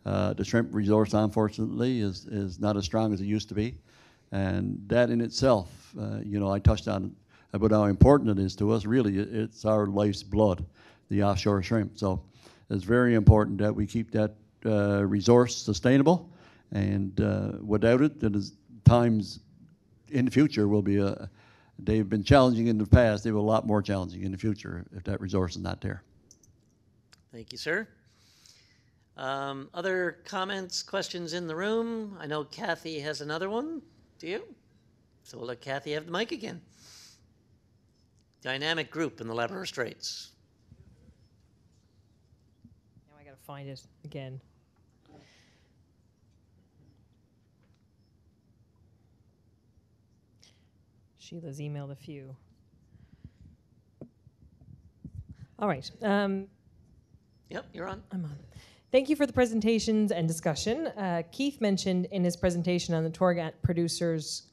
The shrimp resource, unfortunately, is not as strong as it used to be. And that in itself, you know, I touched on about how important it is to us. Really, it's our life's blood, the offshore shrimp. So it's very important that we keep that resource sustainable. And without it, times in the future will be they've been challenging in the past. They will be a lot more challenging in the future if that resource is not there. Thank you, sir. Other comments, questions in the room? I know Kathy has another one. Do you? So we'll let Kathy have the mic again. Dynamic group in the Labrador Straits. Now I got to find it again. Sheila's emailed a few. All right. Yep, you're on. I'm on. Thank you for the presentations and discussion. Keith mentioned in his presentation on the Tauranga Producers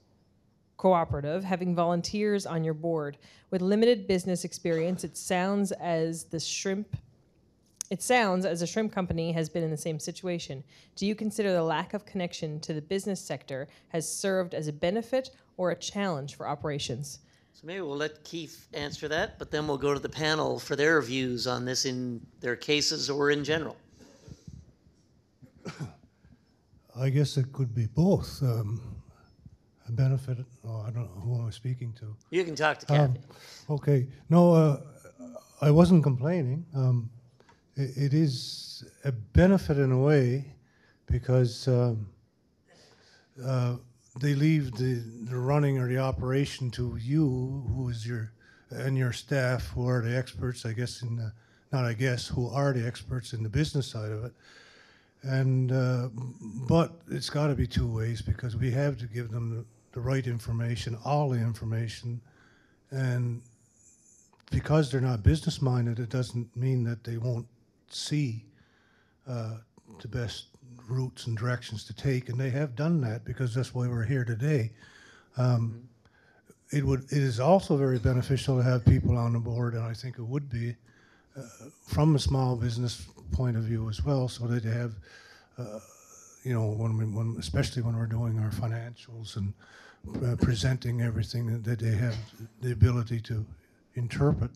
Cooperative having volunteers on your board. With limited business experience, it sounds as a shrimp company has been in the same situation. Do you consider the lack of connection to the business sector has served as a benefit or a challenge for operations? So maybe we'll let Keith answer that, but then we'll go to the panel for their views on this in their cases or in general. I guess it could be both. A benefit, I don't know who I'm speaking to. You can talk to Kathy. Okay. No, I wasn't complaining. It is a benefit in a way because they leave the running or the operation to you, who is your staff, who are the experts, I guess, who are the experts in the business side of it. And but it's got to be two ways, because we have to give them the right information, all the information, and because they're not business minded, it doesn't mean that they won't see the best routes and directions to take, and they have done that, because that's why we're here today. It is also very beneficial to have people on the board, and I think it would be from a small business point of view as well, so that they have, especially when we're doing our financials and presenting everything, that they have the ability to interpret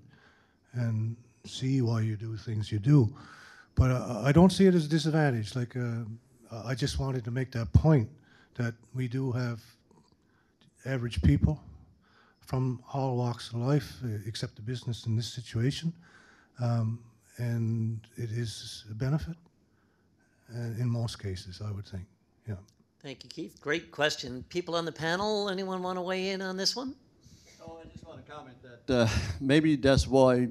and see why you do things you do. But I don't see it as a disadvantage. Like, I just wanted to make that point, that we do have average people from all walks of life, except the business in this situation. And it is a benefit in most cases, I would think. Yeah. Thank you, Keith. Great question. People on the panel, anyone want to weigh in on this one? Oh, I just want to comment that maybe that's why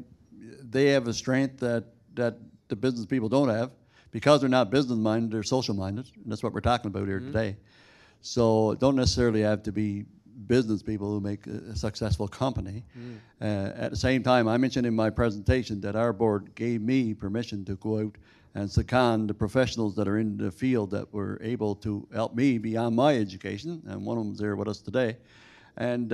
they have a strength that the business people don't have. Because they're not business minded, they're social minded, and that's what we're talking about here today. So don't necessarily have to be business people who make a successful company. At the same time, I mentioned in my presentation that our board gave me permission to go out and second the professionals that are in the field that were able to help me beyond my education, and one of them's there with us today. And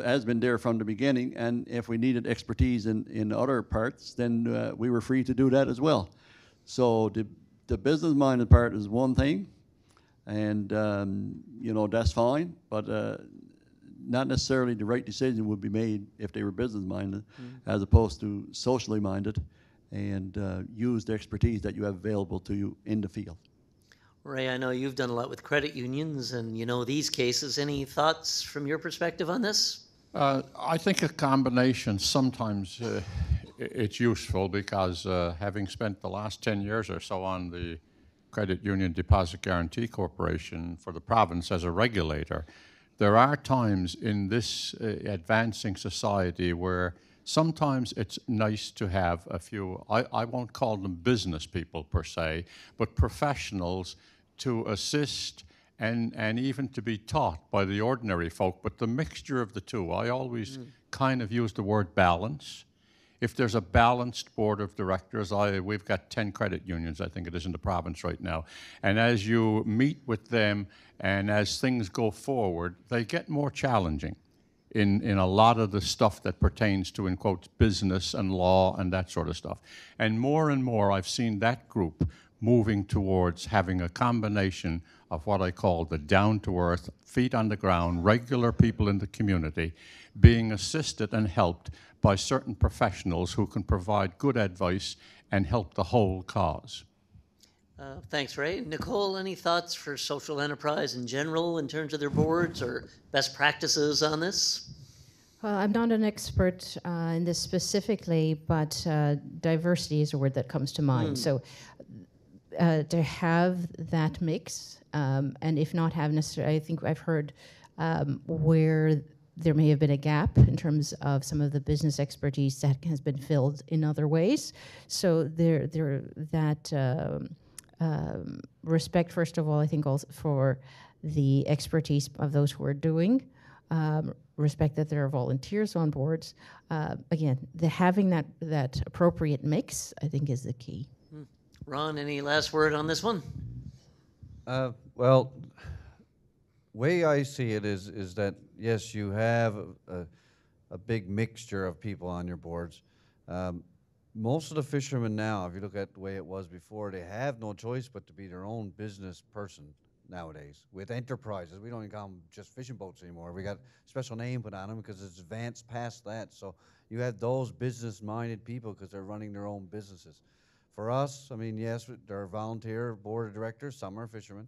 has been there from the beginning, and if we needed expertise in other parts, then we were free to do that as well. So the business-minded part is one thing, and that's fine, but not necessarily the right decision would be made if they were business-minded, as opposed to socially minded, and use the expertise that you have available to you in the field. Ray, I know you've done a lot with credit unions, and you know these cases. Any thoughts from your perspective on this? I think a combination. Sometimes it's useful because having spent the last 10 years or so on the Credit Union Deposit Guarantee Corporation for the province as a regulator, there are times in this advancing society where sometimes it's nice to have a few, I won't call them business people per se, but professionals to assist and even to be taught by the ordinary folk, but the mixture of the two. I always kind of use the word balance. If there's a balanced board of directors, we've got 10 credit unions, I think it is, in the province right now. And as you meet with them and as things go forward, they get more challenging in a lot of the stuff that pertains to, in quotes, business and law and that sort of stuff. And more I've seen that group moving towards having a combination of what I call the down-to-earth, feet on the ground, regular people in the community being assisted and helped by certain professionals who can provide good advice and help the whole cause. Thanks, Ray. Nicole, any thoughts for social enterprise in general in terms of their boards or best practices on this? Well, I'm not an expert in this specifically, but diversity is a word that comes to mind. So to have that mix, and if not have necessarily, I think I've heard where there may have been a gap in terms of some of the business expertise that has been filled in other ways. So respect, first of all, I think also for the expertise of those who are doing, respect that there are volunteers on boards. Again, having that appropriate mix, I think, is the key. Ron, any last word on this one? Well, way I see it is that, yes, you have a big mixture of people on your boards. Most of the fishermen now, if you look at the way it was before, they have no choice but to be their own business person nowadays with enterprises. We don't even call them just fishing boats anymore. We got a special name put on them because it's advanced past that. So you have those business-minded people because they're running their own businesses. For us, I mean, yes, there are volunteer board of directors. Some are fishermen,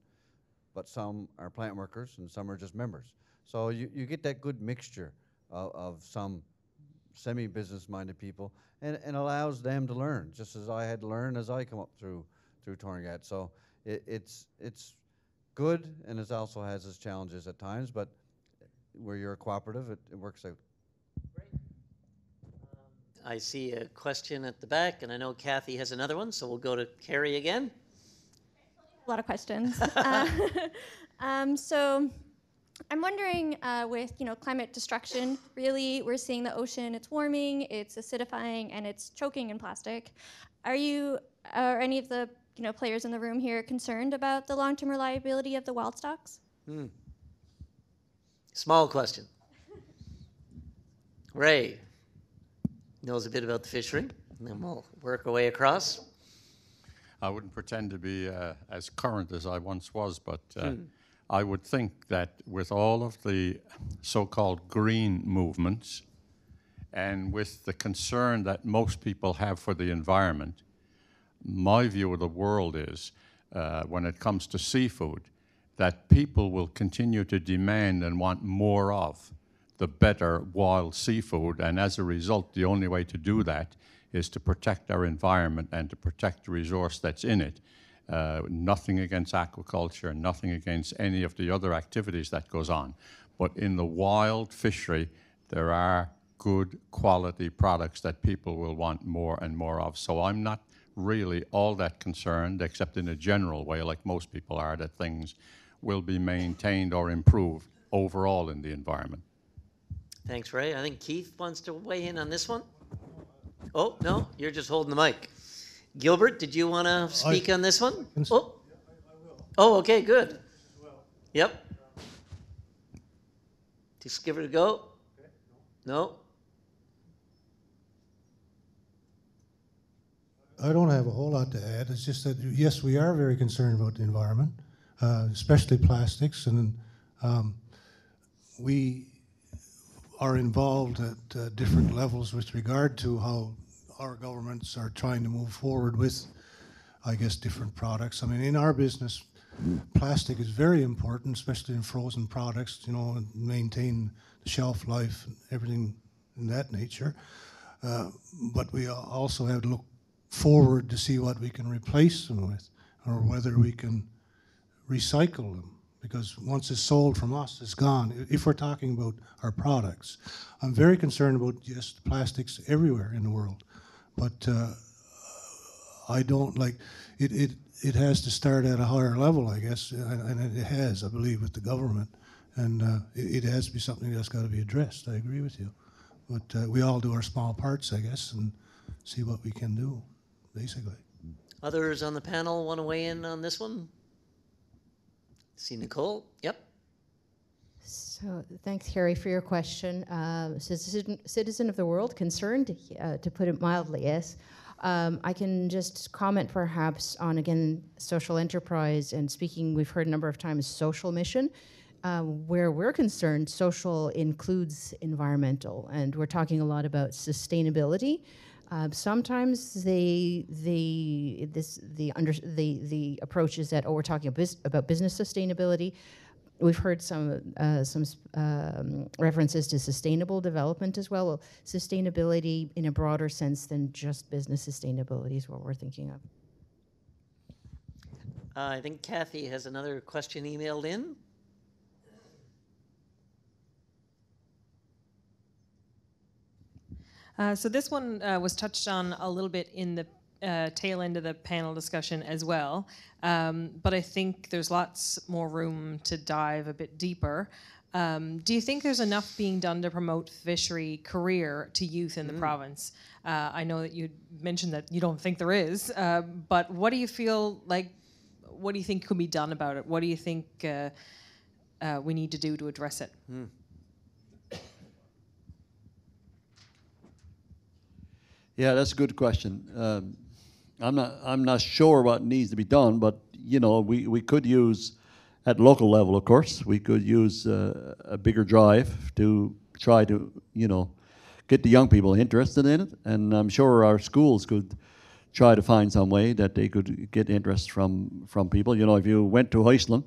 but some are plant workers and some are just members. So you get that good mixture of some semi-business minded people, and allows them to learn, just as I had to learn as I come up through Tauranga. So it's good, and it also has its challenges at times, but where you're a cooperative, it works out. I see a question at the back, and I know Kathy has another one, so we'll go to Carrie again. A lot of questions. So I'm wondering, with climate destruction, really we're seeing the ocean, it's warming, it's acidifying, and it's choking in plastic. Are any of the players in the room here concerned about the long-term reliability of the wild stocks? Small question. Ray knows a bit about the fishery, and then we'll work our way across. I wouldn't pretend to be as current as I once was, but I would think that with all of the so-called green movements and with the concern that most people have for the environment, my view of the world is, when it comes to seafood, that people will continue to demand and want more of the better wild seafood, and as a result, the only way to do that is to protect our environment and to protect the resource that's in it. Nothing against aquaculture, nothing against any of the other activities that goes on. But in the wild fishery, there are good quality products that people will want more and more of. So I'm not really all that concerned, except in a general way, like most people are, that things will be maintained or improved overall in the environment. Thanks, Ray. I think Keith wants to weigh in on this one. Oh, no, you're just holding the mic. Gilbert, did you want to speak on this one? Oh, okay, good. Yep. Just give it a go. No? I don't have a whole lot to add. It's just that, yes, we are very concerned about the environment, especially plastics, and we are involved at different levels with regard to how our governments are trying to move forward with, I guess, different products. I mean, in our business, plastic is very important, especially in frozen products, and maintain the shelf life and everything in that nature. But we also have to look forward to see what we can replace them with, or whether we can recycle them. Because once it's sold from us, it's gone. If we're talking about our products, I'm very concerned about just plastics everywhere in the world. But I don't like it. It has to start at a higher level, I guess, and it has, I believe, with the government. And it has to be something that's got to be addressed. I agree with you. But we all do our small parts, I guess, and see what we can do, basically. Others on the panel want to weigh in on this one? See Nicole? Yep. So thanks, Harry, for your question. Citizen of the world, concerned, to put it mildly, yes. I can just comment perhaps on, again, social enterprise, and speaking, we've heard a number of times, social mission. Where we're concerned, social includes environmental, and we're talking a lot about sustainability. Sometimes the approach is that, we're talking about business sustainability. We've heard some references to sustainable development as well. Well, sustainability in a broader sense than just business sustainability is what we're thinking of. I think Kathy has another question emailed in. So this one was touched on a little bit in the tail end of the panel discussion as well, but I think there's lots more room to dive a bit deeper. Do you think there's enough being done to promote fishery career to youth in the province? I know that you mentioned that you don't think there is, but what do you feel like, what do you think could be done about it? What do you think we need to do to address it? Yeah, that's a good question. I'm not sure what needs to be done, but we could use, at local level, of course, we could use a bigger drive to try to get the young people interested in it, and I'm sure our schools could try to find some way that they could get interest from people. If you went to Iceland,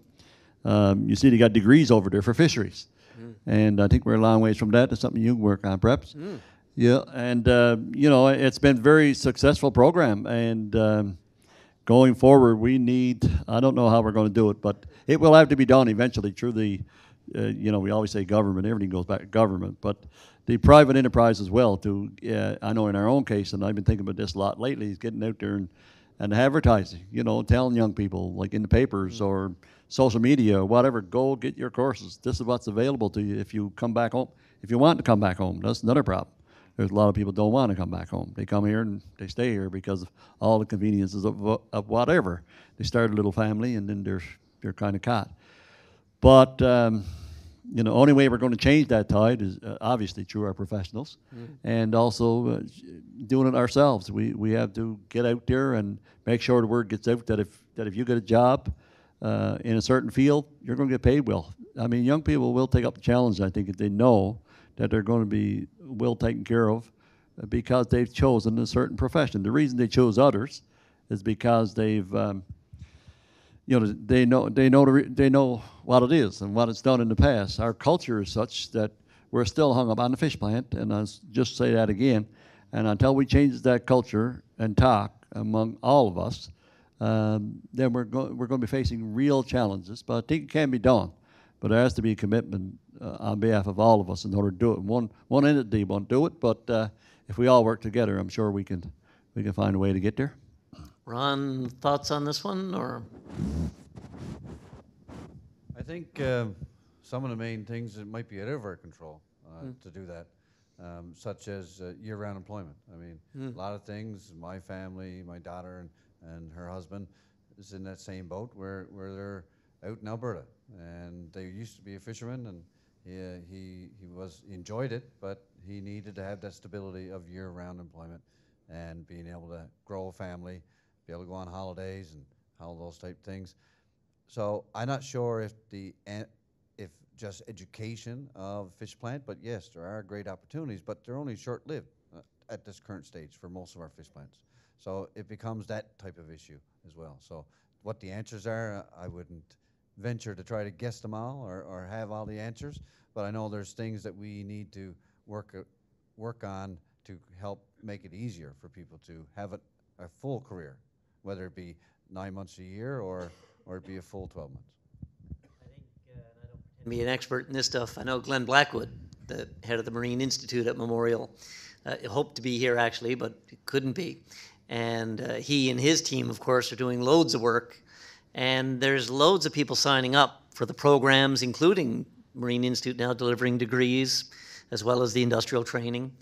you see they got degrees over there for fisheries, and I think we're a long ways from that. That's something you can work on, perhaps. Yeah, and you know, it's been a very successful program, and going forward, we need, I don't know how we're going to do it, but it will have to be done eventually through the, you know, we always say government, everything goes back to government, but the private enterprise as well to, I know in our own case, and I've been thinking about this a lot lately, is getting out there and advertising, you know, telling young people, like in the papers or social media or whatever, go get your courses. This is what's available to you if you come back home. If you want to come back home, that's another problem. There's a lot of people don't want to come back home. They come here and they stay here because of all the conveniences of whatever. They start a little family and then they're kind of caught. But you know, only way we're going to change that tide is obviously through our professionals, and also doing it ourselves. We have to get out there and make sure the word gets out that if you get a job in a certain field, you're going to get paid well. I mean, young people will take up the challenge, I think, if they know that they're going to be well taken care of because they've chosen a certain profession. The reason they chose others is because they've, you know, they know what it is and what it's done in the past. Our culture is such that we're still hung up on the fish plant, and I'll just say that again. And until we change that culture and talk among all of us, then we're going to be facing real challenges. But I think it can be done. But there has to be a commitment on behalf of all of us in order to do it. One entity won't do it, but if we all work together, I'm sure we can find a way to get there. Ron, thoughts on this one, or? I think some of the main things that might be out of our control to do that, such as year-round employment. I mean, a lot of things, my family, my daughter and her husband is in that same boat where they're out in Alberta. And they used to be a fisherman, and he enjoyed it, but he needed to have that stability of year-round employment and being able to grow a family, be able to go on holidays and all those type things. So I'm not sure if just education of fish plant, but yes, there are great opportunities, but they're only short-lived at this current stage for most of our fish plants. So it becomes that type of issue as well. So what the answers are, I wouldn't venture to try to guess them all or have all the answers, but I know there's things that we need to work on to help make it easier for people to have a full career, whether it be 9 months a year or it be a full 12 months. I think, and I don't pretend to be an expert in this stuff, I know Glenn Blackwood, the head of the Marine Institute at Memorial, hoped to be here actually, but couldn't be. And he and his team, of course, are doing loads of work. And there's loads of people signing up for the programs, including Marine Institute now delivering degrees, as well as the industrial training.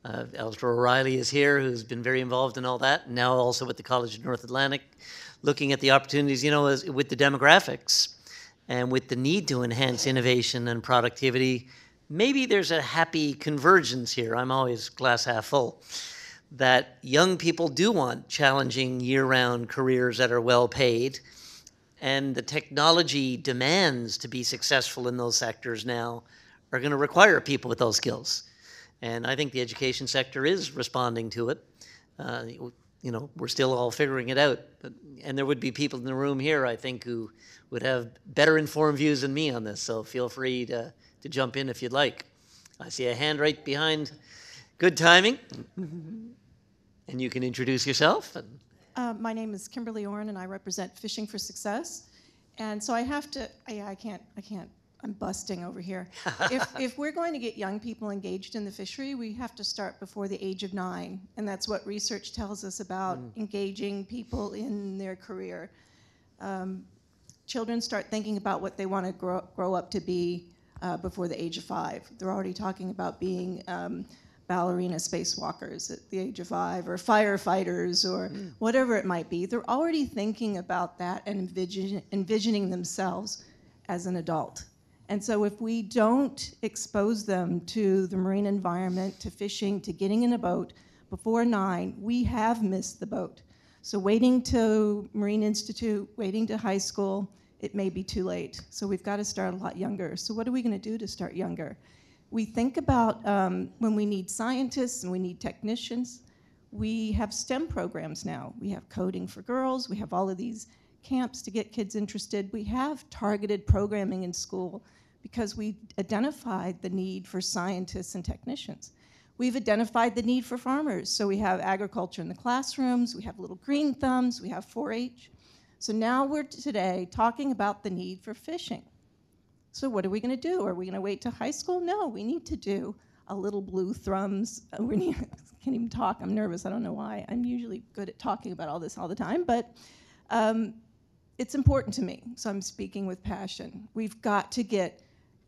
Alistair O'Reilly is here, who's been very involved in all that, and now also with the College of North Atlantic, looking at the opportunities, you know, with the demographics and with the need to enhance innovation and productivity. Maybe there's a happy convergence here. I'm always glass half full, that young people do want challenging year-round careers that are well paid. And the technology demands to be successful in those sectors now are going to require people with those skills. And I think the education sector is responding to it. You know, we're still all figuring it out. And there would be people in the room here, I think, who would have better informed views than me on this. So feel free to jump in if you'd like. I see a hand right behind. Good timing. And you can introduce yourself. My name is Kimberly Orrin, and I represent Fishing for Success. And so I have to, I can't, I'm busting over here. If we're going to get young people engaged in the fishery, we have to start before the age of 9. And that's what research tells us about engaging people in their career. Children start thinking about what they want to grow up to be before the age of 5. They're already talking about being ballerina spacewalkers at the age of 5, or firefighters, or whatever it might be. They're already thinking about that and envisioning themselves as an adult. And so if we don't expose them to the marine environment, to fishing, to getting in a boat before 9, we have missed the boat. So waiting to Marine Institute, waiting to high school, it may be too late. So we've got to start a lot younger. So what are we going to do to start younger? We think about when we need scientists and we need technicians, we have STEM programs now. We have coding for girls. We have all of these camps to get kids interested. We have targeted programming in school because we identified the need for scientists and technicians. We've identified the need for farmers. So we have agriculture in the classrooms, we have little green thumbs, we have 4-H. So now we're today talking about the need for fishing. So what are we going to do? Are we going to wait to high school? No, we need to do a little blue thumbs. I can't even talk. I'm nervous. I don't know why. I'm usually good at talking about all this all the time, but it's important to me. So I'm speaking with passion. We've got to get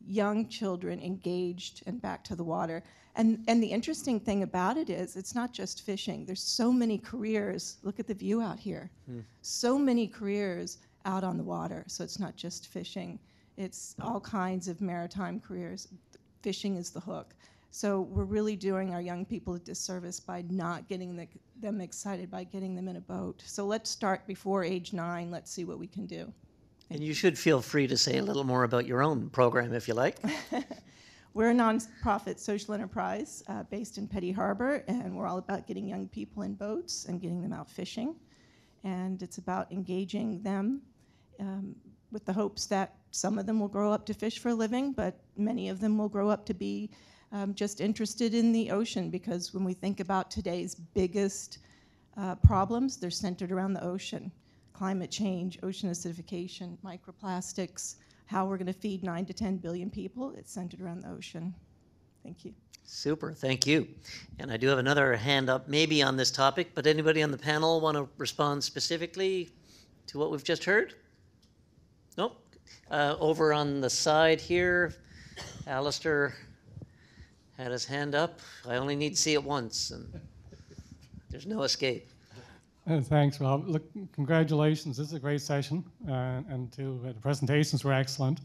young children engaged and back to the water. And the interesting thing about it is it's not just fishing. There's so many careers. Look at the view out here. So many careers out on the water. So it's not just fishing. It's all kinds of maritime careers. Fishing is the hook. So we're really doing our young people a disservice by not getting them excited, by getting them in a boat. So let's start before age 9. Let's see what we can do. And you should feel free to say a little more about your own program if you like. We're a nonprofit social enterprise based in Petty Harbor, and we're all about getting young people in boats and getting them out fishing. And it's about engaging them with the hopes that some of them will grow up to fish for a living, but many of them will grow up to be just interested in the ocean, because when we think about today's biggest problems, they're centered around the ocean. Climate change, ocean acidification, microplastics, how we're going to feed 9 to 10 billion people, it's centered around the ocean. Thank you. Super, thank you. And I do have another hand up maybe on this topic, but anybody on the panel want to respond specifically to what we've just heard? Nope. Over on the side here, Alistair had his hand up. I only need to see it once, and there's no escape. Thanks, Rob. Look, congratulations. This is a great session, and the presentations were excellent.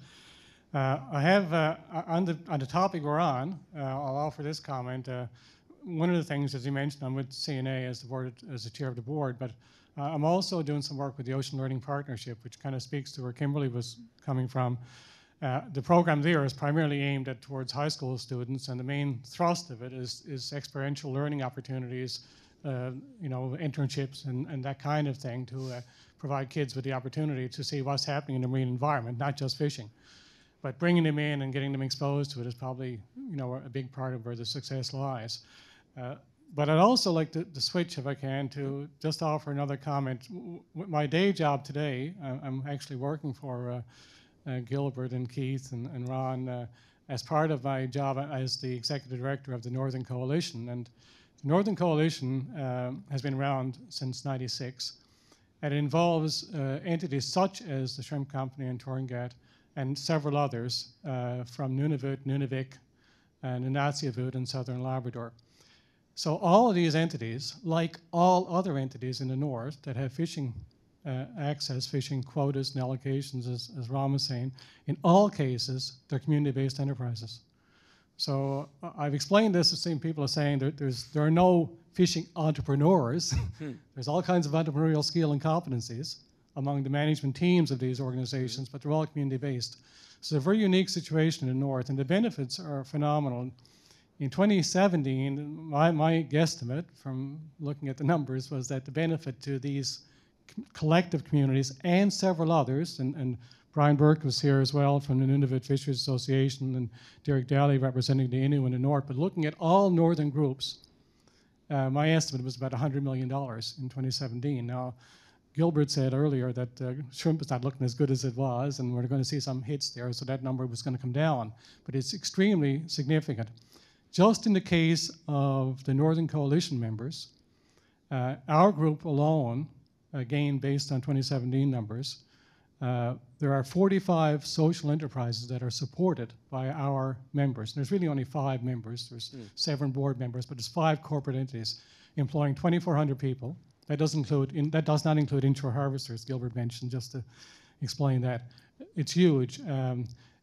I have, on the topic we're on, I'll offer this comment. One of the things, as you mentioned, I'm with CNA as the chair of the board, but I'm also doing some work with the Ocean Learning Partnership, which kind of speaks to where Kimberly was coming from. The program there is primarily aimed towards high school students, and the main thrust of it is experiential learning opportunities, internships and that kind of thing to provide kids with the opportunity to see what's happening in the marine environment, not just fishing. But bringing them in and getting them exposed to it is probably, a big part of where the success lies. But I'd also like to switch, if I can, to just offer another comment. My day job today, I'm actually working for Gilbert and Keith and Ron as part of my job as the executive director of the Northern Coalition. And the Northern Coalition has been around since '96, and it involves entities such as the Shrimp Company in Tauranga and several others from Nunavut, Nunavik, and Nunatsiavut in southern Labrador. So all of these entities, like all other entities in the north that have fishing access, fishing quotas and allocations, as Ron was saying, in all cases, they're community-based enterprises. So I've explained this to some people are saying there are no fishing entrepreneurs. There's all kinds of entrepreneurial skill and competencies among the management teams of these organizations, but they're all community-based. So it's a very unique situation in the north, and the benefits are phenomenal. In 2017, my guesstimate from looking at the numbers was that the benefit to these collective communities and several others, and Brian Burke was here as well from the Nunavut Fisheries Association, and Derek Daly representing the Inuit in the north. But looking at all northern groups, my estimate was about $100 million in 2017. Now, Gilbert said earlier that shrimp is not looking as good as it was, and we're going to see some hits there, so that number was going to come down. But it's extremely significant. Just in the case of the Northern Coalition members, our group alone, again based on 2017 numbers, there are 45 social enterprises that are supported by our members. And there's really only 5 members. There's 7 board members, but there's 5 corporate entities employing 2,400 people. That does not include inshore harvesters, Gilbert mentioned, just to explain that. It's huge,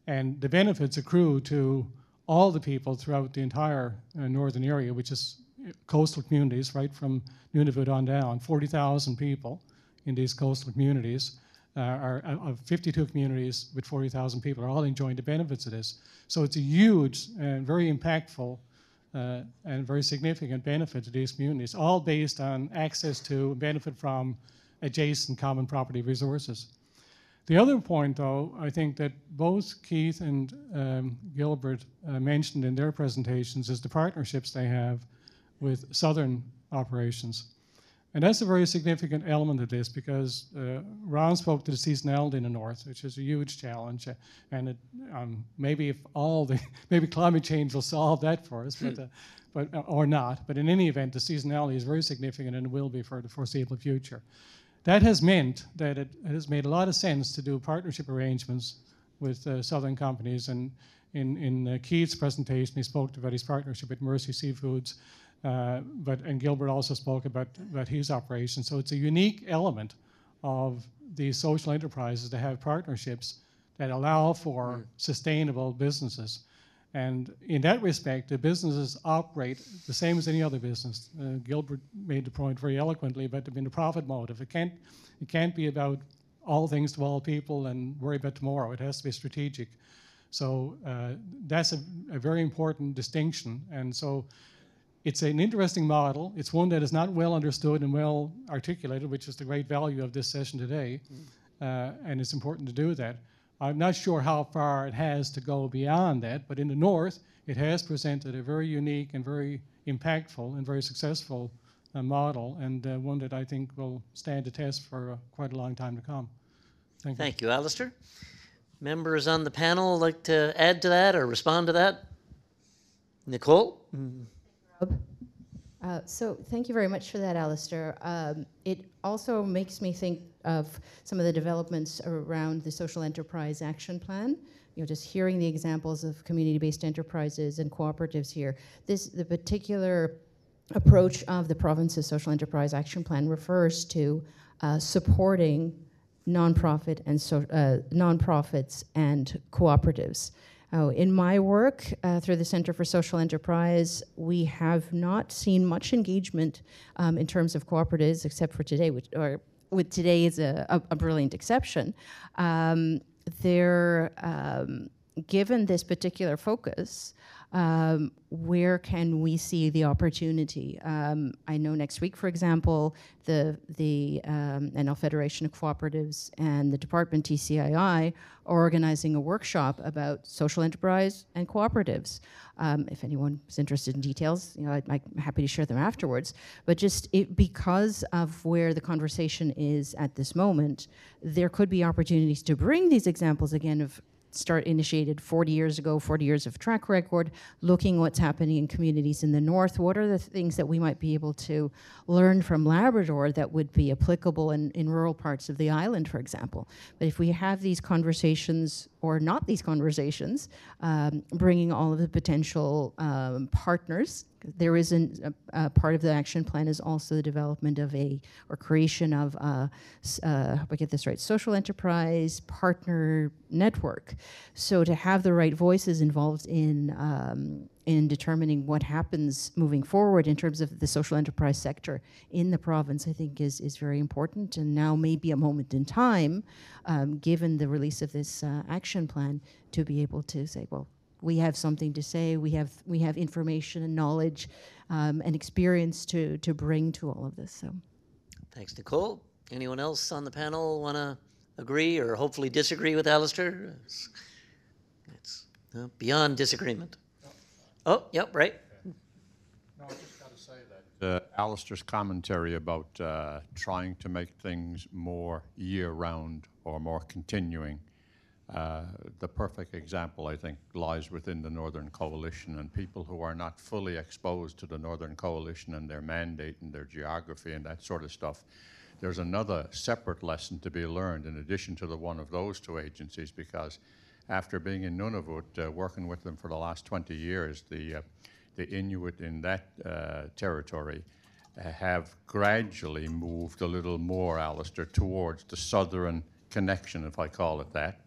and the benefits accrue to all the people throughout the entire northern area, which is coastal communities, right from Nunavut on down. 40,000 people in these coastal communities of 52 communities with 40,000 people are all enjoying the benefits of this. So it's a huge and very impactful and very significant benefit to these communities, all based on access to and benefit from adjacent common property resources. The other point, though, I think that both Keith and Gilbert mentioned in their presentations is the partnerships they have with southern operations. And that's a very significant element of this because Ron spoke to the seasonality in the north, which is a huge challenge. And it, maybe if maybe climate change will solve that for us, but or not. But in any event, the seasonality is very significant and it will be for the foreseeable future. That has meant that it has made a lot of sense to do partnership arrangements with southern companies. And in Keith's presentation, he spoke about his partnership with Mercy Seafoods. And Gilbert also spoke about his operation. So it's a unique element of these social enterprises to have partnerships that allow for sustainable businesses. And in that respect, the businesses operate the same as any other business. Gilbert made the point very eloquently about them being a profit motive. It can't be about all things to all people and worry about tomorrow. It has to be strategic. So that's a very important distinction. And so it's an interesting model. It's one that is not well understood and well articulated, which is the great value of this session today. And it's important to do that. I'm not sure how far it has to go beyond that, but in the north, it has presented a very unique and very impactful and very successful model, and one that I think will stand the test for quite a long time to come. Thank you. Thank you, Alistair. Members on the panel like to add to that or respond to that? Nicole? So thank you very much for that, Alistair. It also makes me think of some of the developments around the Social Enterprise Action Plan. You know, just hearing the examples of community-based enterprises and cooperatives here. The particular approach of the province's Social Enterprise Action Plan refers to supporting nonprofits and cooperatives. In my work through the Center for Social Enterprise, we have not seen much engagement in terms of cooperatives, except for today, with today is a brilliant exception. Given this particular focus, where can we see the opportunity? I know next week, for example, the NL Federation of Cooperatives and the Department TCII are organizing a workshop about social enterprise and cooperatives. If anyone is interested in details, you know, I'm happy to share them afterwards. But just because of where the conversation is at this moment, there could be opportunities to bring these examples again of initiated 40 years ago, 40 years of track record, looking what's happening in communities in the north. What are the things that we might be able to learn from Labrador that would be applicable in rural parts of the island, for example? But if we have these conversations, or not these conversations, bringing all of the potential partners, there is a part of the action plan is also the development of creation of I hope I get this right, social enterprise partner network. So to have the right voices involved in determining what happens moving forward in terms of the social enterprise sector in the province, I think is very important. And now may be a moment in time, given the release of this action plan, to be able to say, well, we have something to say, we have information and knowledge and experience to bring to all of this. So, thanks, Nicole. Anyone else on the panel want to agree or hopefully disagree with Alistair? It's beyond disagreement. Oh, yep, right. No, I just got to say that Alistair's commentary about trying to make things more year-round or more continuing, the perfect example, I think, lies within the Northern Coalition, and people who are not fully exposed to the Northern Coalition and their mandate and their geography and that sort of stuff. There's another separate lesson to be learned in addition to the one of those two agencies, because after being in Nunavut, working with them for the last 20 years, the Inuit in that territory have gradually moved a little more, Alistair, towards the southern connection, if I call it that.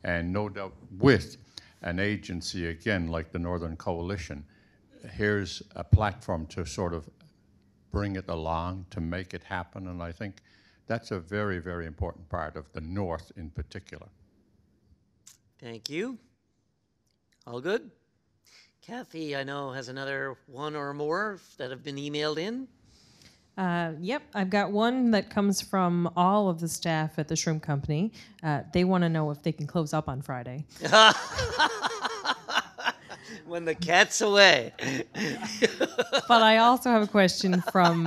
And no doubt with an agency, again, like the Northern Coalition, here's a platform to sort of bring it along, to make it happen. And I think that's a very, very important part of the North in particular. Thank you. All good? Kathy, I know, has another one or more that have been emailed in. Yep, I've got one that comes from all of the staff at the shrimp company. They want to know if they can close up on Friday. When the cat's away. But I also have a question from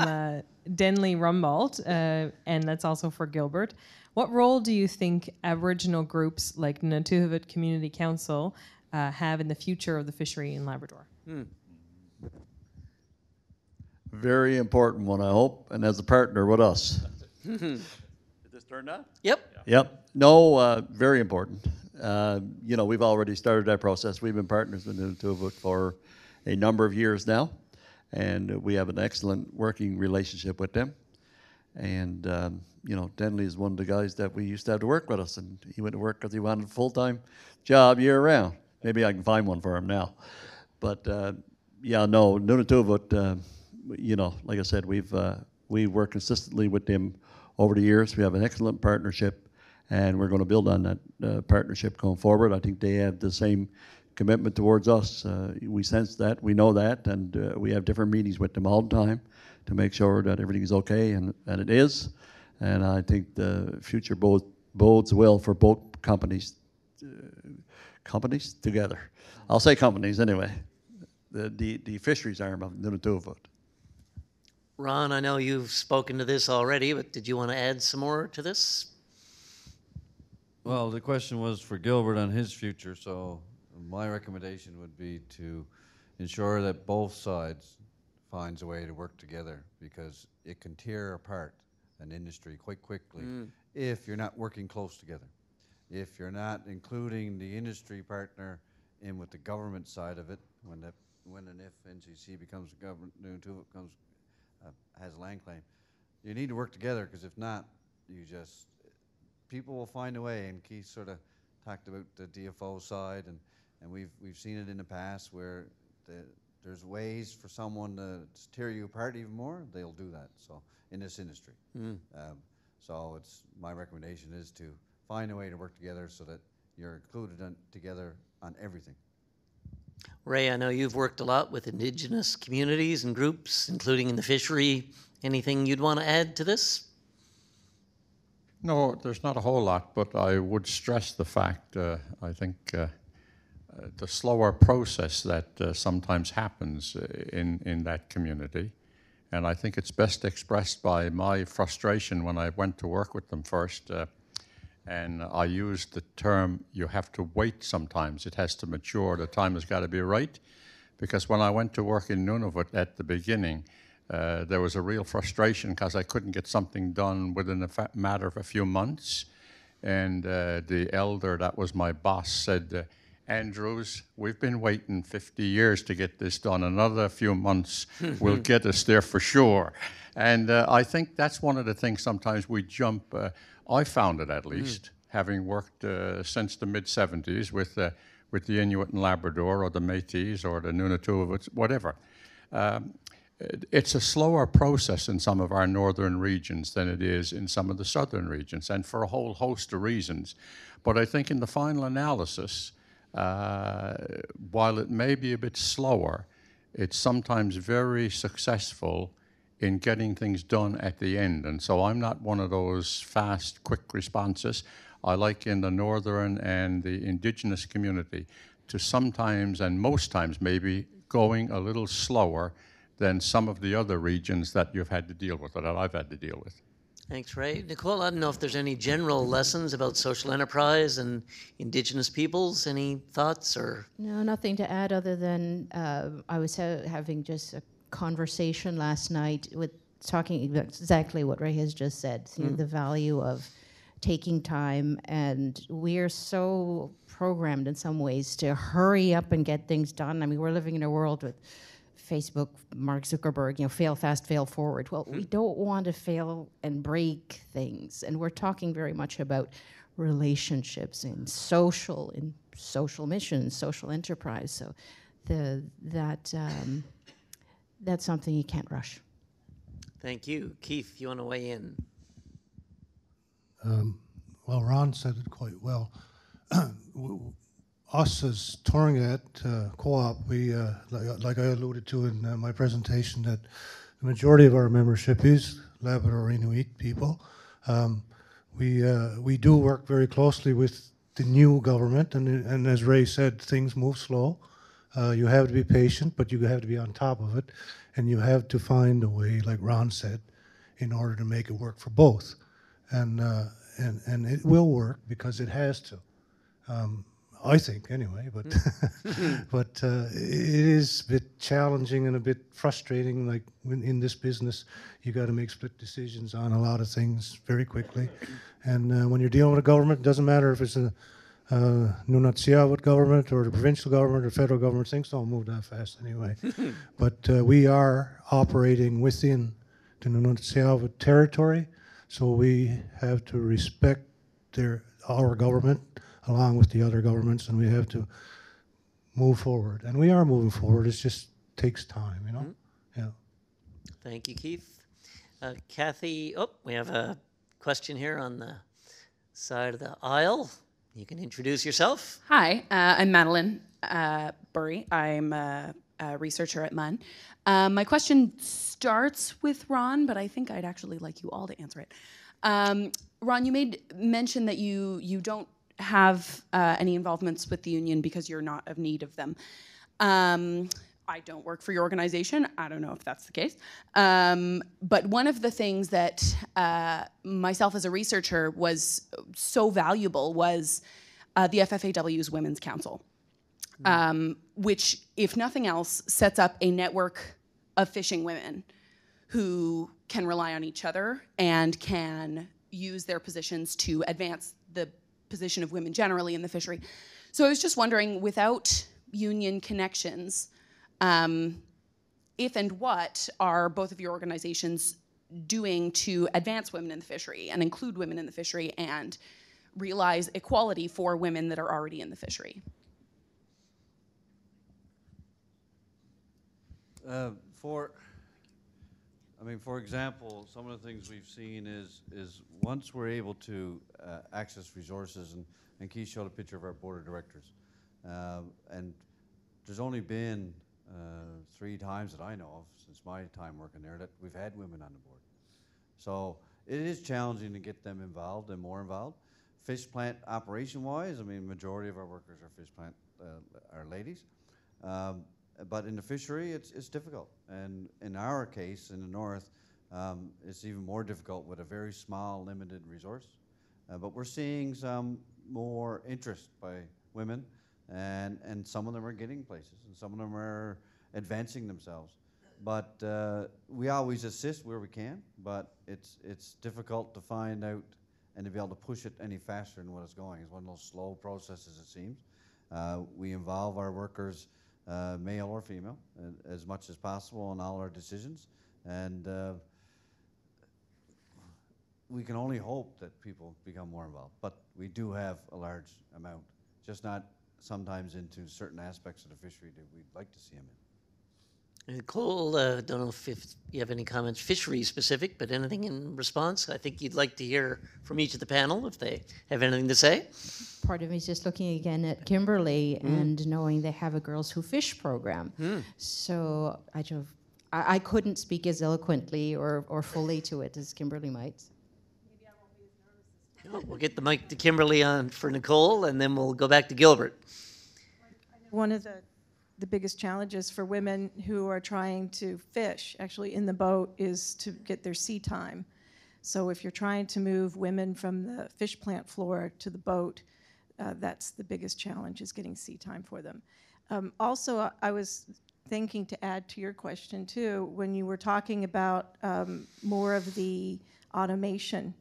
Denley Rumbold, and that's also for Gilbert. What role do you think Aboriginal groups like Newfoundland Community Council have in the future of the fishery in Labrador? Very important one, I hope, and as a partner with us. Did this turn on? Yep. Yep. No, very important. You know, we've already started that process. We've been partners with Newfoundland for a number of years now, and we have an excellent working relationship with them. And, you know, Denley is one of the guys that we used to have to work with us, and he went to work because he wanted a full-time job year-round. Maybe I can find one for him now. But, yeah, no, Nunatuvat, you know, like I said, we've worked consistently with them over the years. We have an excellent partnership, and we're going to build on that partnership going forward. I think they have the same commitment towards us. We sense that, we know that, and we have different meetings with them all the time to make sure that everything is okay, and it is. And I think the future bodes well for both companies together. I'll say companies anyway. The fisheries arm of Nunatuvat. Ron, I know you've spoken to this already, but did you want to add some more to this? Well, the question was for Gilbert on his future, so my recommendation would be to ensure that both sides finds a way to work together, because it can tear apart an industry quite quickly if you're not working close together. If you're not including the industry partner in with the government side of it, when and if NCC becomes a government, Nunatuvat becomes has a land claim, you need to work together, because if not, people will find a way. And Keith sort of talked about the DFO side, and we've seen it in the past where there's ways for someone to tear you apart even more. They'll do that. So in this industry, so it's my recommendation is to find a way to work together so that you're included together on everything. Ray, I know you've worked a lot with Indigenous communities and groups, including in the fishery. Anything you'd want to add to this? No, there's not a whole lot, but I would stress the fact, I think, the slower process that sometimes happens in that community. And I think it's best expressed by my frustration when I went to work with them first. And I used the term, you have to wait sometimes. It has to mature. The time has got to be right. Because when I went to work in Nunavut at the beginning, there was a real frustration because I couldn't get something done within a matter of a few months. And the elder, that was my boss, said, Andrews, we've been waiting 50 years to get this done. Another few months will get us there for sure. And I think that's one of the things sometimes we jump. I found it at least, having worked since the mid-70s with the Inuit and Labrador or the Métis or the Nunatuvat, whatever. It's a slower process in some of our northern regions than it is in some of the southern regions, and for a whole host of reasons. But I think in the final analysis, while it may be a bit slower, it's sometimes very successful in getting things done at the end. And so I'm not one of those fast, quick responses. I like in the northern and the Indigenous community to sometimes, and most times maybe, going a little slower than some of the other regions that you've had to deal with, or that I've had to deal with. Thanks, Ray. Nicole, I don't know if there's any general lessons about social enterprise and Indigenous peoples. Any thoughts or? No, nothing to add other than I was having just a conversation last night with talking about exactly what Ray has just said, you know, the value of taking time, and we're so programmed in some ways to hurry up and get things done. I mean, we're living in a world with Facebook, Mark Zuckerberg, you know, fail fast, fail forward. Well, we don't want to fail and break things, and we're talking very much about relationships and social missions, social enterprise. So that's something you can't rush. Thank you. Keith, you want to weigh in? Well, Ron said it quite well. Us as Tauranga Co-op, we, like I alluded to in my presentation, that the majority of our membership is Labrador Inuit people. We do work very closely with the new government, and as Ray said, things move slow. You have to be patient, but you have to be on top of it, and you have to find a way, like Ron said, in order to make it work for both. And it will work because it has to. I think anyway, but but it is a bit challenging and a bit frustrating. Like in this business, you got to make split decisions on a lot of things very quickly. And when you're dealing with a government, it doesn't matter if it's a Nunat government or the provincial government or federal government, things don't move that fast anyway. But we are operating within the Nunat territory, so we have to respect our government along with the other governments, and we have to move forward. And we are moving forward. It just takes time, you know? Yeah. Thank you, Keith. Kathy, we have a question here on the side of the aisle. You can introduce yourself. Hi, I'm Madeline Burry. I'm a researcher at MUN. My question starts with Ron, but I think I'd actually like you all to answer it. Ron, you made mention that you don't have any involvements with the union because you're not of need of them. I don't work for your organization. I don't know if that's the case. But one of the things that myself as a researcher was so valuable was the FFAW's Women's Council, which, if nothing else, sets up a network of fishing women who can rely on each other and can use their positions to advance the position of women generally in the fishery. So I was just wondering, without union connections, if and what are both of your organizations doing to advance women in the fishery and include women in the fishery and realize equality for women that are already in the fishery? For example, some of the things we've seen is once we're able to access resources, and Keith showed a picture of our board of directors, and there's only been 3 times that I know of since my time working there that we've had women on the board. So it is challenging to get them involved and more involved. Fish plant operation-wise, majority of our workers are fish plant are ladies. But in the fishery, it's difficult. And in our case, in the north, it's even more difficult with a very small, limited resource. But we're seeing some more interest by women, and some of them are getting places, and some of them are advancing themselves. But we always assist where we can, but it's difficult to find out and to be able to push it any faster than what it's going. It's one of those slow processes, it seems. We involve our workers, male or female, as much as possible in all our decisions. And we can only hope that people become more involved. But we do have a large amount, just not sometimes into certain aspects of the fishery that we'd like to see them in. Nicole, don't know if you have any comments fishery specific, but anything in response? I think you'd like to hear from each of the panel if they have anything to say. Part of me is just looking again at Kimberley and knowing they have a Girls Who Fish program. So I couldn't speak as eloquently or fully to it as Kimberley might. Maybe I won't be as nervous this time. We'll get the mic to Kimberley on for Nicole, and then we'll go back to Gilbert. One of the biggest challenges for women who are trying to fish, actually in the boat, is to get their sea time. So if you're trying to move women from the fish plant floor to the boat, that's the biggest challenge, is getting sea time for them. Also, I was thinking to add to your question too, when you were talking about more of the automation,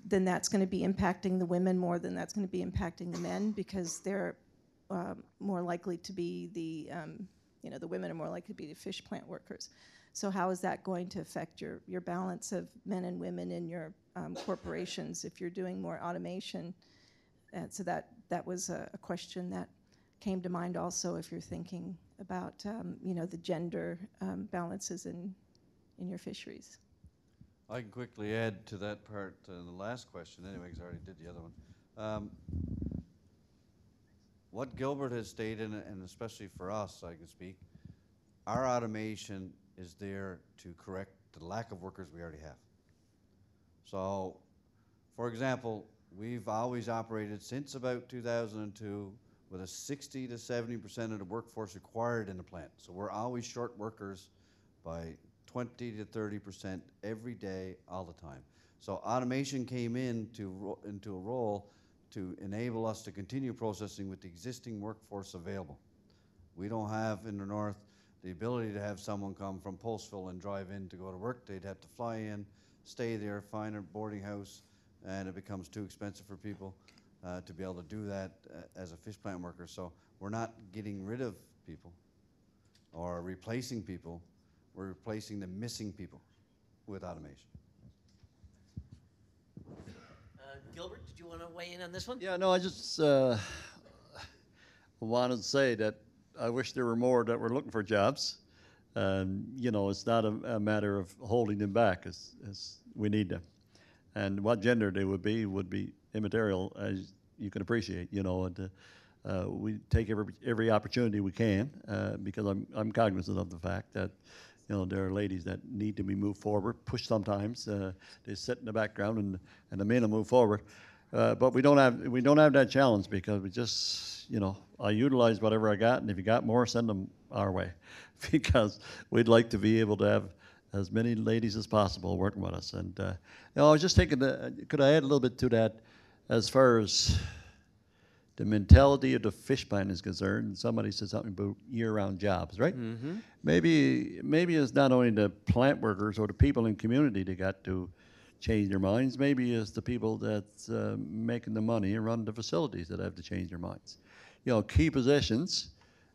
then that's going to be impacting the women more than that's going to be impacting the men, because they're more likely to be the women are more likely to be the fish plant workers. So how is that going to affect your balance of men and women in your corporations if you're doing more automation? So that was a question that came to mind also if you're thinking about the gender balances in your fisheries. I can quickly add to that part in the last question anyway, because I already did the other one. What Gilbert has stated, and especially for us, I can speak, our automation is there to correct the lack of workers we already have. So, for example, we've always operated since about 2002 with a 60 to 70% of the workforce required in the plant. So we're always short workers by 20 to 30% every day, all the time. So automation came into a role to enable us to continue processing with the existing workforce available. We don't have in the north the ability to have someone come from Postville and drive in to go to work. They'd have to fly in, stay there, find a boarding house, and it becomes too expensive for people to be able to do that as a fish plant worker. So we're not getting rid of people or replacing people. We're replacing the missing people with automation. Gilbert, did you want to weigh in on this one? Yeah, no, I just wanted to say that I wish there were more that were looking for jobs. You know, it's not a matter of holding them back, as we need them. And what gender they would be immaterial, as you can appreciate. You know, and we take every opportunity we can because I'm cognizant of the fact that, you know, there are ladies that need to be moved forward, pushed sometimes. They sit in the background and the men will move forward. But we don't have that challenge because we just, you know, I utilize whatever I got, and if you got more, send them our way, because we'd like to be able to have as many ladies as possible working with us. And you know, I was just thinking, could I add a little bit to that as far as the mentality of the fish plant is concerned? Somebody said something about year-round jobs, right? Mm-hmm. Maybe it's not only the plant workers or the people in community that got to change their minds. Maybe it's the people that's making the money and run the facilities that have to change their minds. You know, key positions,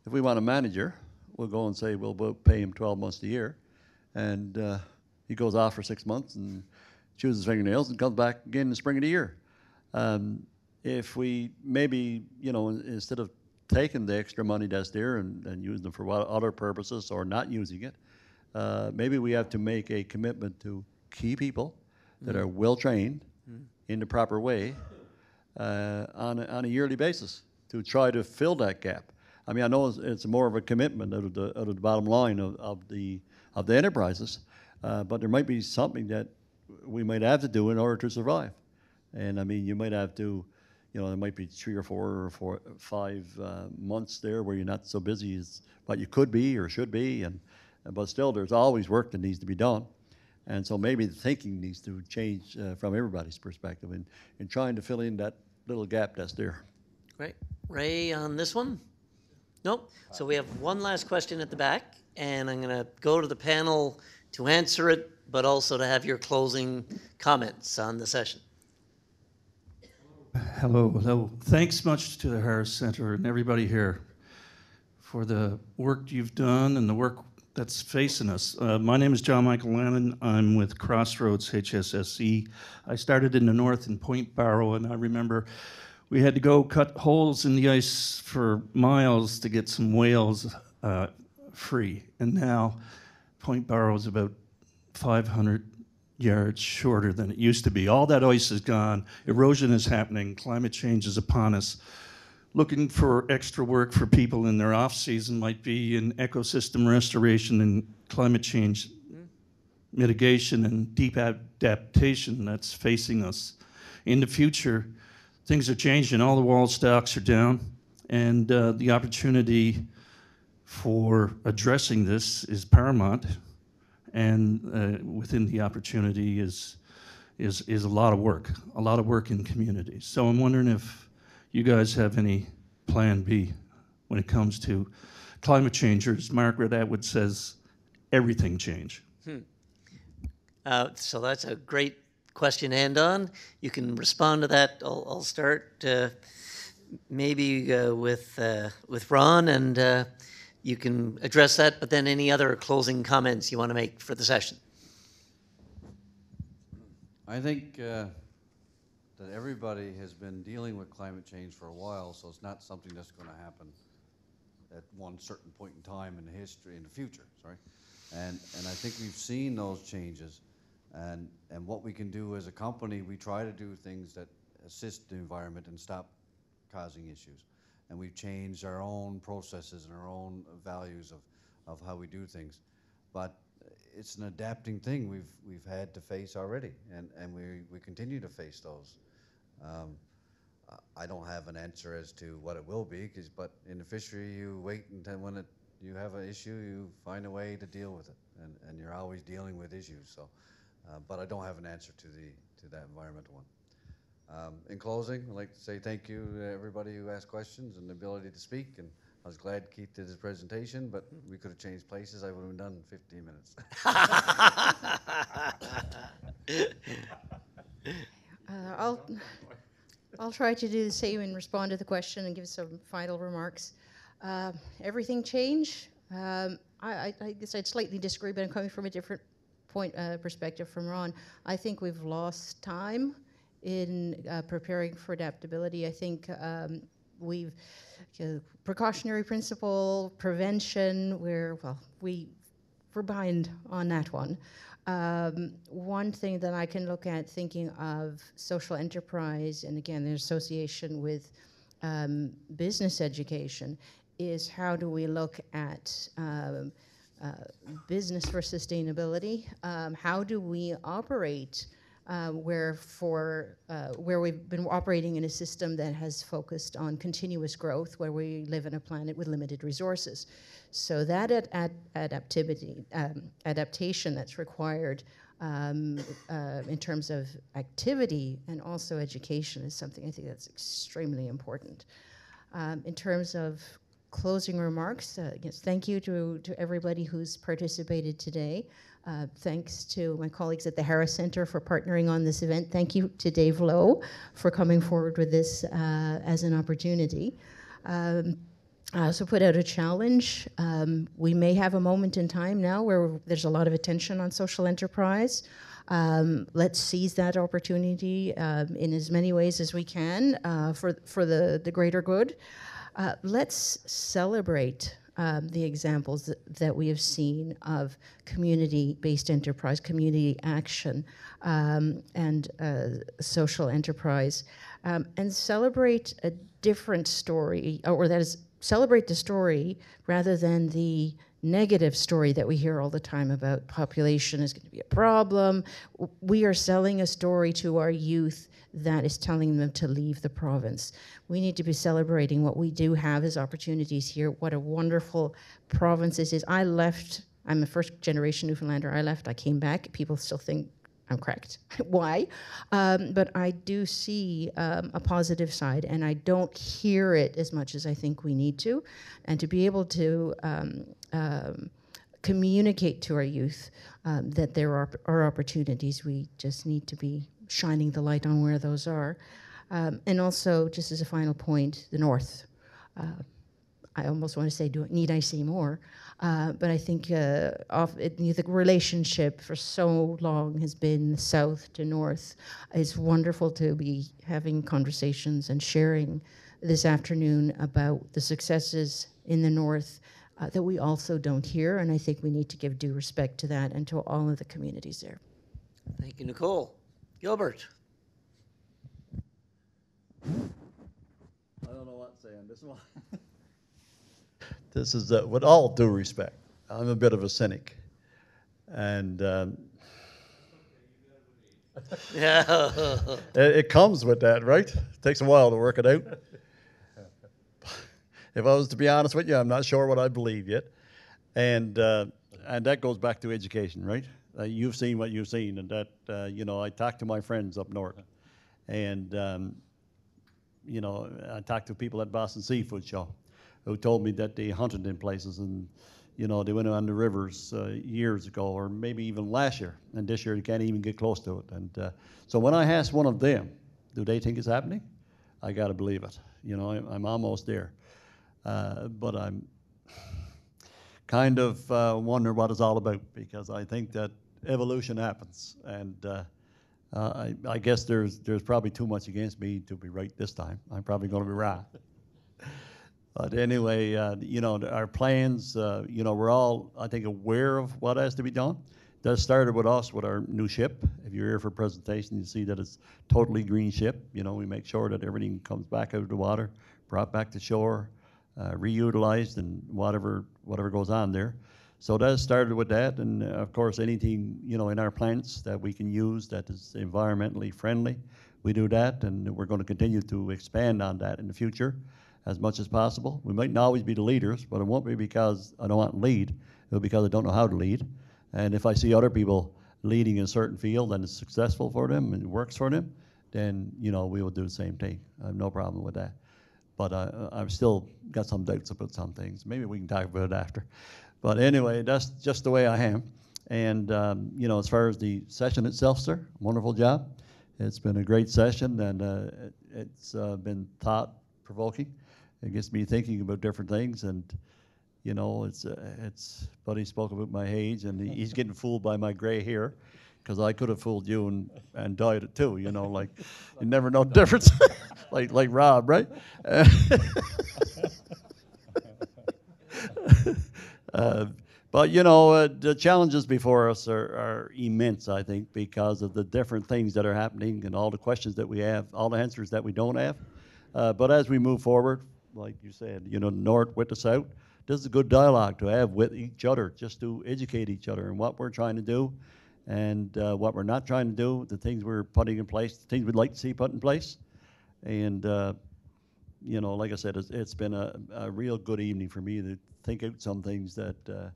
if we want a manager, we'll go and say we'll pay him 12 months a year, and he goes off for 6 months and chews his fingernails and comes back again in the spring of the year. If we maybe, you know, instead of taking the extra money that's there and using them for other purposes or not using it, maybe we have to make a commitment to key people that are well trained in the proper way on a yearly basis to try to fill that gap. I mean, I know it's more of a commitment out of the bottom line of the enterprises, but there might be something that we might have to do in order to survive. And I mean, you might have to, you know, there might be 3 or 4 or 5 months there where you're not so busy as what you could be or should be, but still there's always work that needs to be done. And so maybe the thinking needs to change from everybody's perspective in trying to fill in that little gap that's there. Great. Ray, on this one? Nope. So we have one last question at the back, and I'm going to go to the panel to answer it, but also to have your closing comments on the session. Hello. Thanks much to the Harris Center and everybody here for the work you've done and the work that's facing us. My name is John Michael Lannon. I'm with Crossroads HSSE. I started in the north in Point Barrow, and I remember we had to go cut holes in the ice for miles to get some whales free. And now Point Barrow is about 500 yards shorter than it used to be. All that ice is gone. Erosion is happening. Climate change is upon us. Looking for extra work for people in their off season might be in ecosystem restoration and climate change mitigation and deep adaptation that's facing us. In the future, things are changing. All the wall stocks are down, and the opportunity for addressing this is paramount. And within the opportunity is a lot of work in communities. So I'm wondering if you guys have any plan B when it comes to climate change, or as Margaret Atwood says, everything change. So that's a great question to end on. You can respond to that. I'll start maybe with Ron, and you can address that, but then any other closing comments you want to make for the session. I think that everybody has been dealing with climate change for a while, so it's not something that's going to happen at one certain point in time in the future. And I think we've seen those changes, and what we can do as a company, we try to do things that assist the environment and stop causing issues. And we've changed our own processes and our own values of how we do things. But it's an adapting thing we've had to face already, and we continue to face those. I don't have an answer as to what it will be, but in the fishery you wait until when you have an issue, you find a way to deal with it, and you're always dealing with issues. So, but I don't have an answer to that environmental one. In closing, I'd like to say thank you to everybody who asked questions and the ability to speak. And I was glad Keith did his presentation, but we could have changed places. I would have done in 15 minutes. I'll try to do the same and respond to the question and give some final remarks. Everything change? I guess I'd slightly disagree, but I'm coming from a different perspective from Ron. I think we've lost time in preparing for adaptability. I think we've precautionary principle, prevention, we're behind on that one. One thing that I can look at thinking of social enterprise, and again, the association with business education, is how do we look at business for sustainability? How do we operate where we've been operating in a system that has focused on continuous growth, where we live in a planet with limited resources. So that adaptation that's required in terms of activity and also education is something I think that's extremely important. In terms of closing remarks, yes, thank you to everybody who's participated today. Thanks to my colleagues at the Harris Center for partnering on this event. Thank you to Dave Lowe for coming forward with this as an opportunity. I also put out a challenge. We may have a moment in time now where there's a lot of attention on social enterprise. Let's seize that opportunity in as many ways as we can for the greater good. Let's celebrate the examples that we have seen of community-based enterprise, community action, and social enterprise, and celebrate a different story, or that is, celebrate the story rather than the negative story that we hear all the time about population is going to be a problem. We are selling a story to our youth that is telling them to leave the province. We need to be celebrating what we do have as opportunities here, what a wonderful province this is. I left, I'm a first generation Newfoundlander, I left, I came back, people still think I'm correct. Why? But I do see a positive side, and I don't hear it as much as I think we need to. And to be able to communicate to our youth that there are opportunities, we just need to be shining the light on where those are. And also, just as a final point, the North. I almost want to say, need I say more? But I think the relationship for so long has been south to north. It's wonderful to be having conversations and sharing this afternoon about the successes in the north that we also don't hear, and I think we need to give due respect to that and to all of the communities there. Thank you, Nicole. Gilbert. I don't know what to say on this one. This is, with all due respect, I'm a bit of a cynic. And it comes with that, right? It takes a while to work it out. If I was to be honest with you, I'm not sure what I believe yet. And that goes back to education, right? You've seen what you've seen, and that, I talk to my friends up north. And, I talked to people at Boston Seafood Show who told me that they hunted in places and, they went on the rivers years ago, or maybe even last year, and this year they can't even get close to it. And so when I ask one of them, do they think it's happening? I got to believe it. I'm almost there. But I'm kind of wonder what it's all about, because I think that evolution happens, and I guess there's probably too much against me to be right this time. I'm probably going to be wrong. But anyway, our plans, we're all, I think, aware of what has to be done. That started with us with our new ship. If you're here for a presentation, you see that it's totally green ship. We make sure that everything comes back out of the water, brought back to shore, reutilized, and whatever goes on there. So that started with that, and of course anything, you know, in our plants that we can use that is environmentally friendly, we do that, and we're going to continue to expand on that in the future as much as possible. We mightn't always be the leaders, but it won't be because I don't want to lead, it'll be because I don't know how to lead. And if I see other people leading in a certain field and it's successful for them and it works for them, then, you know, we will do the same thing. I have no problem with that. But I've still got some doubts about some things. Maybe we can talk about it after. But anyway, that's just the way I am. And, you know, as far as the session itself, sir, wonderful job. It's been a great session, and it's been thought-provoking. It gets me thinking about different things, and, you know, it's Buddy spoke about my age, and he's getting fooled by my gray hair, because I could have fooled you and dyed it too, you know, like, you never know the difference, like Rob, right? But, you know, the challenges before us are immense, I think, because of the different things that are happening and all the questions that we have, all the answers that we don't have. But as we move forward, like you said, you know, North with the South, this is a good dialogue to have with each other, just to educate each other in what we're trying to do and what we're not trying to do, the things we're putting in place, the things we'd like to see put in place. And, you know, like I said, it's been a real good evening for me to think out some things that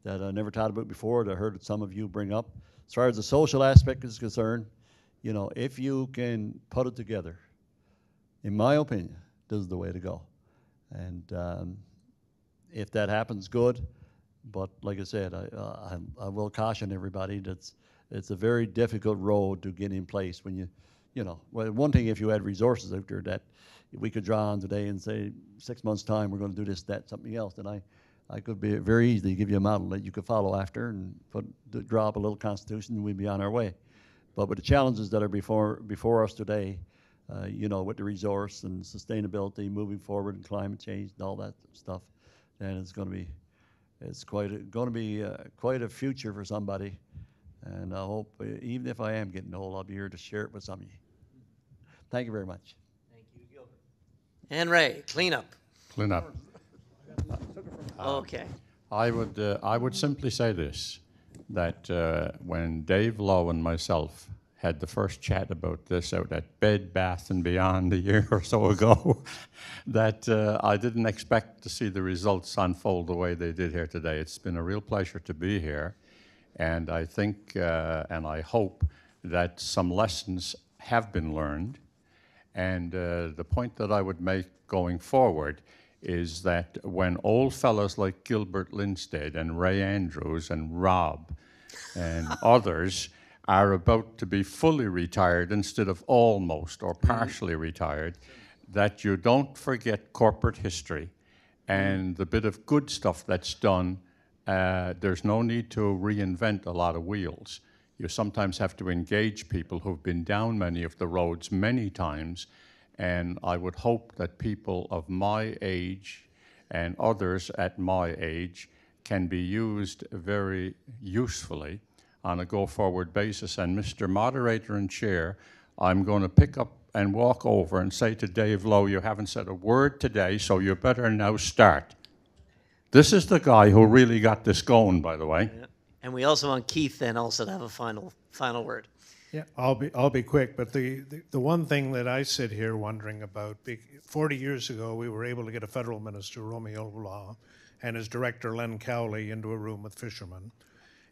I never thought about before, that I heard some of you bring up. As far as the social aspect is concerned, you know, if you can put it together, in my opinion, this is the way to go. And if that happens, good. But like I said, I will caution everybody that it's a very difficult road to get in place when you know, well, one thing if you had resources out there that we could draw on today and say 6 months' time we're going to do this, that, something else, then I could be very easily give you a model that you could follow after and draw up a little constitution and we'd be on our way. But with the challenges that are before us today, you know, with the resource and sustainability moving forward and climate change and all that stuff, then it's going to be quite a future for somebody. And I hope, even if I am getting old, I'll be here to share it with some of you. Thank you very much. Thank you, Gilbert. And Ray, clean up. Clean up. Okay. I would simply say this, that when Dave Lowe and myself had the first chat about this out at Bed, Bath and Beyond a year or so ago, that I didn't expect to see the results unfold the way they did here today. It's been a real pleasure to be here, and I think and I hope that some lessons have been learned. And the point that I would make going forward is that when old fellows like Gilbert Linstedt and Ray Andrews and Rob and others are about to be fully retired instead of almost or partially retired, that you don't forget corporate history and the bit of good stuff that's done. There's no need to reinvent a lot of wheels. You sometimes have to engage people who've been down many of the roads many times, and I would hope that people of my age and others at my age can be used very usefully on a go-forward basis. And Mr. Moderator and Chair, I'm going to pick up and walk over and say to Dave Lowe, you haven't said a word today, so you better now start. This is the guy who really got this going, by the way. Yeah. And we also want Keith then also to have a final word. Yeah, I'll be quick, but the one thing that I sit here wondering about, 40 years ago we were able to get a federal minister, Romeo Law, and his director, Len Cowley, into a room with fishermen.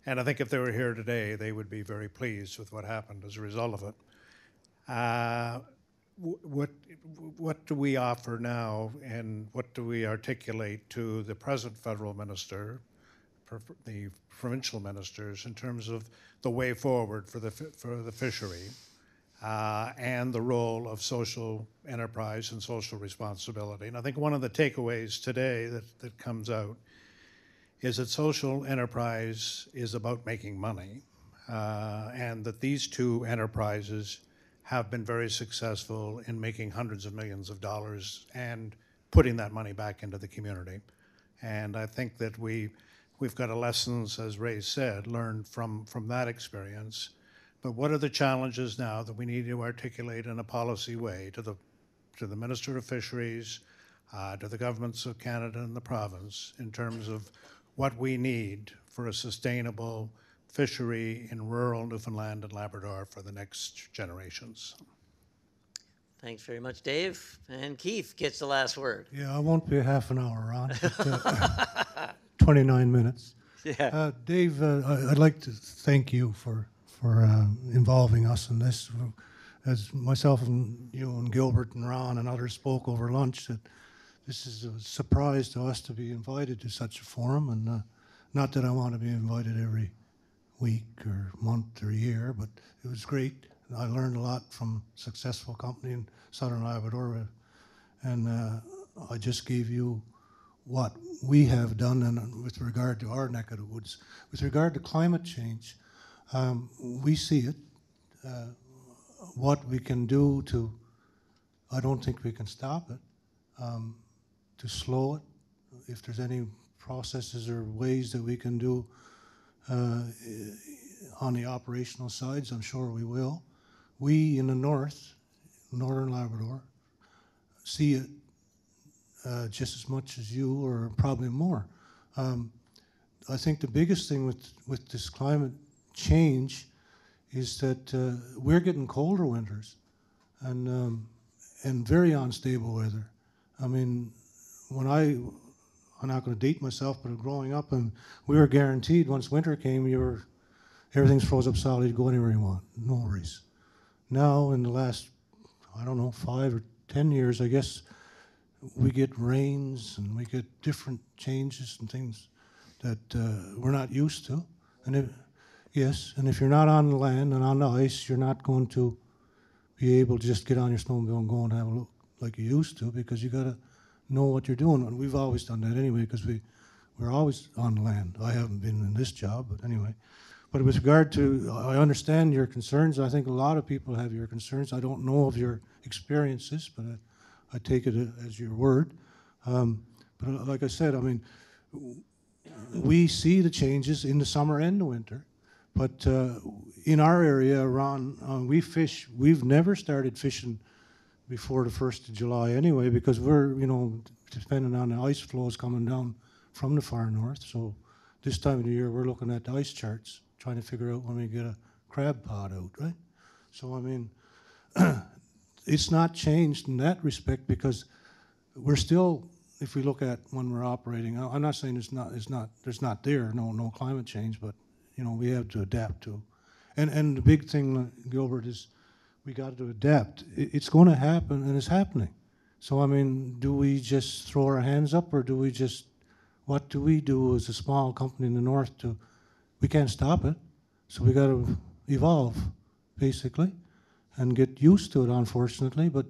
And I think if they were here today, they would be very pleased with what happened as a result of it. What do we offer now, and what do we articulate to the present federal minister, the provincial ministers, in terms of the way forward for the fishery and the role of social enterprise and social responsibility? And I think one of the takeaways today that comes out is that social enterprise is about making money, and that these two enterprises have been very successful in making hundreds of millions of dollars and putting that money back into the community. And I think that we've got lessons, as Ray said, learned from that experience. But what are the challenges now that we need to articulate in a policy way to the Minister of Fisheries, to the governments of Canada and the province, in terms of what we need for a sustainable fishery in rural Newfoundland and Labrador for the next generations. Thanks very much, Dave. And Keith gets the last word. Yeah, I won't be a half an hour, Ron. But, 29 minutes. Yeah. Dave, I'd like to thank you for involving us in this. As myself and you and Gilbert and Ron and others spoke over lunch, that this is a surprise to us to be invited to such a forum, and not that I want to be invited every week or month or year, but it was great. I learned a lot from a successful company in Southern Labrador, and I just gave you what we have done and with regard to our neck of the woods. With regard to climate change, we see it. What we can do to, I don't think we can stop it, to slow it. If there's any processes or ways that we can do on the operational sides, I'm sure we will. We in the northern Labrador, see it just as much as you, or probably more. I think the biggest thing with this climate change is that we're getting colder winters and very unstable weather. I mean, I'm not going to date myself, but growing up, and we were guaranteed once winter came, everything's froze up solid, you go anywhere you want, no worries. Now, in the last, I don't know, 5 or 10 years, I guess, we get rains and we get different changes and things that we're not used to. And if you're not on the land and on the ice, you're not going to be able to just get on your snowmobile and go and have a look like you used to, because you got to know what you're doing. And we've always done that anyway, because we're always on the land. I haven't been in this job, but anyway. But with regard to, I understand your concerns. I think a lot of people have your concerns. I don't know of your experiences, but I take it as your word. But like I said, I mean, we see the changes in the summer and the winter. But in our area, Ron, we fish. We've never started fishing before the 1st of July anyway, because we're, depending on the ice flows coming down from the far north. So this time of the year, we're looking at the ice charts, trying to figure out when we get a crab pod out, right? So, I mean, it's not changed in that respect, because we're still, if we look at when we're operating, I'm not saying there's no climate change, but, we have to adapt to. And the big thing, Gilbert, is we got to adapt. It's going to happen, and it's happening. So, I mean, do we just throw our hands up, or what do we do as a small company in the north we can't stop it, so we got to evolve, basically, and get used to it, unfortunately. But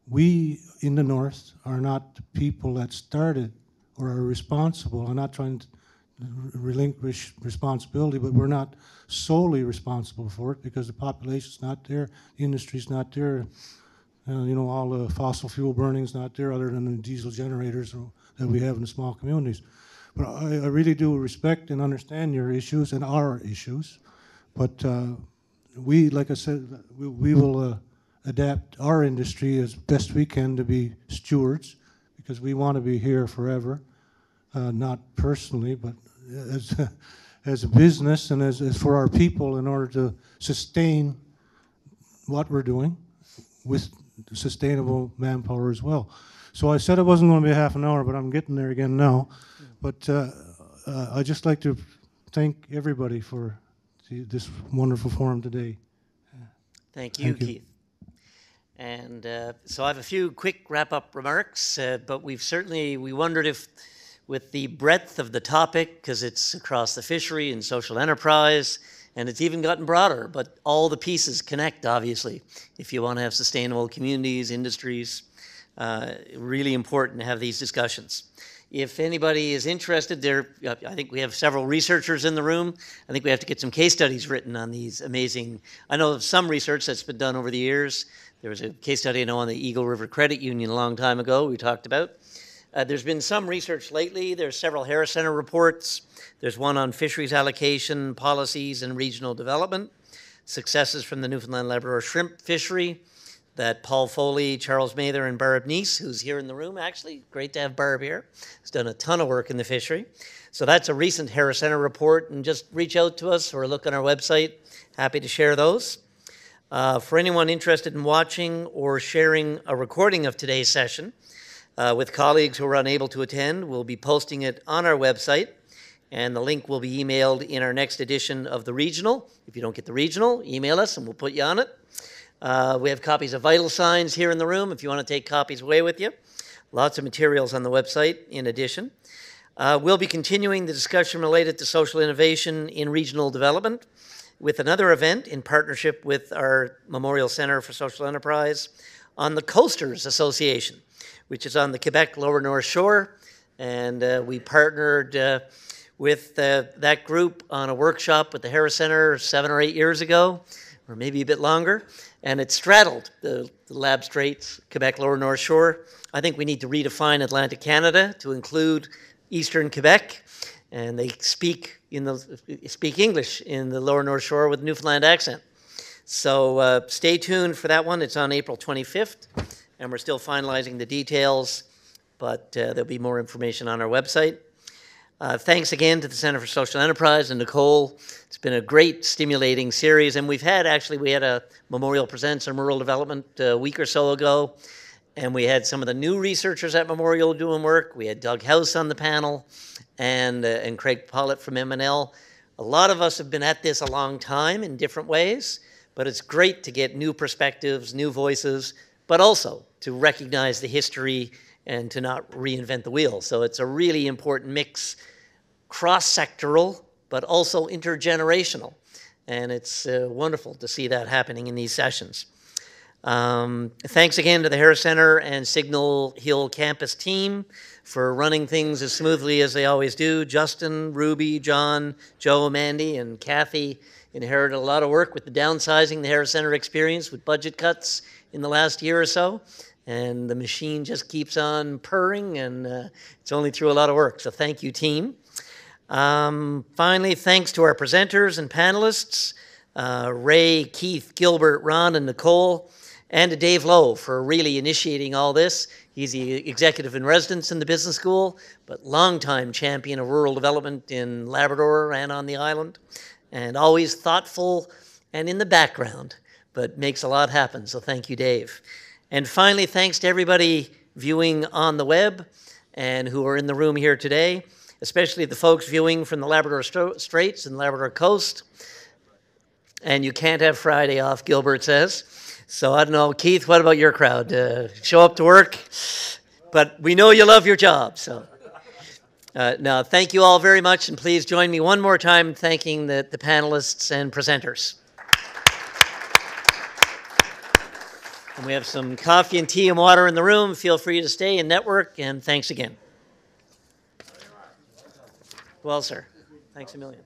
we in the north are not the people that started or are responsible. I'm not trying to relinquish responsibility, but we're not solely responsible for it, because the population's not there, the industry's not there, all the fossil fuel burning's not there, other than the diesel generators that we have in the small communities. But I really do respect and understand your issues and our issues. But we, like I said, we will adapt our industry as best we can to be stewards, because we want to be here forever, not personally, but as a business and as for our people, in order to sustain what we're doing with sustainable manpower as well. So I said it wasn't going to be a half an hour, but I'm getting there again now. But I'd just like to thank everybody for this wonderful forum today. Thank you, Keith. And so I have a few quick wrap-up remarks, but we wondered if, with the breadth of the topic, because it's across the fishery and social enterprise, and it's even gotten broader, but all the pieces connect, obviously, if you want to have sustainable communities, industries. Really important to have these discussions. If anybody is interested, I think we have several researchers in the room. I think we have to get some case studies written on these amazing, I know of some research that's been done over the years. There was a case study I know on the Eagle River Credit Union a long time ago we talked about. There's been some research lately. There's several Harris Center reports. There's one on fisheries allocation, policies, and regional development, successes from the Newfoundland Labrador shrimp fishery, that Paul Foley, Charles Mather, and Barb Neese, who's here in the room, actually, great to have Barb here, has done a ton of work in the fishery. So that's a recent Harris Centre report, and just reach out to us or look on our website. Happy to share those. For anyone interested in watching or sharing a recording of today's session with colleagues who are unable to attend, we'll be posting it on our website, and the link will be emailed in our next edition of the Regional. If you don't get the Regional, email us and we'll put you on it. We have copies of vital signs here in the room if you want to take copies away with you. Lots of materials on the website in addition. We'll be continuing the discussion related to social innovation in regional development with another event in partnership with our Memorial Centre for Social Enterprise on the Coasters Association, which is on the Quebec Lower North Shore. And we partnered with that group on a workshop with the Harris Centre 7 or 8 years ago, or maybe a bit longer. And it straddled the Lab Straits, Quebec Lower North Shore. I think we need to redefine Atlantic Canada to include Eastern Quebec, and they speak English in the Lower North Shore with Newfoundland accent. So stay tuned for that one. It's on April 25th, and we're still finalizing the details, but there'll be more information on our website. Thanks again to the Centre for Social Enterprise and Nicole. It's been a great, stimulating series, and we had a Memorial Presents on Rural Development a week or so ago, and we had some of the new researchers at Memorial doing work. We had Doug House on the panel, and Craig Pollitt from MNL. A lot of us have been at this a long time in different ways, but it's great to get new perspectives, new voices, but also to recognize the history and to not reinvent the wheel. So it's a really important mix, cross-sectoral, but also intergenerational. And it's wonderful to see that happening in these sessions. Thanks again to the Harris Centre and Signal Hill campus team for running things as smoothly as they always do. Justin, Ruby, John, Joe, Mandy, and Kathy inherited a lot of work with the downsizing the Harris Centre experience with budget cuts in the last year or so. And the machine just keeps on purring, and it's only through a lot of work. So thank you, team. Finally, thanks to our presenters and panelists, Ray, Keith, Gilbert, Ron, and Nicole, and to Dave Lowe for really initiating all this. He's the executive in residence in the business school, but longtime champion of rural development in Labrador and on the island, and always thoughtful and in the background, but makes a lot happen. So thank you, Dave. And finally, thanks to everybody viewing on the web and who are in the room here today, especially the folks viewing from the Labrador Straits and Labrador Coast. And you can't have Friday off, Gilbert says. So I don't know, Keith, what about your crowd? Show up to work? But we know you love your job, so. Now, thank you all very much, and please join me one more time thanking the panelists and presenters. And we have some coffee and tea and water in the room. Feel free to stay and network, and thanks again. Well, sir, thanks a million.